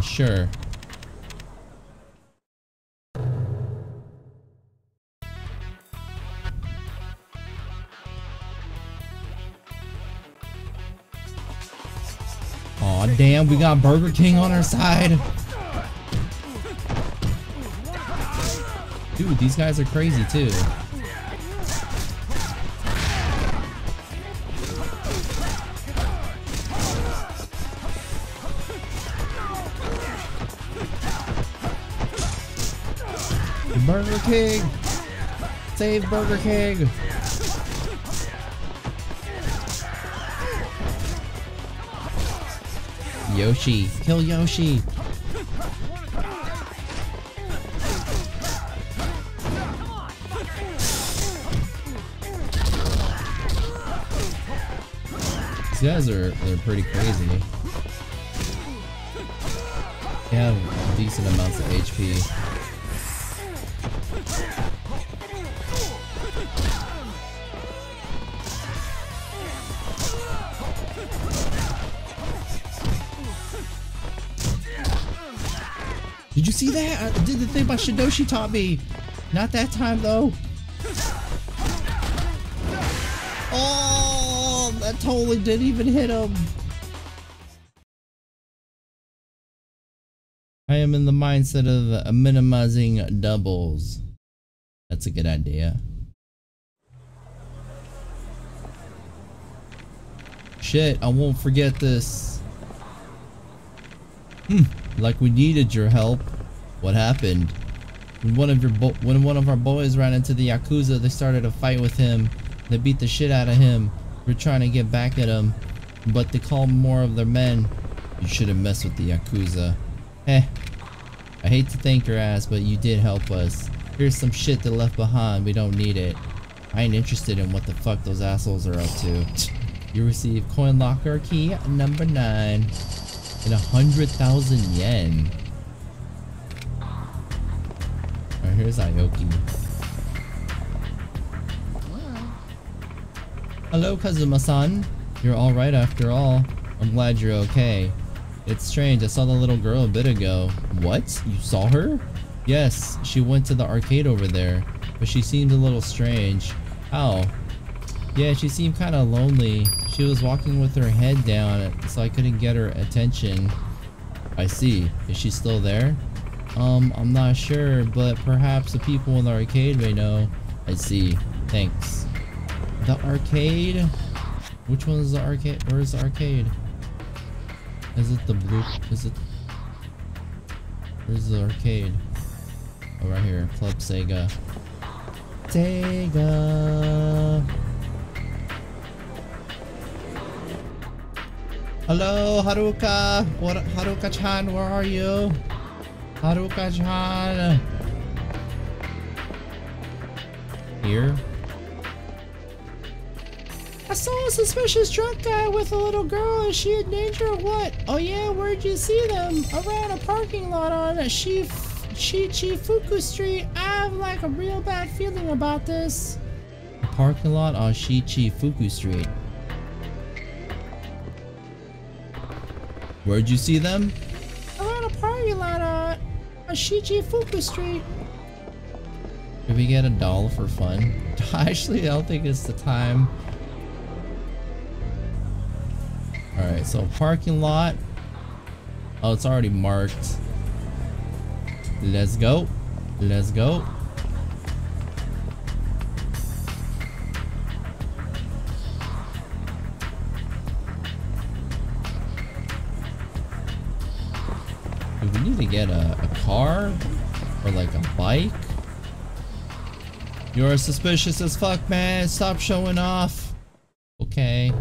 Sure. Aw, damn, we got Burger King on our side. Dude, these guys are crazy too. Burger King! Save Burger King! Yoshi! Kill Yoshi! These guys they're pretty crazy. They have decent amounts of HP. Did you see that? I did the thing my Shidoshi taught me. Not that time though. Oh, that totally didn't even hit him. I am in the mindset of minimizing doubles. That's a good idea. Shit, I won't forget this. Like we needed your help. What happened? When one of our boys ran into the Yakuza, they started a fight with him. They beat the shit out of him. We're trying to get back at him, but they called more of their men. You shouldn't mess with the Yakuza. I hate to thank your ass, but you did help us. Here's some shit they left behind. We don't need it. I ain't interested in what the fuck those assholes are up to. You receive coin locker key number 9 and 100,000 yen. Alright, here's Aoki. Hello, Kazuma-san. You're alright after all. I'm glad you're okay. It's strange, I saw the little girl a bit ago. What? You saw her? Yes, she went to the arcade over there, but she seemed a little strange. How? Yeah, she seemed kind of lonely. She was walking with her head down, so I couldn't get her attention. I see. Is she still there? I'm not sure, but perhaps the people in the arcade may know. I see. Thanks. The arcade? Which one is the arcade? Where is the arcade? Is it the blue? Is it? Where's the arcade? Oh, right here. Club Sega. Sega. Hello, Haruka. What? Haruka-chan, where are you? Haruka-chan. Here. I saw a suspicious drunk guy with a little girl. Is she in danger or what? Oh yeah, where'd you see them? Around a parking lot on Shichifuku Street. I have like a real bad feeling about this. A parking lot on Shichifuku Street. Where'd you see them? Around a parking lot on Shichifuku Street. Did we get a doll for fun? Actually, I don't think it's the time. Alright, so parking lot. Oh, it's already marked. Let's go. Let's go. Do we need to get a car? Or like a bike? You're suspicious as fuck, man. Stop showing off. Okay.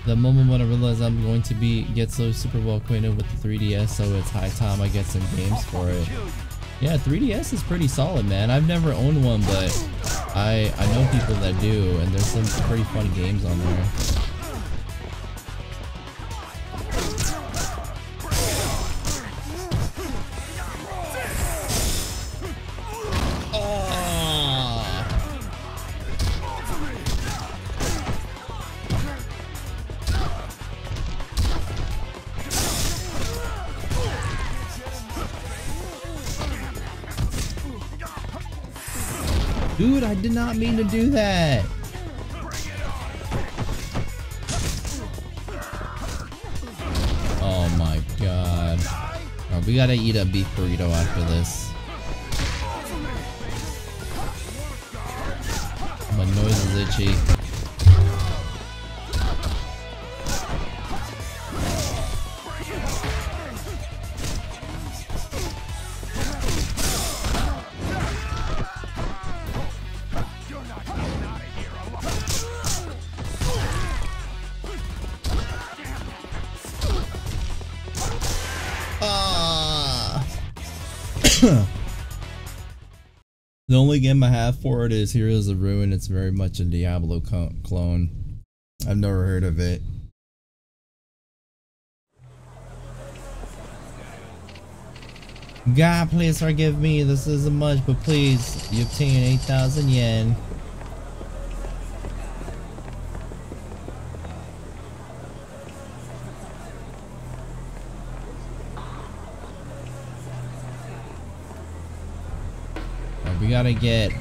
The moment when I realize I'm going to get so super well acquainted with the 3DS, so it's high time I get some games for it. Yeah, 3DS is pretty solid, man. I've never owned one, but I know people that do, and there's some pretty fun games on there. Dude, I did not mean to do that. Oh my god. Right, we gotta eat a beef burrito after this. My nose is itchy. The only game I have for it is Heroes of Ruin. It's very much a Diablo clone. I've never heard of it. God, please forgive me. This isn't much, but please, you obtain 8,000 yen. We gotta get,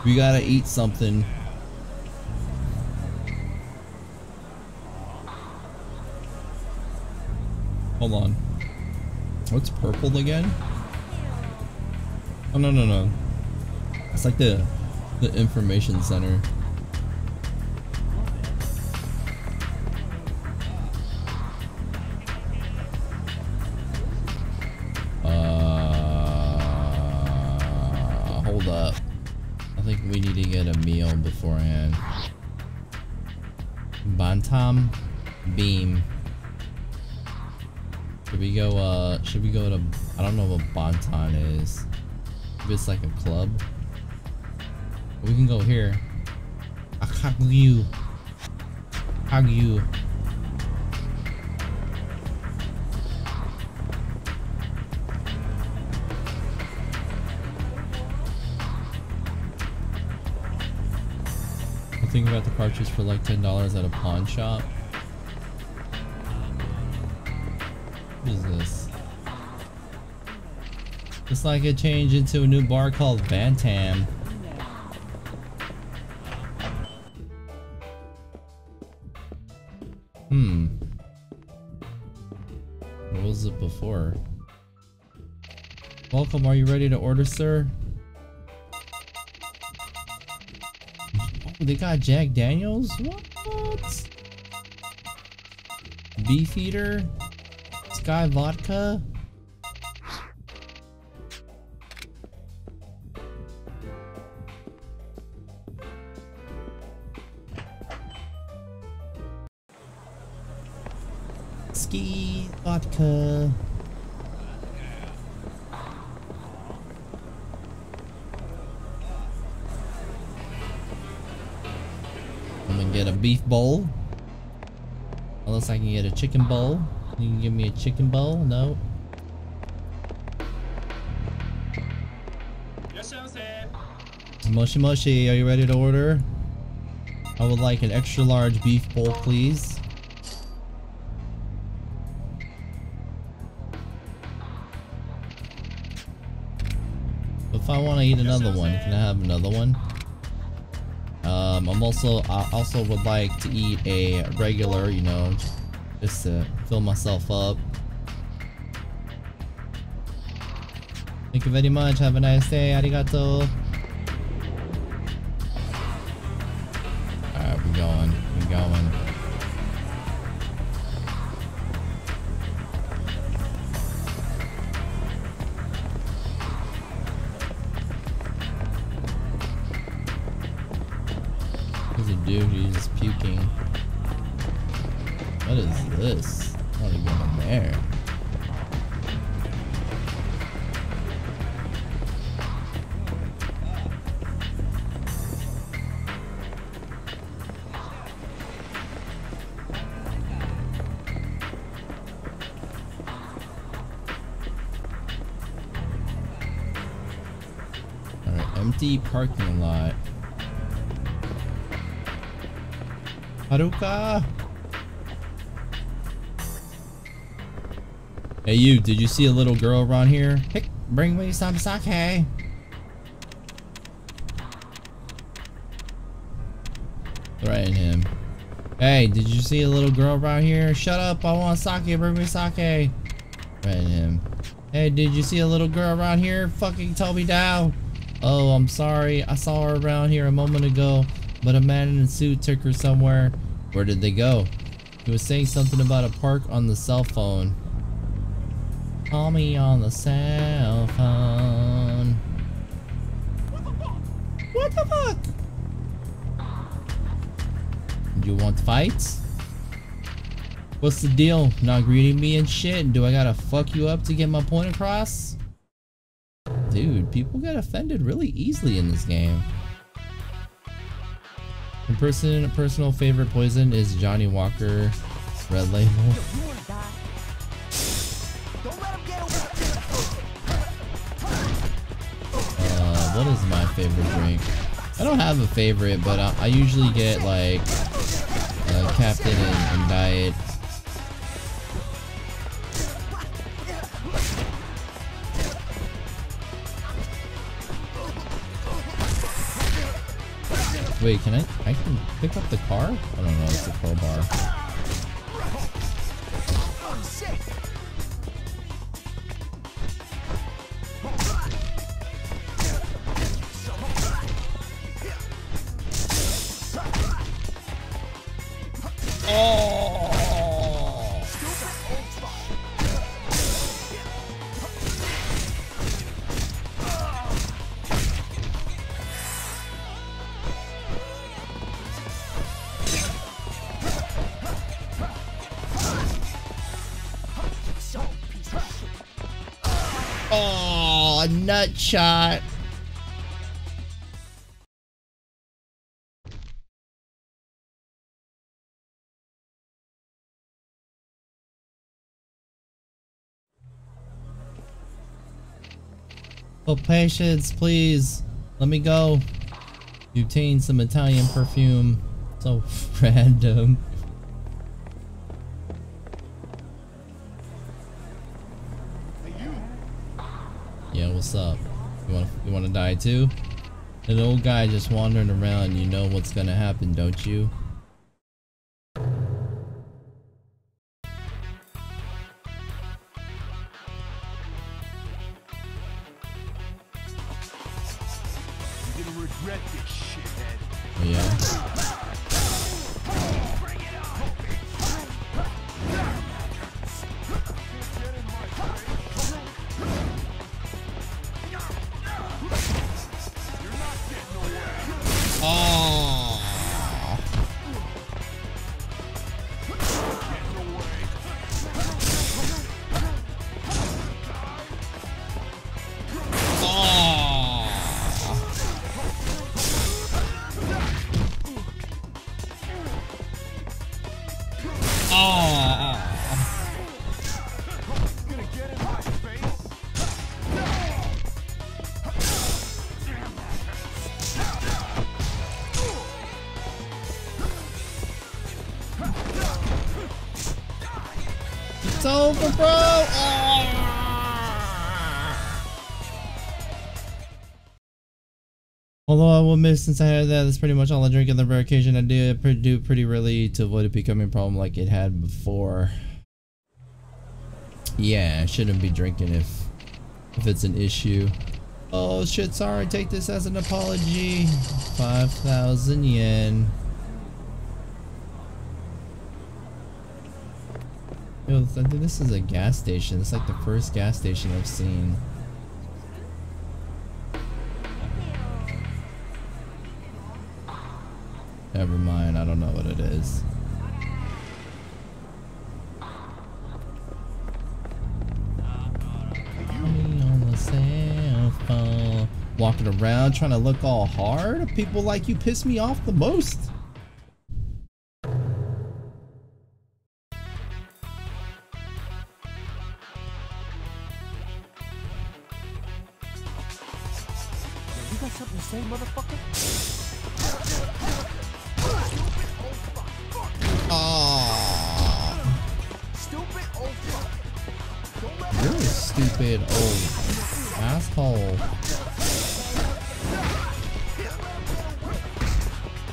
we gotta eat something. Hold on. What's purple again? Oh, no. It's like the information center. Hold up. I think we need to get a meal beforehand. Bantam beam. Should we go to, I don't know what Bantan is. Maybe it's like a club. We can go here. Akagyu. Akagyu. I'm thinking about the cartridge for like $10 at a pawn shop. What is this? It's like it changed into a new bar called Bantam. What was it before? Welcome, are you ready to order, sir? Oh, they got Jack Daniels? What? Beefeater? Sky vodka? Ski vodka. I'm gonna get a beef bowl. Unless I can get a chicken bowl. You can give me a chicken bowl? No. Moshi Moshi, are you ready to order? I would like an extra large beef bowl, please. If I want to eat another one, can I have another one? I also would like to eat a regular, you know, just to fill myself up. Thank you very much. Have a nice day. Arigato. Alright, we're going. There's a dude who's just puking. What is this? I want to go in there. Alright, empty parking lot. Haruka! Hey you, did you see a little girl around here? Hey, bring me some sake! Threaten him. Hey, did you see a little girl around here? Shut up, I want sake, bring me sake! Threaten him. Hey, did you see a little girl around here? Fucking tell me down! Oh, I'm sorry, I saw her around here a moment ago, but a man in a suit took her somewhere. Where did they go? He was saying something about a park on the cell phone. Call me on the cell phone. What the fuck? You want fights? What's the deal? Not greeting me and shit? Do I gotta fuck you up to get my point across? Dude, people get offended really easily in this game. My personal favorite poison is Johnny Walker Red Label. What is my favorite drink? I don't have a favorite, but I usually get like Captain and Diet. Wait, can I can pick up the car? I don't know, it's a crowbar. Oh, nut shot. Oh, patience, please. Let me go. You obtained some Italian perfume. So random. Yeah, what's up? You wanna die too? An old guy just wandering around, you know what's gonna happen, don't you?
You're gonna regret this, shithead.
Oh, yeah. It's over, bro! Although I will admit, since I had that, that's pretty much all I drink on the rare occasion I do pretty rarely to avoid it becoming a problem like it had before. Yeah, I shouldn't be drinking if it's an issue. Oh shit, sorry, take this as an apology. 5,000 yen. Yo, I think this is a gas station. It's like the first gas station I've seen. Never mind, I don't know what it is. On the cell phone, walking around trying to look all hard. People like you piss me off the most.
You got something to say, motherfucker?
Oh,
Stupid old fuck.
you're a stupid old asshole.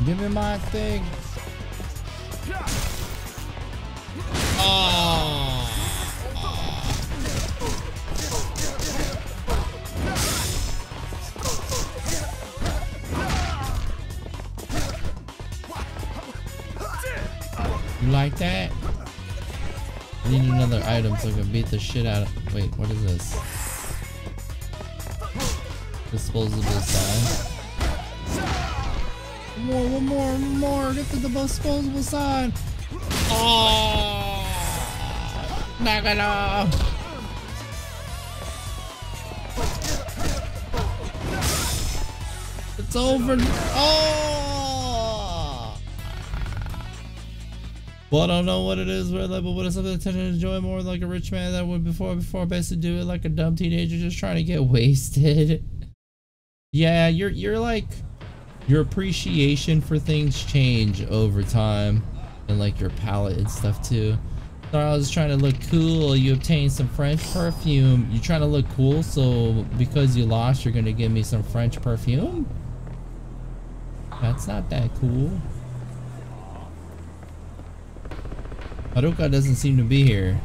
Give me my thing. Oh. You like that? I need another item so I can beat the shit out of. Wait, what is this? Disposable sign. One more. Get to the disposable sign. Oh. Knock it off. It's over. Oh! Well, I don't know what it is, but what is something that tend to enjoy more like a rich man that would before basically do it like a dumb teenager just trying to get wasted. Yeah, you're like, your appreciation for things change over time, and like your palate and stuff too. So I was trying to look cool. You obtain some French perfume. You're trying to look cool, so because you lost, you're gonna give me some French perfume? That's not that cool. Haruka doesn't seem to be here.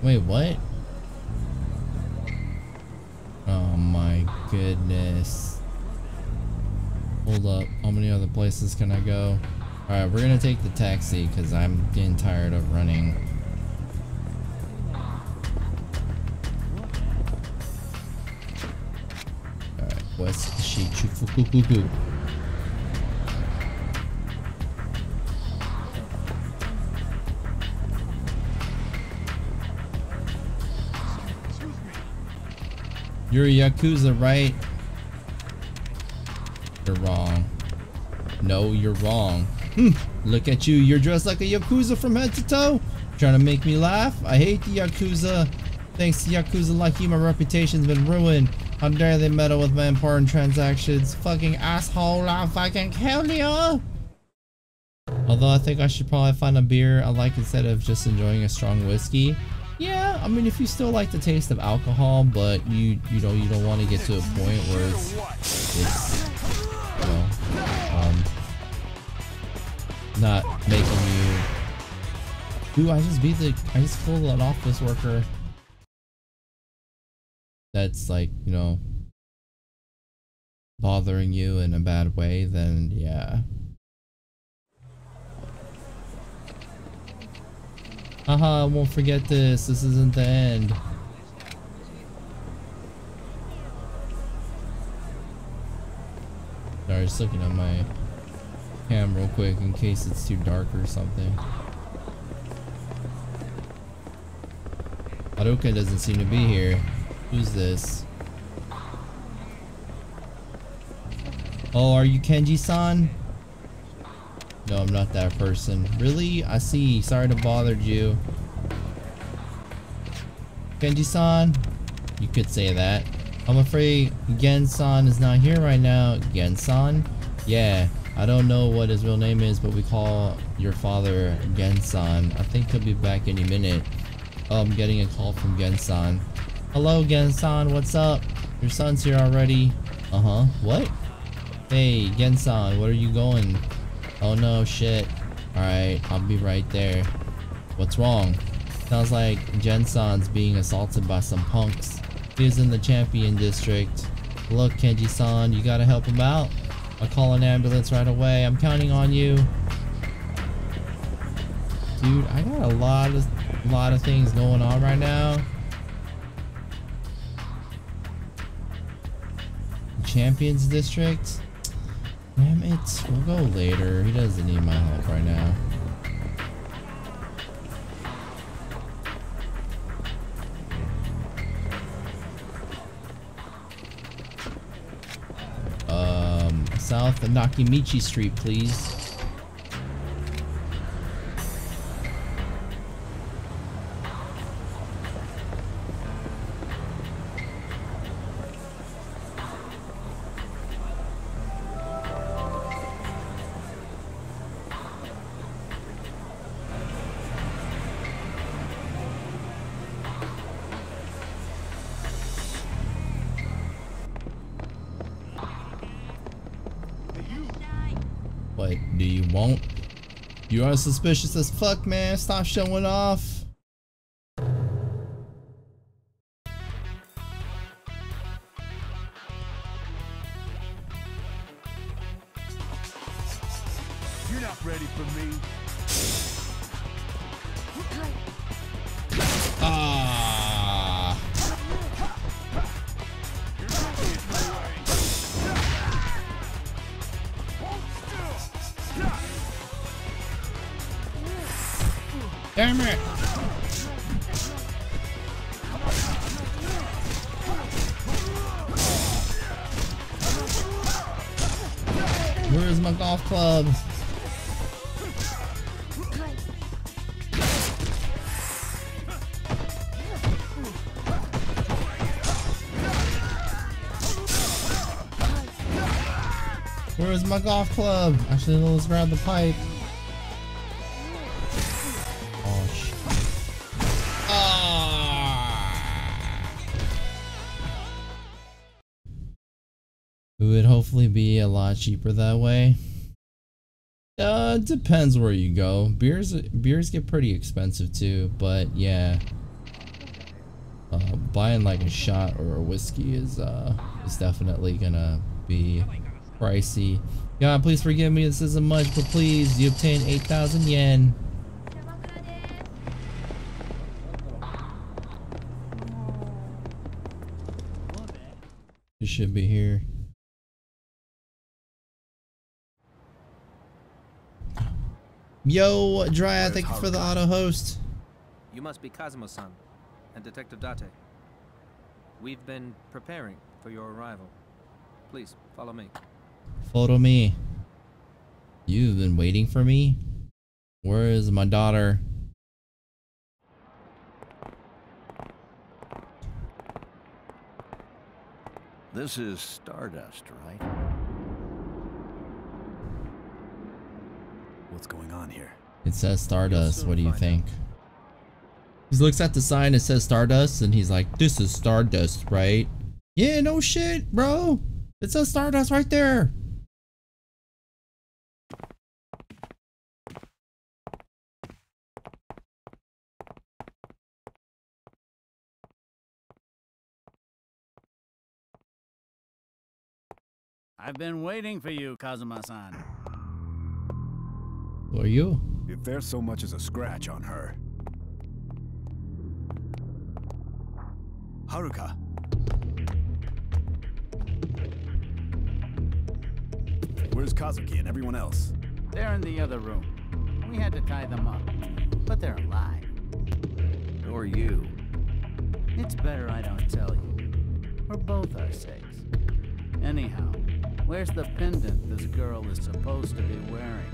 Wait, what? Oh my goodness. Hold up. How many other places can I go? Alright, we're gonna take the taxi because I'm getting tired of running. Alright, West Shichifukukuku. You're a Yakuza, right? You're wrong. No, you're wrong. Look at you. You're dressed like a Yakuza from head to toe. Trying to make me laugh? I hate the Yakuza. Thanks to Yakuza like you, my reputation's been ruined. How dare they meddle with my important transactions. Fucking asshole, I'll fucking kill you. Although I think I should probably find a beer I like instead of just enjoying a strong whiskey. Yeah, I mean, if you still like the taste of alcohol, but you don't want to get to a point where it's you know, not making you. Ooh, I just killed an office worker. That's like, you know, bothering you in a bad way, then yeah. Haha, I won't forget this. This isn't the end. Sorry, just looking at my cam real quick in case it's too dark or something. Haruka doesn't seem to be here. Who's this? Oh, are you Kenji-san? No, I'm not that person. Really? I see. Sorry to bother you. Kenji-san? You could say that. I'm afraid Gen-san is not here right now. Gen-san? Yeah. I don't know what his real name is, but we call your father Gen-san. I think he'll be back any minute. Oh, I'm getting a call from Gen-san. Hello, Gen-san. What's up? Your son's here already. Uh-huh. What? Hey, Gen-san. Where are you going? Oh no, shit. Alright, I'll be right there. What's wrong? Sounds like Gen-san's being assaulted by some punks. He's in the Champion District. Look, Kenji-san, you gotta help him out. I'll call an ambulance right away. I'm counting on you. Dude, I got a lot of things going on right now. Champions District? Damn it, we'll go later. He doesn't need my help right now. South Nakimichi Street, please. What do you want? You are suspicious as fuck, man. Stop showing off.
You're not ready for me.
Ah. Damn it! Where's my golf club? Where's my golf club? Actually, let's grab the pipe. Oh shit. It would hopefully be a lot cheaper that way. Depends where you go. Beers get pretty expensive too, but yeah. Buying like a shot or a whiskey is definitely gonna be pricey. God, please forgive me, this isn't much, but please, you obtain 8,000 yen. You should be here. Yo, Dry, thank you for the auto host.
You must be Kazuma-san and Detective Date. We've been preparing for your arrival. Please, follow me.
Follow me. You've been waiting for me? Where is my daughter?
This is Stardust, right?
What's going on here?
It says Stardust. What do you think? He looks at the sign, it says Stardust, and he's like, this is Stardust, right? Yeah, no shit, bro. It says Stardust right there.
I've been waiting for you, Kazuma-san.
Who are you?
If there's so much as a scratch on her. Haruka. Where's Kazuki and everyone else?
They're in the other room. We had to tie them up, but they're alive.
Who are you?
It's better I don't tell you. For both our sakes. Anyhow, where's the pendant this girl is supposed to be wearing?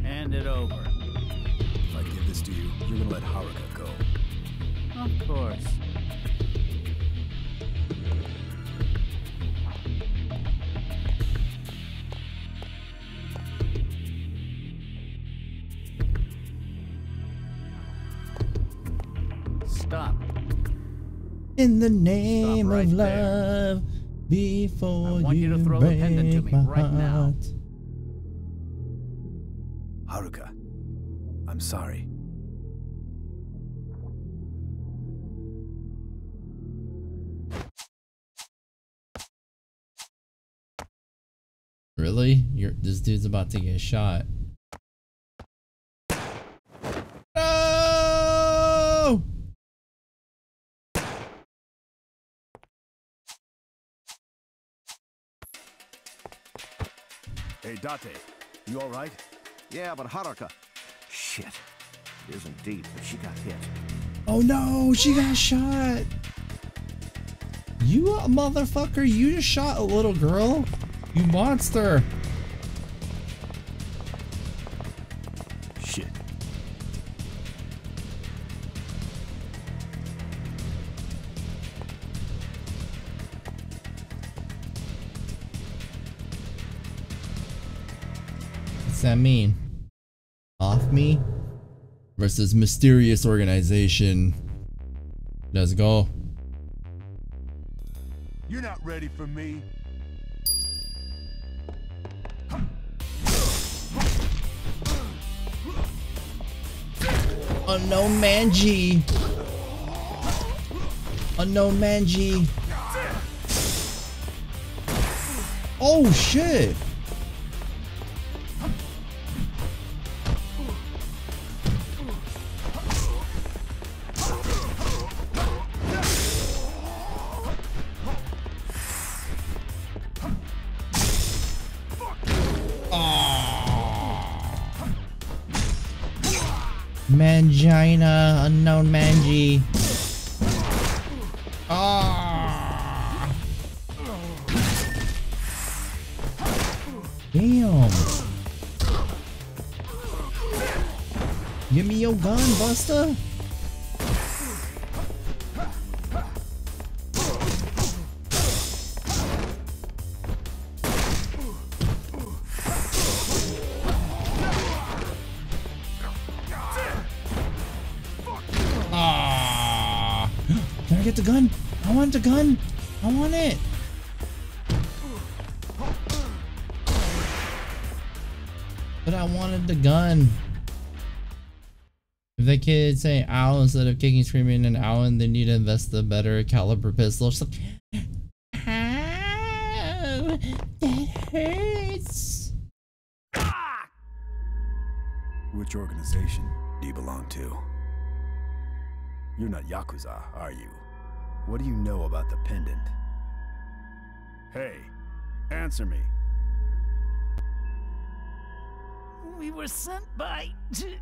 Hand it over.
If I give this to you, you're gonna let Haruka go.
Of course. Stop.
In the name of love, before
I want you to throw the pendant to me right now.
Haruka, I'm sorry.
Really? This dude's about to get shot. No!
Hey, Date, you alright?
Yeah, but Haruka. Shit. It isn't deep, but she got hit.
Oh no, she got shot. You a motherfucker, you just shot a little girl? You monster.
Shit.
What's that mean? Off me? Versus mysterious organization. Let's go.
You're not ready for me.
Unknown Manji. Unknown Manji. Oh shit. Mangina, unknown Manji. Ah! Damn! Give me your gun, Buster! Ah! Can I get the gun? I want the gun! I want it! But I wanted the gun. If that kid saying ow instead of kicking, screaming, and owing, they need to invest the better caliber pistol. She's like, ow, that hurts.
Which organization do you belong to? You're not Yakuza, are you? What do you know about the pendant? Hey, answer me.
We were sent by Jin.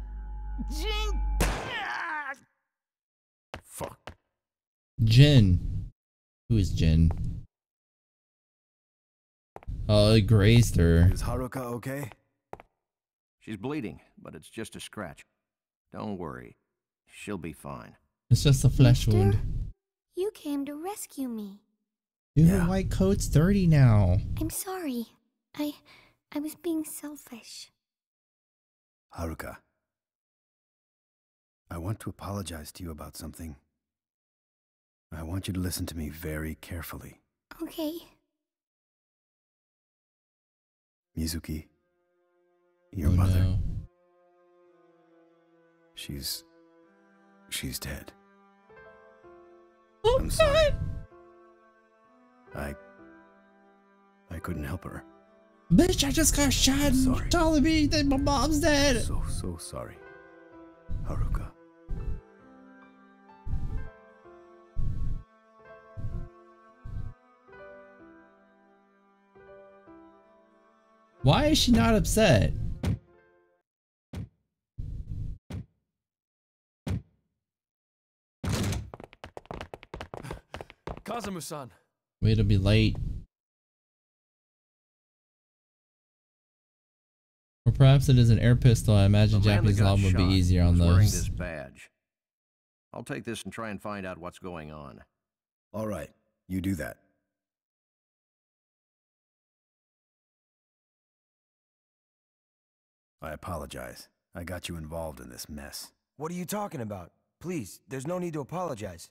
Fuck.
Jin. Who is Jin? Oh, it grazed her.
Is Haruka okay?
She's bleeding, but it's just a scratch. Don't worry. She'll be fine.
It's just a flesh wound.
You came to rescue me.
Dude, her white coat's dirty now.
I'm sorry. I was being selfish.
Haruka, I want to apologize to you about something. I want you to listen to me very carefully.
Okay.
Mizuki, your mother. No. She's dead.
Oh,
I'm sorry. I couldn't help her.
Bitch, I just got shot and telling me that my mom's dead.
So sorry, Haruka.
Why is she not upset?
Kazumu-san.
Way to be late. Or perhaps it is an air pistol. I imagine Japanese law would be easier on those.
Wearing this badge. I'll take this and try and find out what's going on.
All right, you do that. I apologize. I got you involved in this mess.
What are you talking about? Please, there's no need to apologize.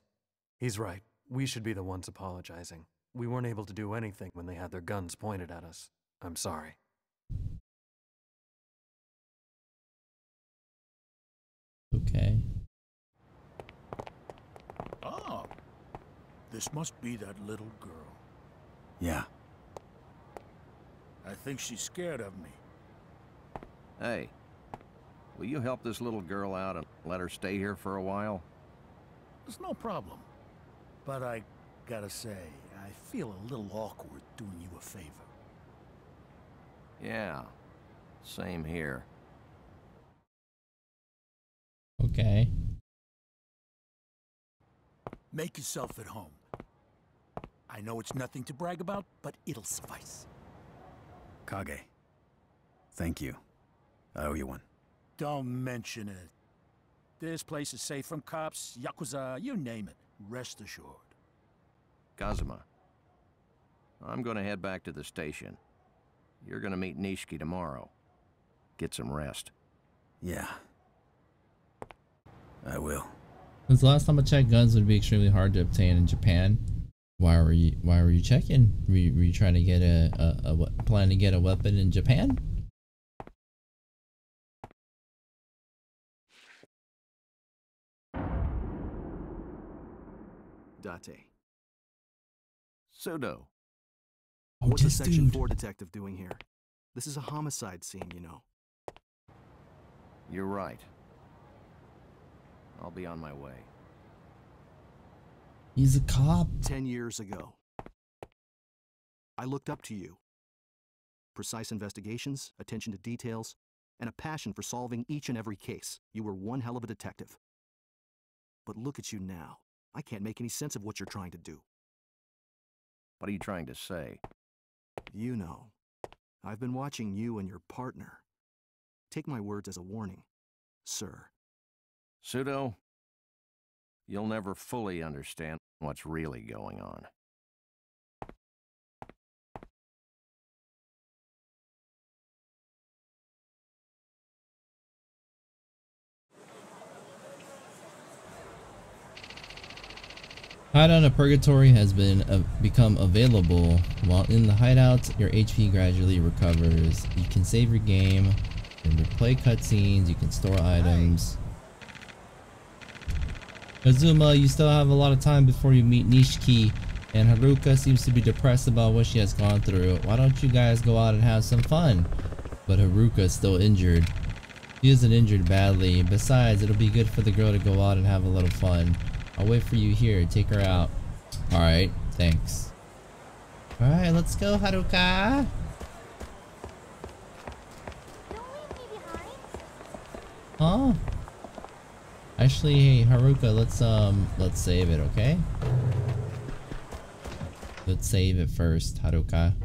He's right. We should be the ones apologizing. We weren't able to do anything when they had their guns pointed at us. I'm sorry.
Okay.
Ah, this must be that little girl.
Yeah.
I think she's scared of me.
Hey, will you help this little girl out and let her stay here for a while?
It's no problem. But I gotta say, I feel a little awkward doing you a favor.
Yeah, same here.
Okay.
Make yourself at home. I know it's nothing to brag about, but it'll suffice.
Kage, thank you. I owe you one.
Don't mention it. This place is safe from cops, Yakuza, you name it. Rest assured.
Kazuma, I'm gonna head back to the station. You're gonna meet Nishiki tomorrow. Get some rest.
Yeah. I will.
Since the last time I checked, guns would be extremely hard to obtain in Japan. Why were you checking? Were you trying to get plan to get a weapon in Japan?
Date.
Sudo.
Oh,
What's a
this
Section
dude.
4 detective doing here? This is a homicide scene, you know.
You're right. I'll be on my way.
He's a cop.
10 years ago. I looked up to you. Precise investigations, attention to details, and a passion for solving each and every case. You were one hell of a detective. But look at you now. I can't make any sense of what you're trying to do.
What are you trying to say?
You know, I've been watching you and your partner. Take my words as a warning, sir.
Pseudo, you'll never fully understand what's really going on.
Hideout of Purgatory has become available. While in the hideout, your HP gradually recovers. You can save your game, you can replay cutscenes, you can store items. Kazuma, you still have a lot of time before you meet Nishiki, and Haruka seems to be depressed about what she has gone through. Why don't you guys go out and have some fun? But Haruka is still injured. She isn't injured badly. Besides, it'll be good for the girl to go out and have a little fun. I'll wait for you here. Take her out. Alright, thanks. Alright, let's go, Haruka. Huh? Actually, hey, Haruka, let's save it, okay? Let's save it first, Haruka.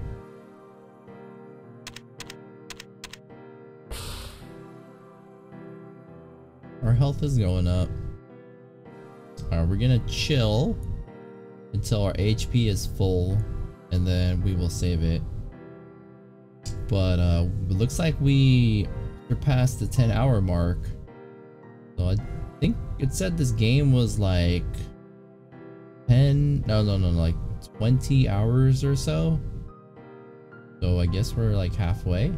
Our health is going up. We're gonna chill until our HP is full, and then we will save it. But it looks like we surpassed the 10-hour mark. So I think it said this game was like 20 hours or so. So I guess we're like halfway.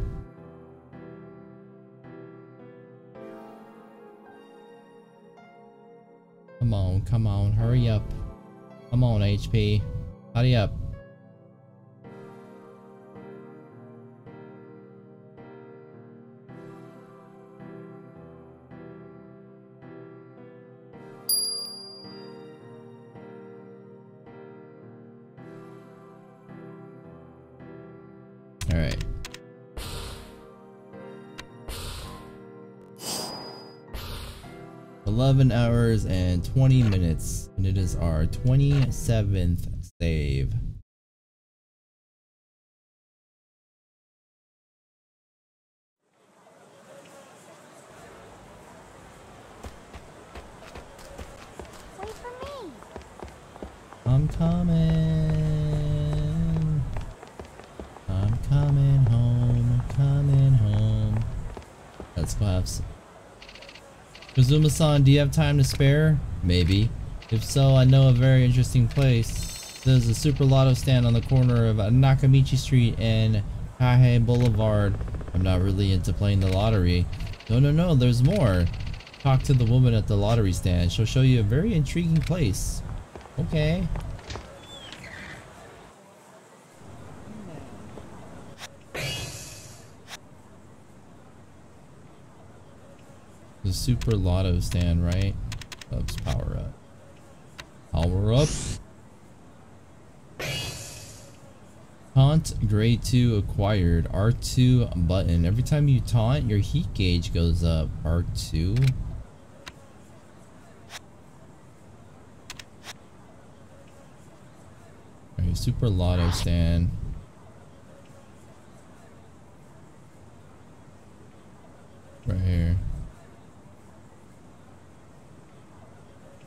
Come on, hurry up. Come on, HP. Hurry up. All right. $11 hours and 20 minutes, and it is our 27th save.
Wait for me.
I'm coming. I'm coming home. Coming home. Let's go have some. Kazuma-san, do you have time to spare? Maybe. If so, I know a very interesting place. There's a Super Lotto stand on the corner of Nakamichi Street and Kahe Boulevard. I'm not really into playing the lottery. No, there's more. Talk to the woman at the lottery stand. She'll show you a very intriguing place. Okay. The Super Lotto stand, right? Oops, power up. Power up. Taunt grade 2 acquired. R2 button. Every time you taunt, your heat gauge goes up. R2. Alright, Super Lotto stand. Right here.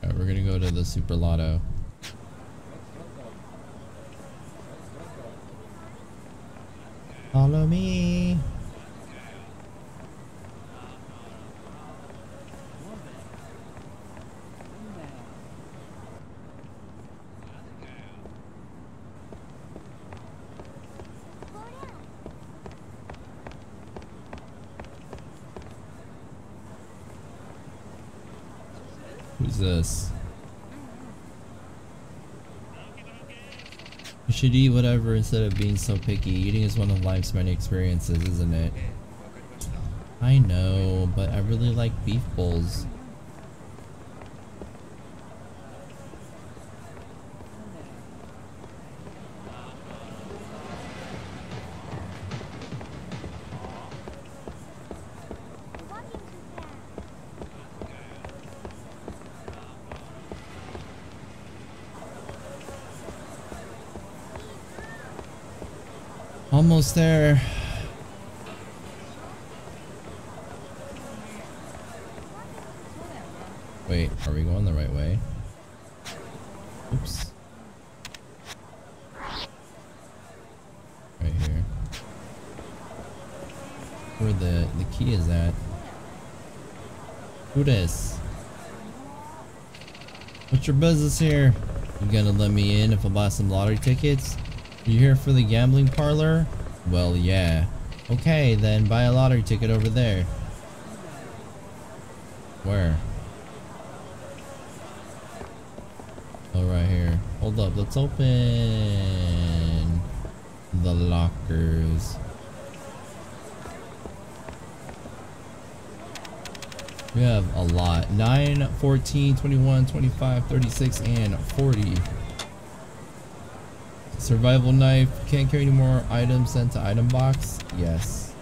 Alright, we're gonna go to the Super Lotto. Follow me. Who's this? You should eat whatever instead of being so picky. Eating is one of life's many experiences, isn't it? I know, but I really like beef bowls. Almost there. Wait, are we going the right way? Oops. Right here. Where the key is at? Who this? What's your business here? You gonna let me in if I buy some lottery tickets? You here for the gambling parlor? Well, yeah. Okay, then buy a lottery ticket over there. Where? Oh, right here. Hold up, let's open the lockers. We have a lot. 9, 14, 21, 25, 36, and 40. Survival knife. Can't carry any more items sent to item box. Yes.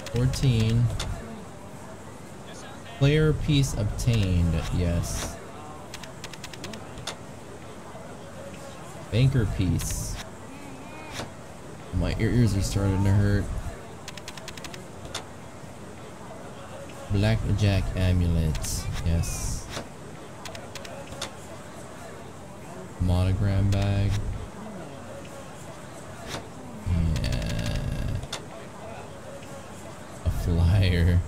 $14. Player piece obtained. Yes. Banker piece. My ears are starting to hurt. Blackjack amulet. Yes. Monogram bag. Yeah. A flyer.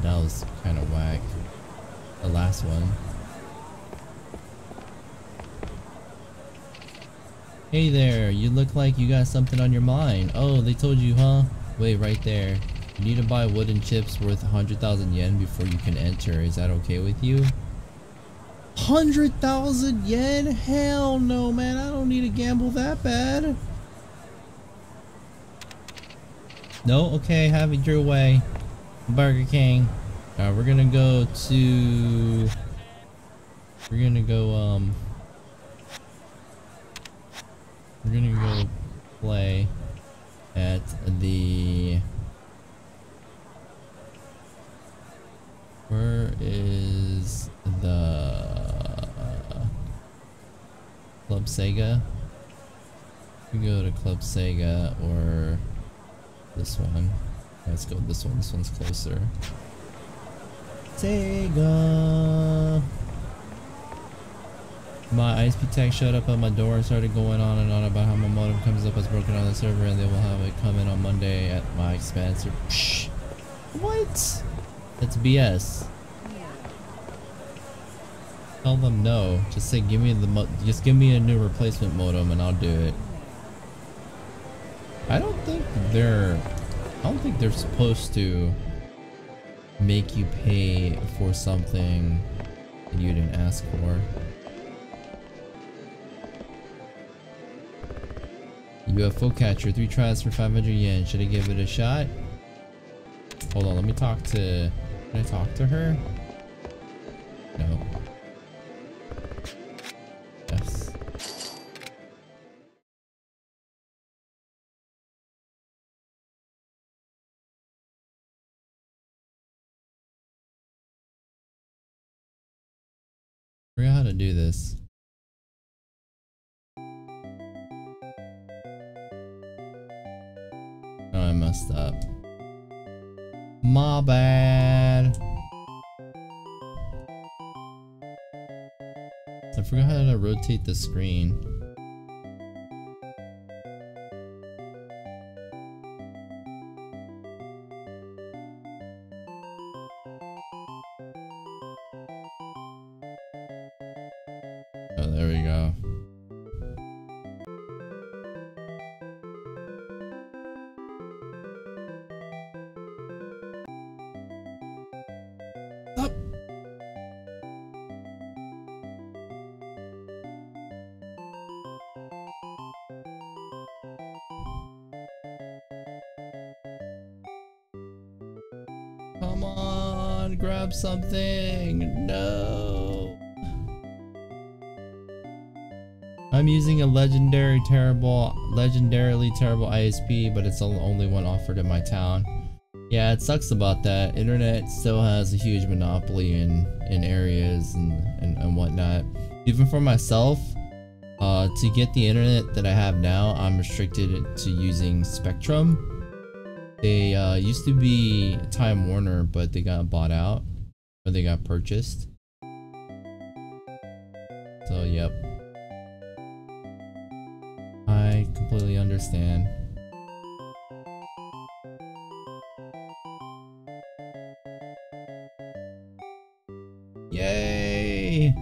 That was kind of whack. The last one. Hey there, you look like you got something on your mind. Oh, they told you, huh? Wait, right there. You need to buy wooden chips worth 100,000 yen before you can enter. Is that okay with you? 100,000 yen? Hell no, man. I don't need to gamble that bad. No? Okay, have it your way. Burger King. We're gonna go to... We're gonna go, we're gonna go play at the... Where is the Club Sega? We go to Club Sega or this one. Let's go with this one. This one's closer. Sega. My ISP tech showed up at my door and started going on and on about how my modem comes up as broken on the server and they will have it come in on Monday at my expense. Or psh, what? That's BS. Tell them no. Just say give me the just give me a new replacement modem and I'll do it. I don't think they're supposed to make you pay for something that you didn't ask for. UFO catcher, 3 tries for 500 yen. Should I give it a shot? Hold on, let me talk to... Can I talk to her? No. Yes. I forgot how to do this. Oh, I messed up. My bad. I forgot how to rotate the screen. Oh, there we go. Up. Come on, grab something. No. I'm using a legendarily terrible ISP, but it's the only one offered in my town. Yeah, it sucks about that. Internet still has a huge monopoly in areas and whatnot. Even for myself, to get the internet that I have now, I'm restricted to using Spectrum. They used to be Time Warner, but they got bought out, or they got purchased. So, yep. I completely understand. Yay!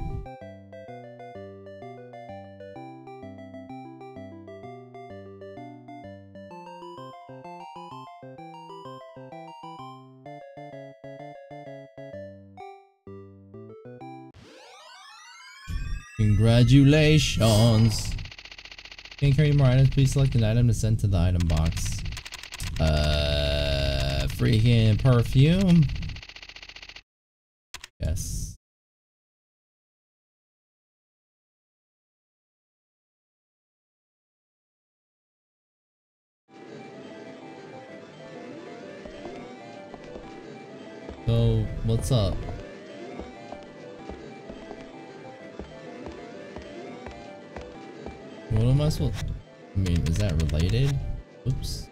Congratulations! Can't carry more items, please select an item to send to the item box. Freaking perfume. Yes. So, what's up? What am I supposed to... I mean, is that related? Oops.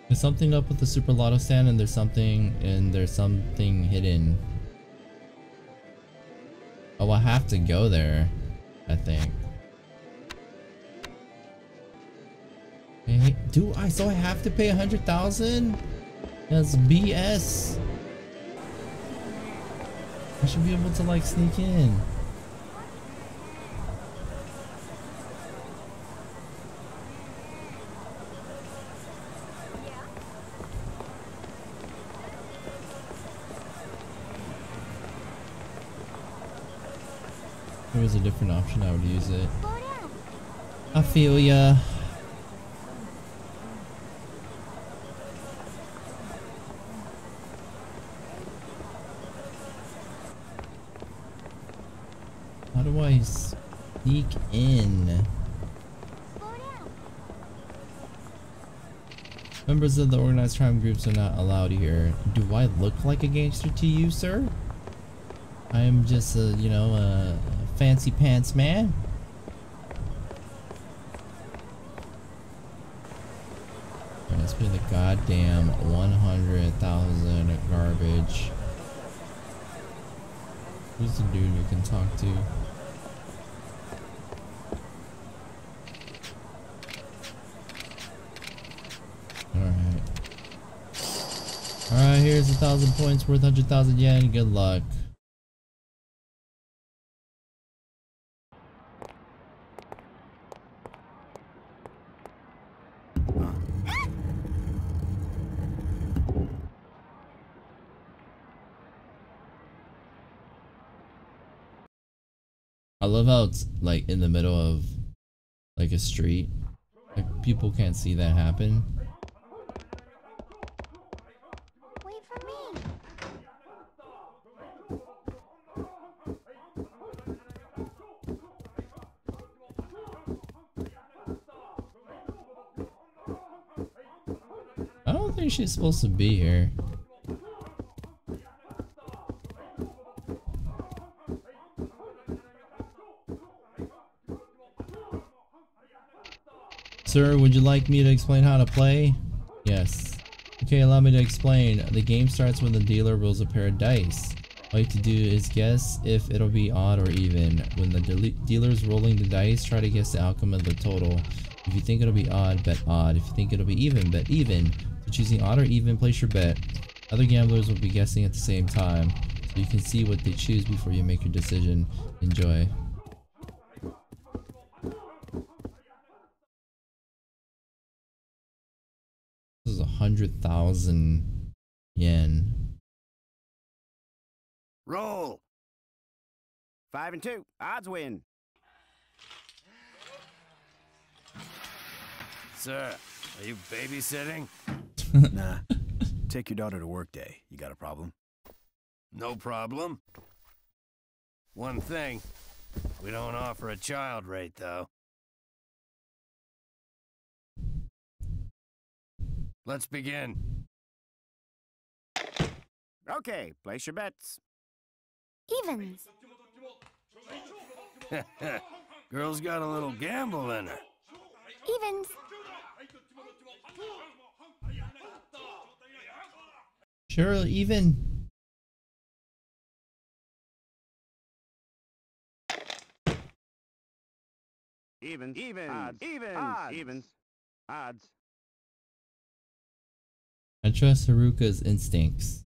There's something up with the Super Lotto stand, and there's something hidden. Oh, I have to go there, I think. Hey, so I have to pay 100,000? That's BS. I should be able to like sneak in. If there was a different option, I would use it. I feel ya. How do I sneak in? Members of the organized crime groups are not allowed here. Do I look like a gangster to you, sir? I am just a, you know, a fancy pants man. Alright, let's pay the goddamn 100,000 garbage. Who's the dude we can talk to? Alright. Alright, here's 1,000 points worth 100,000 yen. Good luck. I love how it's like in the middle of like a street. Like people can't see that happen.
Wait for me.
I don't think she's supposed to be here. Sir, would you like me to explain how to play? Yes. Okay, allow me to explain. The game starts when the dealer rolls a pair of dice. All you have to do is guess if it'll be odd or even. When the dealer's rolling the dice, try to guess the outcome of the total. If you think it'll be odd, bet odd. If you think it'll be even, bet even. So choosing odd or even, place your bet. Other gamblers will be guessing at the same time, so you can see what they choose before you make your decision. Enjoy. This is 100,000 yen.
Roll. 5 and 2. Odds win.
Sir, are you babysitting?
Nah. Take your daughter to work day. You got a problem?
No problem. One thing, we don't offer a child rate, though.
Let's begin. Okay, place your bets.
Evens.
Girl's got a little gamble in her.
Evens.
Sure, even.
Evens. Odds. Evens. Odds.
I trust Haruka's instincts.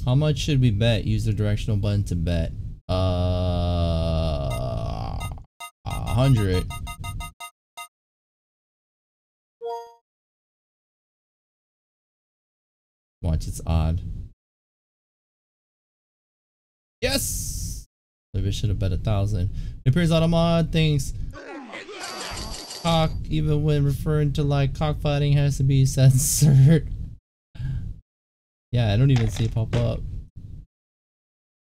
How much should we bet? Use the directional button to bet. 100. Watch, it's odd. Yes! Maybe I should have bet 1,000. It appears on odd things. Cock, even when referring to like cockfighting, has to be censored. Yeah, I don't even see it pop up.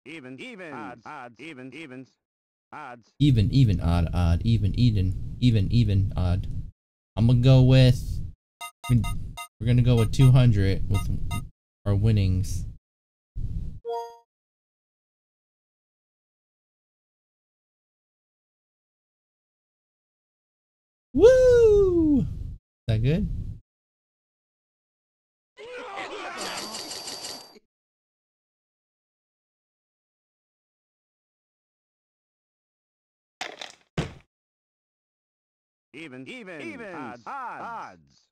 Evens. Odds. Evens. Odds.
Even, odd, even, odd. I'm gonna go with. We're gonna go with 200 with our winnings. Woo! Is that good?
Evens. Odds.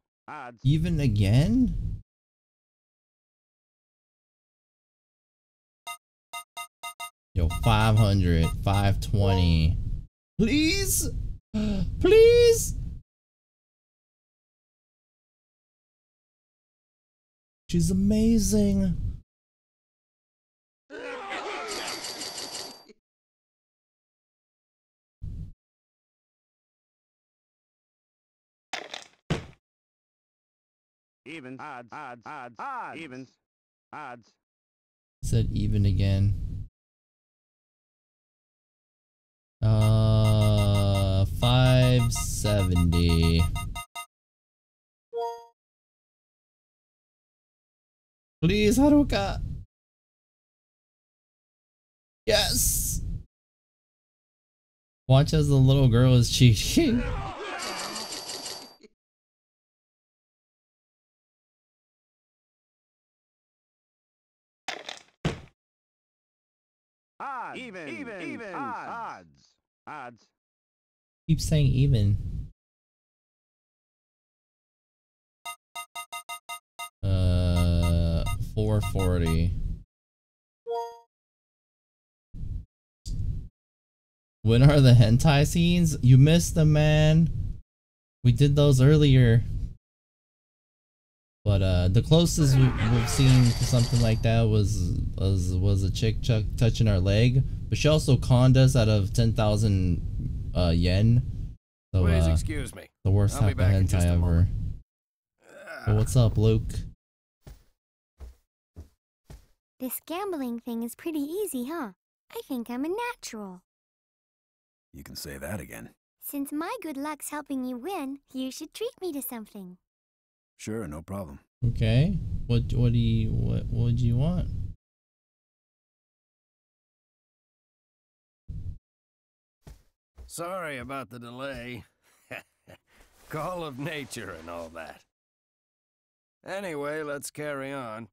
Even again? Yo, 500, 520. Please? Please? She's amazing.
Evens. Odds. Evens. Odds.
Said even again. 570. Please, Haruka. Yes. Watch as the little girl is cheating.
Odds.
Keep saying even. 440. When are the hentai scenes? You missed them, man. We did those earlier. But the closest we've seen to something like that was a chick touching our leg. But she also conned us out of 10,000 yen. So
Please excuse me.
the worst
I'll be
type of
back in
hentai
just a
ever.
moment.
But what's up, Luke?
This gambling thing is pretty easy, huh? I think I'm a natural.
You can say that again.
Since my good luck's helping you win, you should treat me to something.
Sure, no problem.
Okay. What would you want?
Sorry about the delay. Call of nature and all that. Anyway, let's carry on.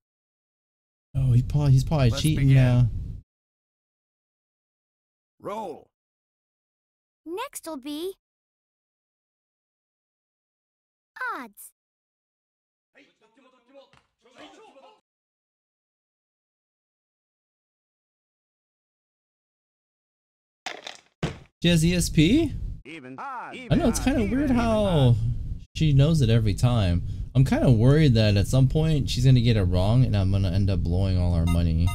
Oh, he's probably
Let's
cheating
begin.
now.
Roll.
Next'll be odds.
She has ESP?
Even.
I know, it's kind of weird how she knows it every time. I'm kind of worried that at some point she's going to get it wrong and I'm going to end up blowing all our money.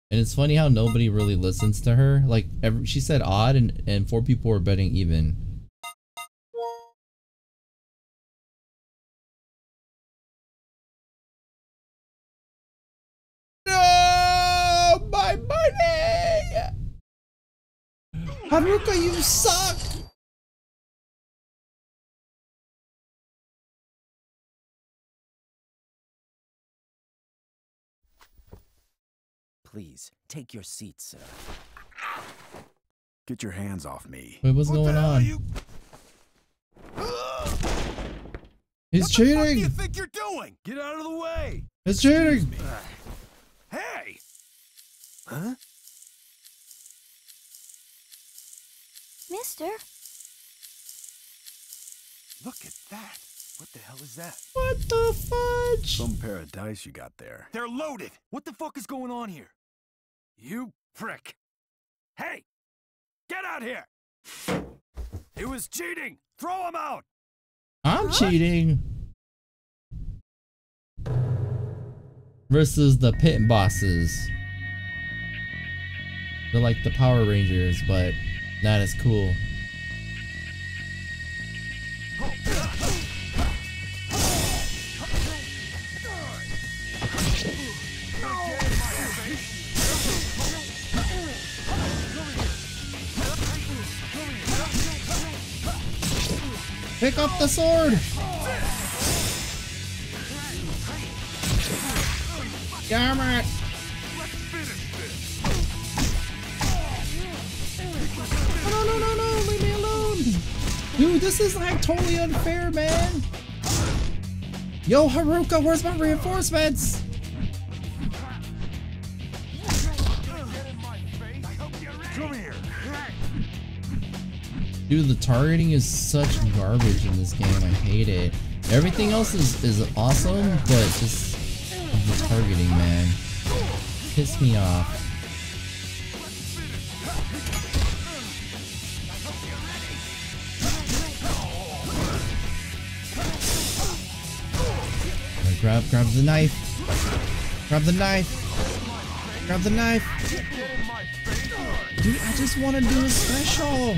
And it's funny how nobody really listens to her. Like, she said odd and 4 people were betting even. No! My money! Haruka, you suck!
Please, take your seat, sir.
Get your hands off me.
Wait, what's going on? He's cheating!
What do you think you're doing? Get out of the way!
It's cheating!
Hey!
Huh?
Mister?
Look at that! What the hell is that?
What the fudge?
Some pair of dice you got there.
They're loaded! What the fuck is going on here? You prick! Hey! Get out here! He was cheating! Throw him out!
I'm cheating! Versus the pit bosses. They're like the Power Rangers, but not as cool. Pick up the sword! Damn it! No, leave me alone! Dude, this is like totally unfair, man! Yo, Haruka, where's my reinforcements?
Come here!
Dude, the targeting is such garbage in this game. I hate it. Everything else is awesome, but just the targeting, man. Piss me off. Grab the knife. Grab the knife. Grab the knife. Dude, I just want to do a special.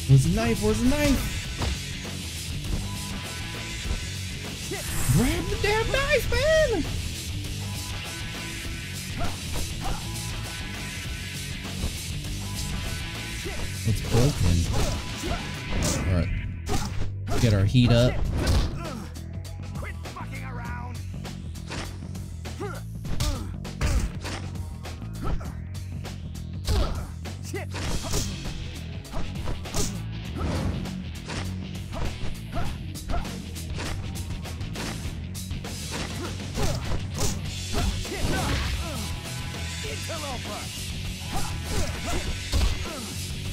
Where's the knife? Where's the knife? Grab the damn knife, man! It's broken. Alright. Get our heat up.
Quit fucking around!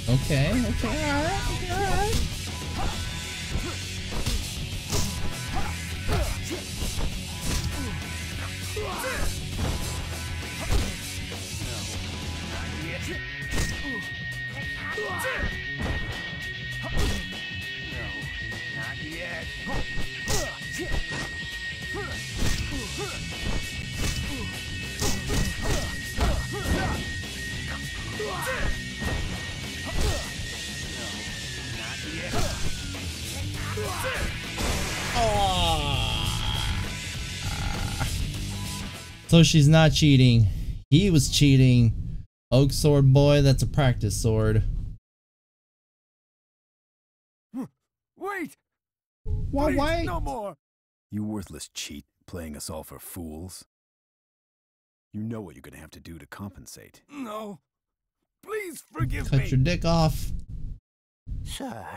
Okay, alright, alright. So she's not cheating. He was cheating. Oak sword boy, that's a practice sword.
Wait!
Why?
Please, no more!
You worthless cheat, playing us all for fools. You know what you're gonna have to do to compensate.
No. Please forgive me.
Cut your dick off.
Sir,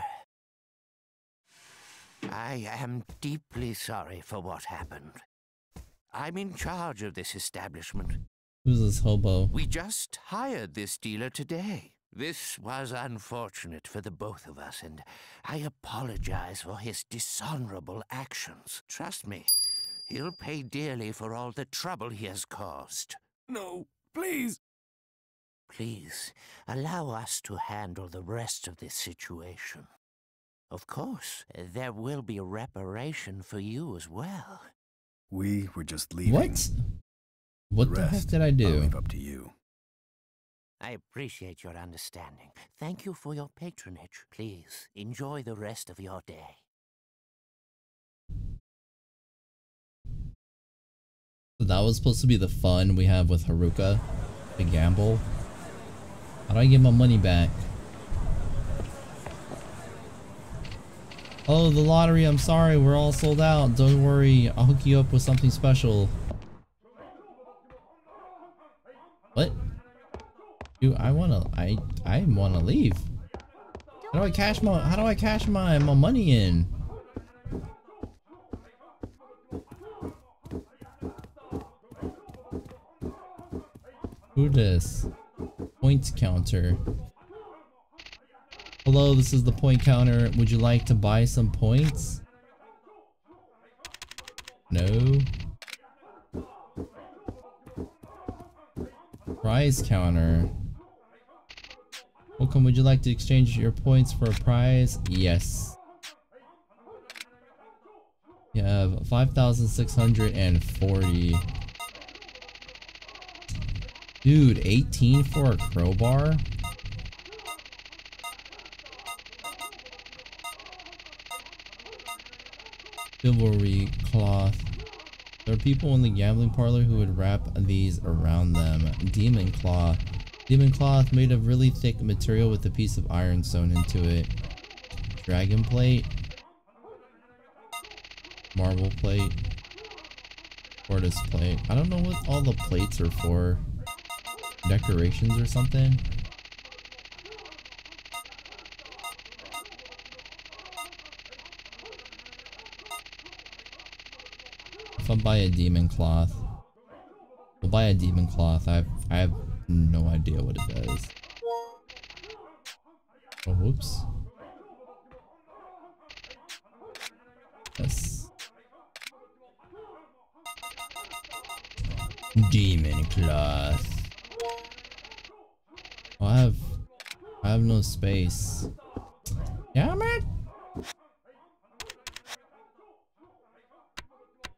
I am deeply sorry for what happened. I'm in charge of this establishment.
Who's this hobo?
We just hired this dealer today. This was unfortunate for the both of us, and I apologize for his dishonorable actions. Trust me, he'll pay dearly for all the trouble he has caused.
No, please.
Please, allow us to handle the rest of this situation. Of course, there will be reparation for you as well.
We were just leaving.
What? What the heck did I do?
I'll leave up to you.
I appreciate your understanding. Thank you for your patronage. Please, enjoy the rest of your day.
that was supposed to be the fun we have with Haruka, the gamble. How do I get my money back? Oh, the lottery, I'm sorry, we're all sold out. Don't worry, I'll hook you up with something special. What? Dude, I wanna leave. How do I cash my money in? Who this? Points counter. Hello, this is the point counter. Would you like to buy some points? No. Prize counter. Welcome, would you like to exchange your points for a prize? Yes. You have 5,640. Dude, 18 for a crowbar? Chivalry cloth. There are people in the gambling parlor who would wrap these around them. Demon cloth. Demon cloth made of really thick material with a piece of iron sewn into it. Dragon plate. Marble plate. Tortoise plate. I don't know what all the plates are for. Decorations or something? If I buy a demon cloth, we'll buy a demon cloth. I have no idea what it does. Oh, whoops. Yes. Demon cloth. Oh, I have no space. Damn it!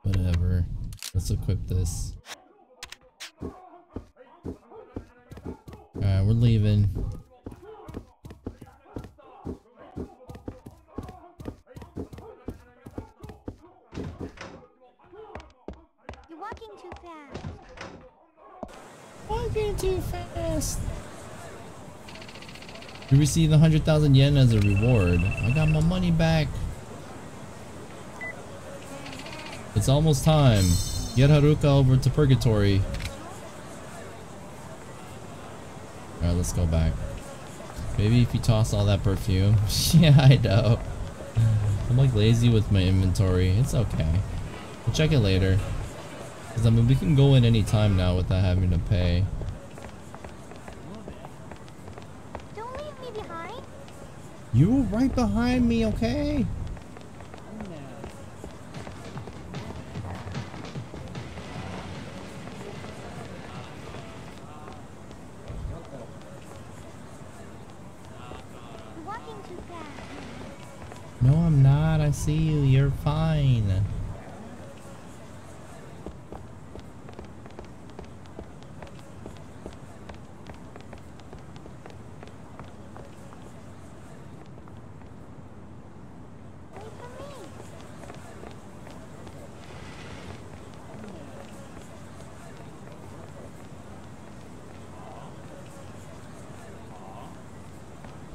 Whatever. Let's equip this. Alright, we're leaving.
You're walking too fast.
Walking too fast. You received 100,000 yen as a reward. I got my money back. It's almost time. Get Haruka over to Purgatory. Alright, let's go back. Maybe if you toss all that perfume. Yeah, I know. I'm like lazy with my inventory. It's okay. We'll check it later. Because I mean, we can go in any time now without having to pay.
Don't leave me behind.
You were right behind me, okay?
You're walking too fast.
No, I'm not. I see you. You're fine.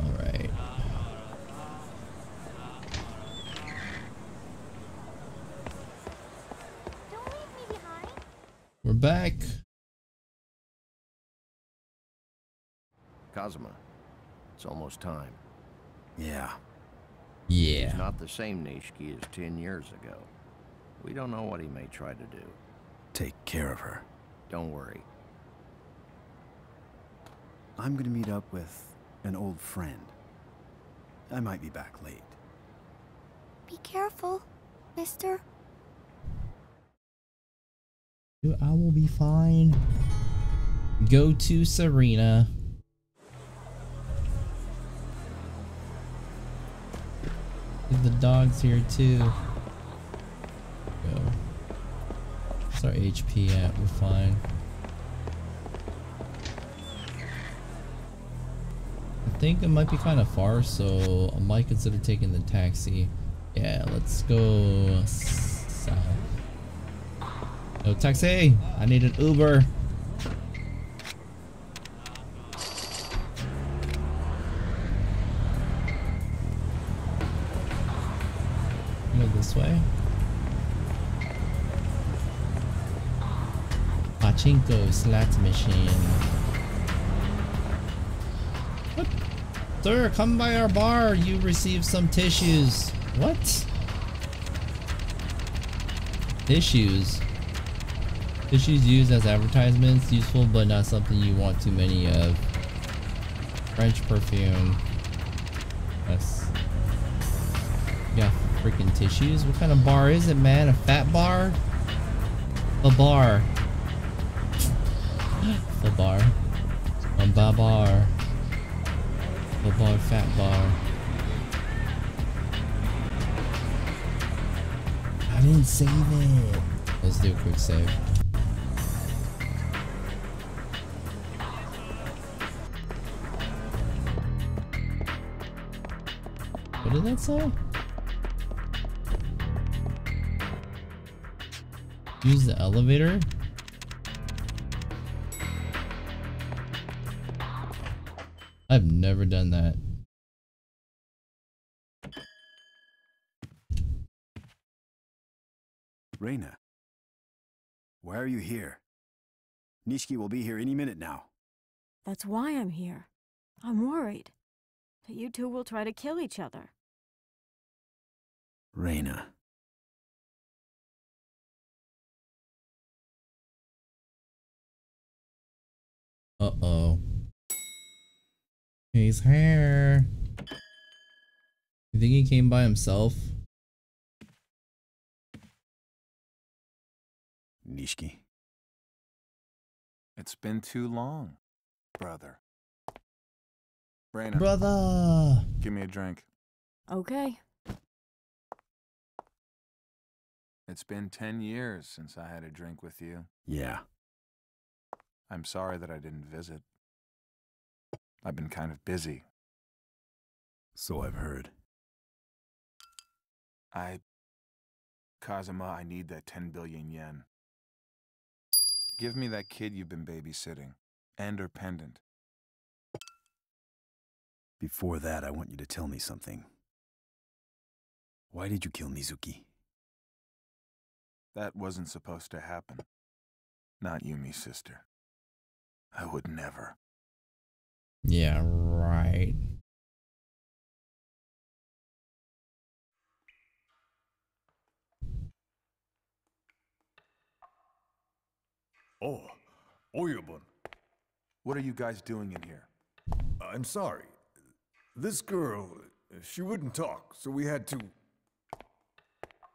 Alright.
Don't leave me behind.
We're back.
Kazuma, it's almost time.
Yeah.
Yeah.
He's not the same Nishiki as 10 years ago. We don't know what he may try to do.
Take care of her.
Don't worry.
I'm gonna meet up with an old friend. I might be back late.
Be careful, mister.
Dude, I will be fine. Go to Serena. The dog's here too. Go. What's our HP at? We're fine. I think it might be kind of far, so I might consider taking the taxi. Yeah, let's go south. No taxi! I need an Uber. Go this way. Pachinko slot machine. What? Sir, come by our bar. You received some tissues. What? Tissues. Tissues used as advertisements, useful but not something you want too many of. French perfume. Yes. Yeah, freaking tissues. What kind of bar is it, man? A fat bar? A bar. A bar. A bar. A bar, fat bar. I didn't save it. Let's do a quick save. What did that say? Use the elevator? I've never done that.
Reina, why are you here? Nishiki will be here any minute now.
That's why I'm here. I'm worried that you two will try to kill each other.
Reina.
Uh-oh. He's here. You think he came by himself?
Nishiki.
It's been too long, brother. Reina.
Brother!
Give me a drink.
Okay.
It's been 10 years since I had a drink with you.
Yeah.
I'm sorry that I didn't visit. I've been kind of busy.
So I've heard.
Kazuma, I need that 10 billion yen. Give me that kid you've been babysitting. And her pendant.
Before that, I want you to tell me something. Why did you kill Mizuki?
That wasn't supposed to happen. Not Yumi's sister. I would never.
Yeah, right.
Oh, Oyabun.
What are you guys doing in here?
I'm sorry. This girl, she wouldn't talk, so we had to...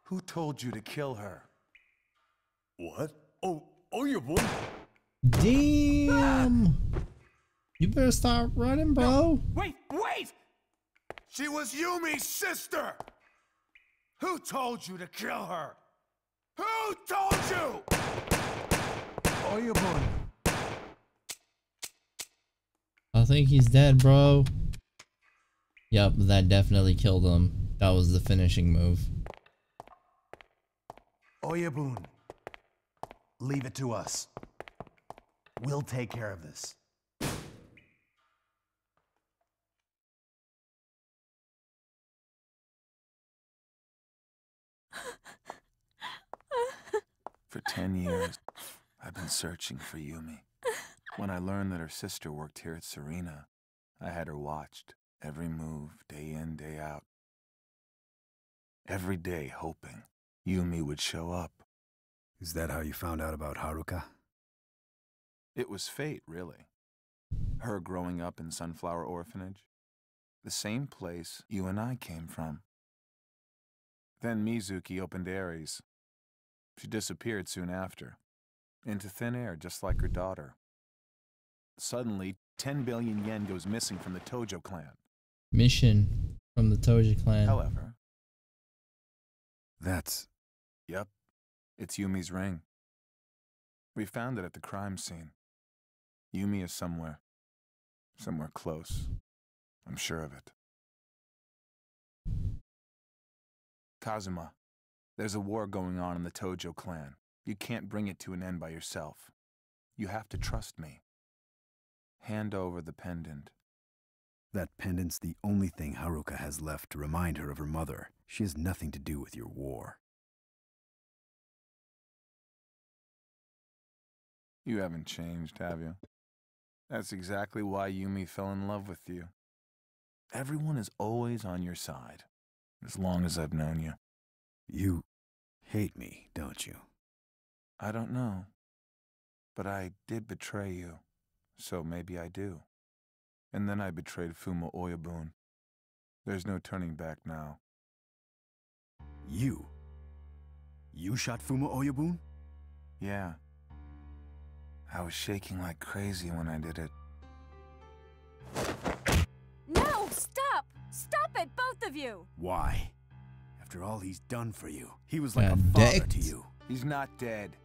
Who told you to kill her?
What? Oh, Oyabun?
Damn! You better start running, bro.
No, wait! She was Yumi's sister! Who told you to kill her? Who told you?
Oyabun.
I think he's dead, bro. Yep, that definitely killed him. That was the finishing move.
Oyabun, leave it to us. We'll take care of this.
For 10 years, I've been searching for Yumi. When I learned that her sister worked here at Serena, I had her watched, every move, day in, day out. Every day hoping Yumi would show up.
Is that how you found out about Haruka?
It was fate, really. Her growing up in Sunflower Orphanage. The same place you and I came from. Then Mizuki opened Ares. She disappeared soon after. Into thin air, just like her daughter. Suddenly, 10 billion yen goes missing from the Tojo clan.
Mission from the Tojo clan.
However...
That's...
Yep. It's Yumi's ring. We found it at the crime scene. Yumi is somewhere. Somewhere close. I'm sure of it. Kazuma, there's a war going on in the Tojo clan. You can't bring it to an end by yourself. You have to trust me. Hand over the pendant.
That pendant's the only thing Haruka has left to remind her of her mother. She has nothing to do with your war.
You haven't changed, have you? That's exactly why Yumi fell in love with you. Everyone is always on your side, as long as I've known you.
You hate me, don't you?
I don't know, but I did betray you, so maybe I do. And then I betrayed Fumo Oyabun. There's no turning back now.
You? You shot Fumo Oyabun?
Yeah. I was shaking like crazy when I did it.
No! Stop! Stop it, both of you!
Why? After all he's done for you, he was like a father
Addict.
to you.
He's not dead.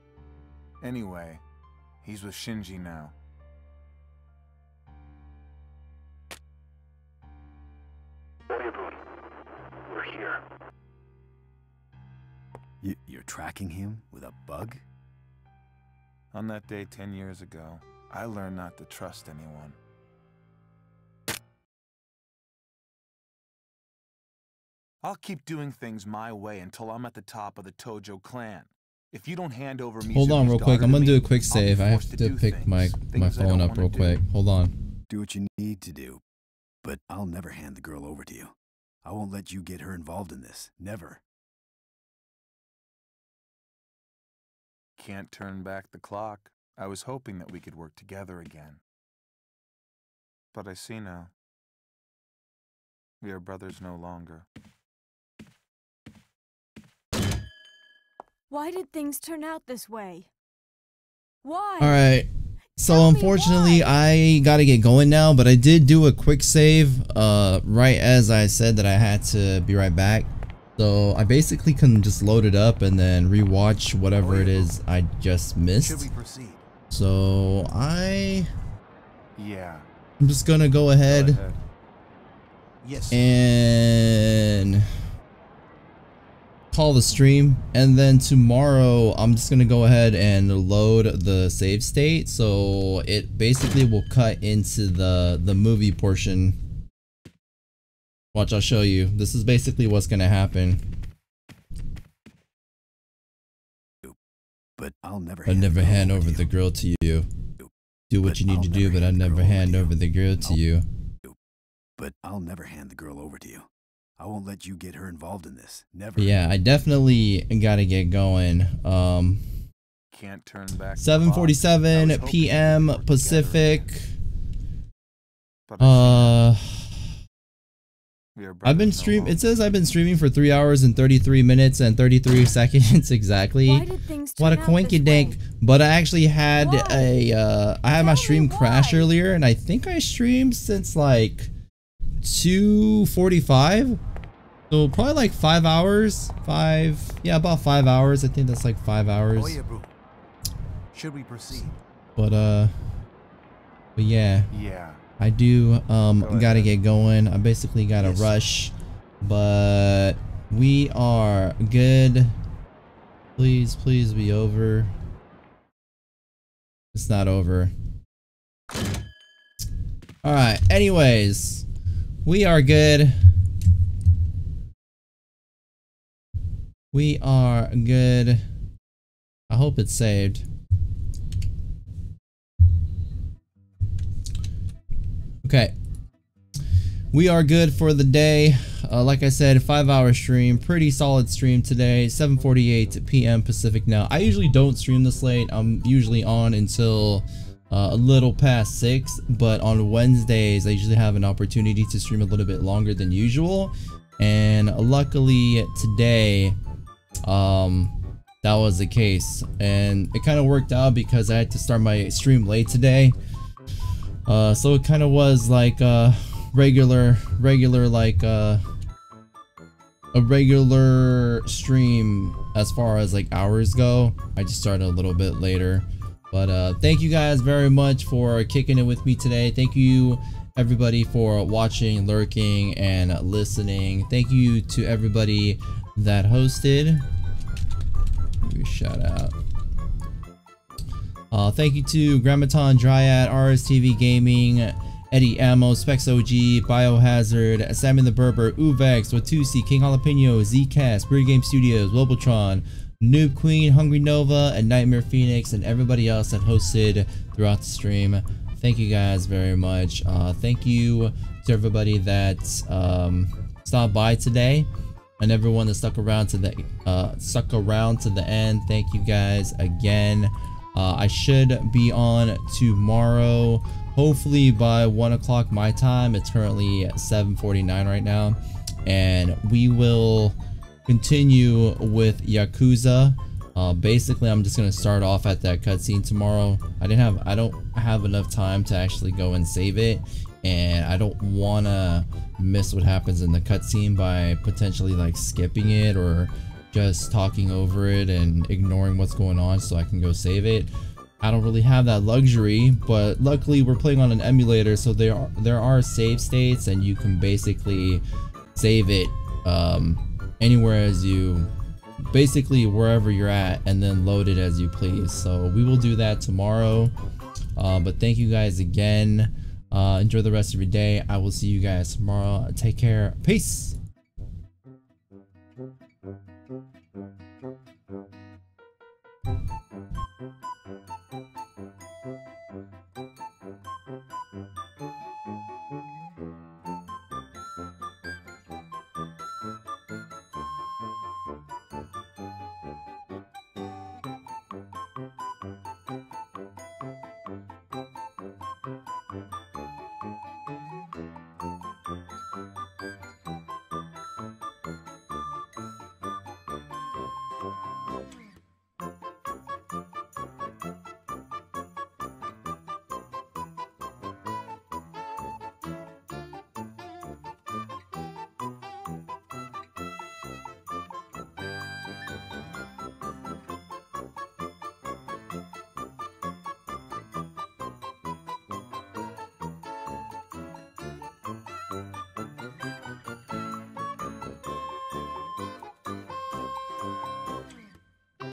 Anyway, he's with Shinji now.
Oyabun, we're here.
You're tracking him with a bug?
On that day 10 years ago, I learned not to trust anyone. I'll keep doing things my way until I'm at the top of the Tojo clan. If you don't hand over Mizuki's
Hold on real quick. I'm gonna do a quick
I'll be
save. I have
forced
to
do
pick my
things I
phone
don't
up
wanna
real
do.
quick. Hold on.
Do what you need to do, but I'll never hand the girl over to you. I won't let you get her involved in this. Never.
Can't turn back the clock. I was hoping that we could work together again. But I see now. We are brothers no longer.
Why did things turn out this way? Why?
Alright. So unfortunately, I gotta get going now, but I did do a quick save right as I said that I had to be right back. So I basically can just load it up and then rewatch whatever it is I just missed.
Should we proceed?
So
Yeah.
I'm just gonna go ahead,
Yes.
and call the stream, and then tomorrow I'm just gonna go ahead and load the save state, so it basically will cut into the movie portion. Watch, I'll show you. This is basically what's gonna happen.
But I'll never.
I'd never hand over the girl to you. Do what you need to do, but I'd never hand over the girl to you.
But I'll never hand the girl over to you. I won't let you get her involved in this. Never.
But yeah, I definitely gotta get going.
Can't turn back.
7:47 p.m. Pacific. I've been streaming. It says I've been streaming for 3 hours and 33 minutes and 33 seconds exactly.
Why did things
What a
turn out this
coinky dink! But I actually had I had my stream crash earlier, and I think I streamed since like 2:45. So probably like 5 hours. About 5 hours. I think that's like 5 hours.
Should we proceed?
But yeah.
Yeah.
I do gotta get going. I basically gotta rush, but we are good. Please be over. It's not over. Alright, anyways, we are good. We are good. I hope it's saved. Okay, we are good for the day. Like I said, 5-hour stream, pretty solid stream today. 7:48 p.m. Pacific now. I usually don't stream this late. I'm usually on until a little past 6, but on Wednesdays I usually have an opportunity to stream a little bit longer than usual, and luckily today that was the case, and it kind of worked out because I had to start my stream late today. So it kind of was like a regular stream as far as like hours go. I just started a little bit later, but thank you guys very much for kicking it with me today. Thank you everybody for watching, lurking, and listening. Thank you to everybody that hosted. Give you a shout out. Thank you to Grammaton, Dryad, RSTV Gaming, Eddie Ammo, Specs OG, Biohazard, Sammy the Berber, Uvex, Watusi, King Jalapeno, Zcast, Breed Game Studios, Wobotron, Noob Queen, Hungry Nova, and Nightmare Phoenix, and everybody else that hosted throughout the stream. Thank you guys very much. Thank you to everybody that stopped by today, and everyone that stuck around to the end. Thank you guys again. I should be on tomorrow, hopefully by 1 o'clock my time. It's currently 7:49 right now, and we will continue with Yakuza. Basically, I'm just gonna start off at that cutscene tomorrow. I don't have enough time to actually go and save it, and I don't wanna miss what happens in the cutscene by potentially like skipping it or just talking over it and ignoring what's going on so I can go save it. I don't really have that luxury, but luckily we're playing on an emulator, so there are save states, and you can basically save it anywhere as you, basically wherever you're at, and then load it as you please. So we will do that tomorrow. But thank you guys again. Enjoy the rest of your day. I will see you guys tomorrow. Take care. Peace.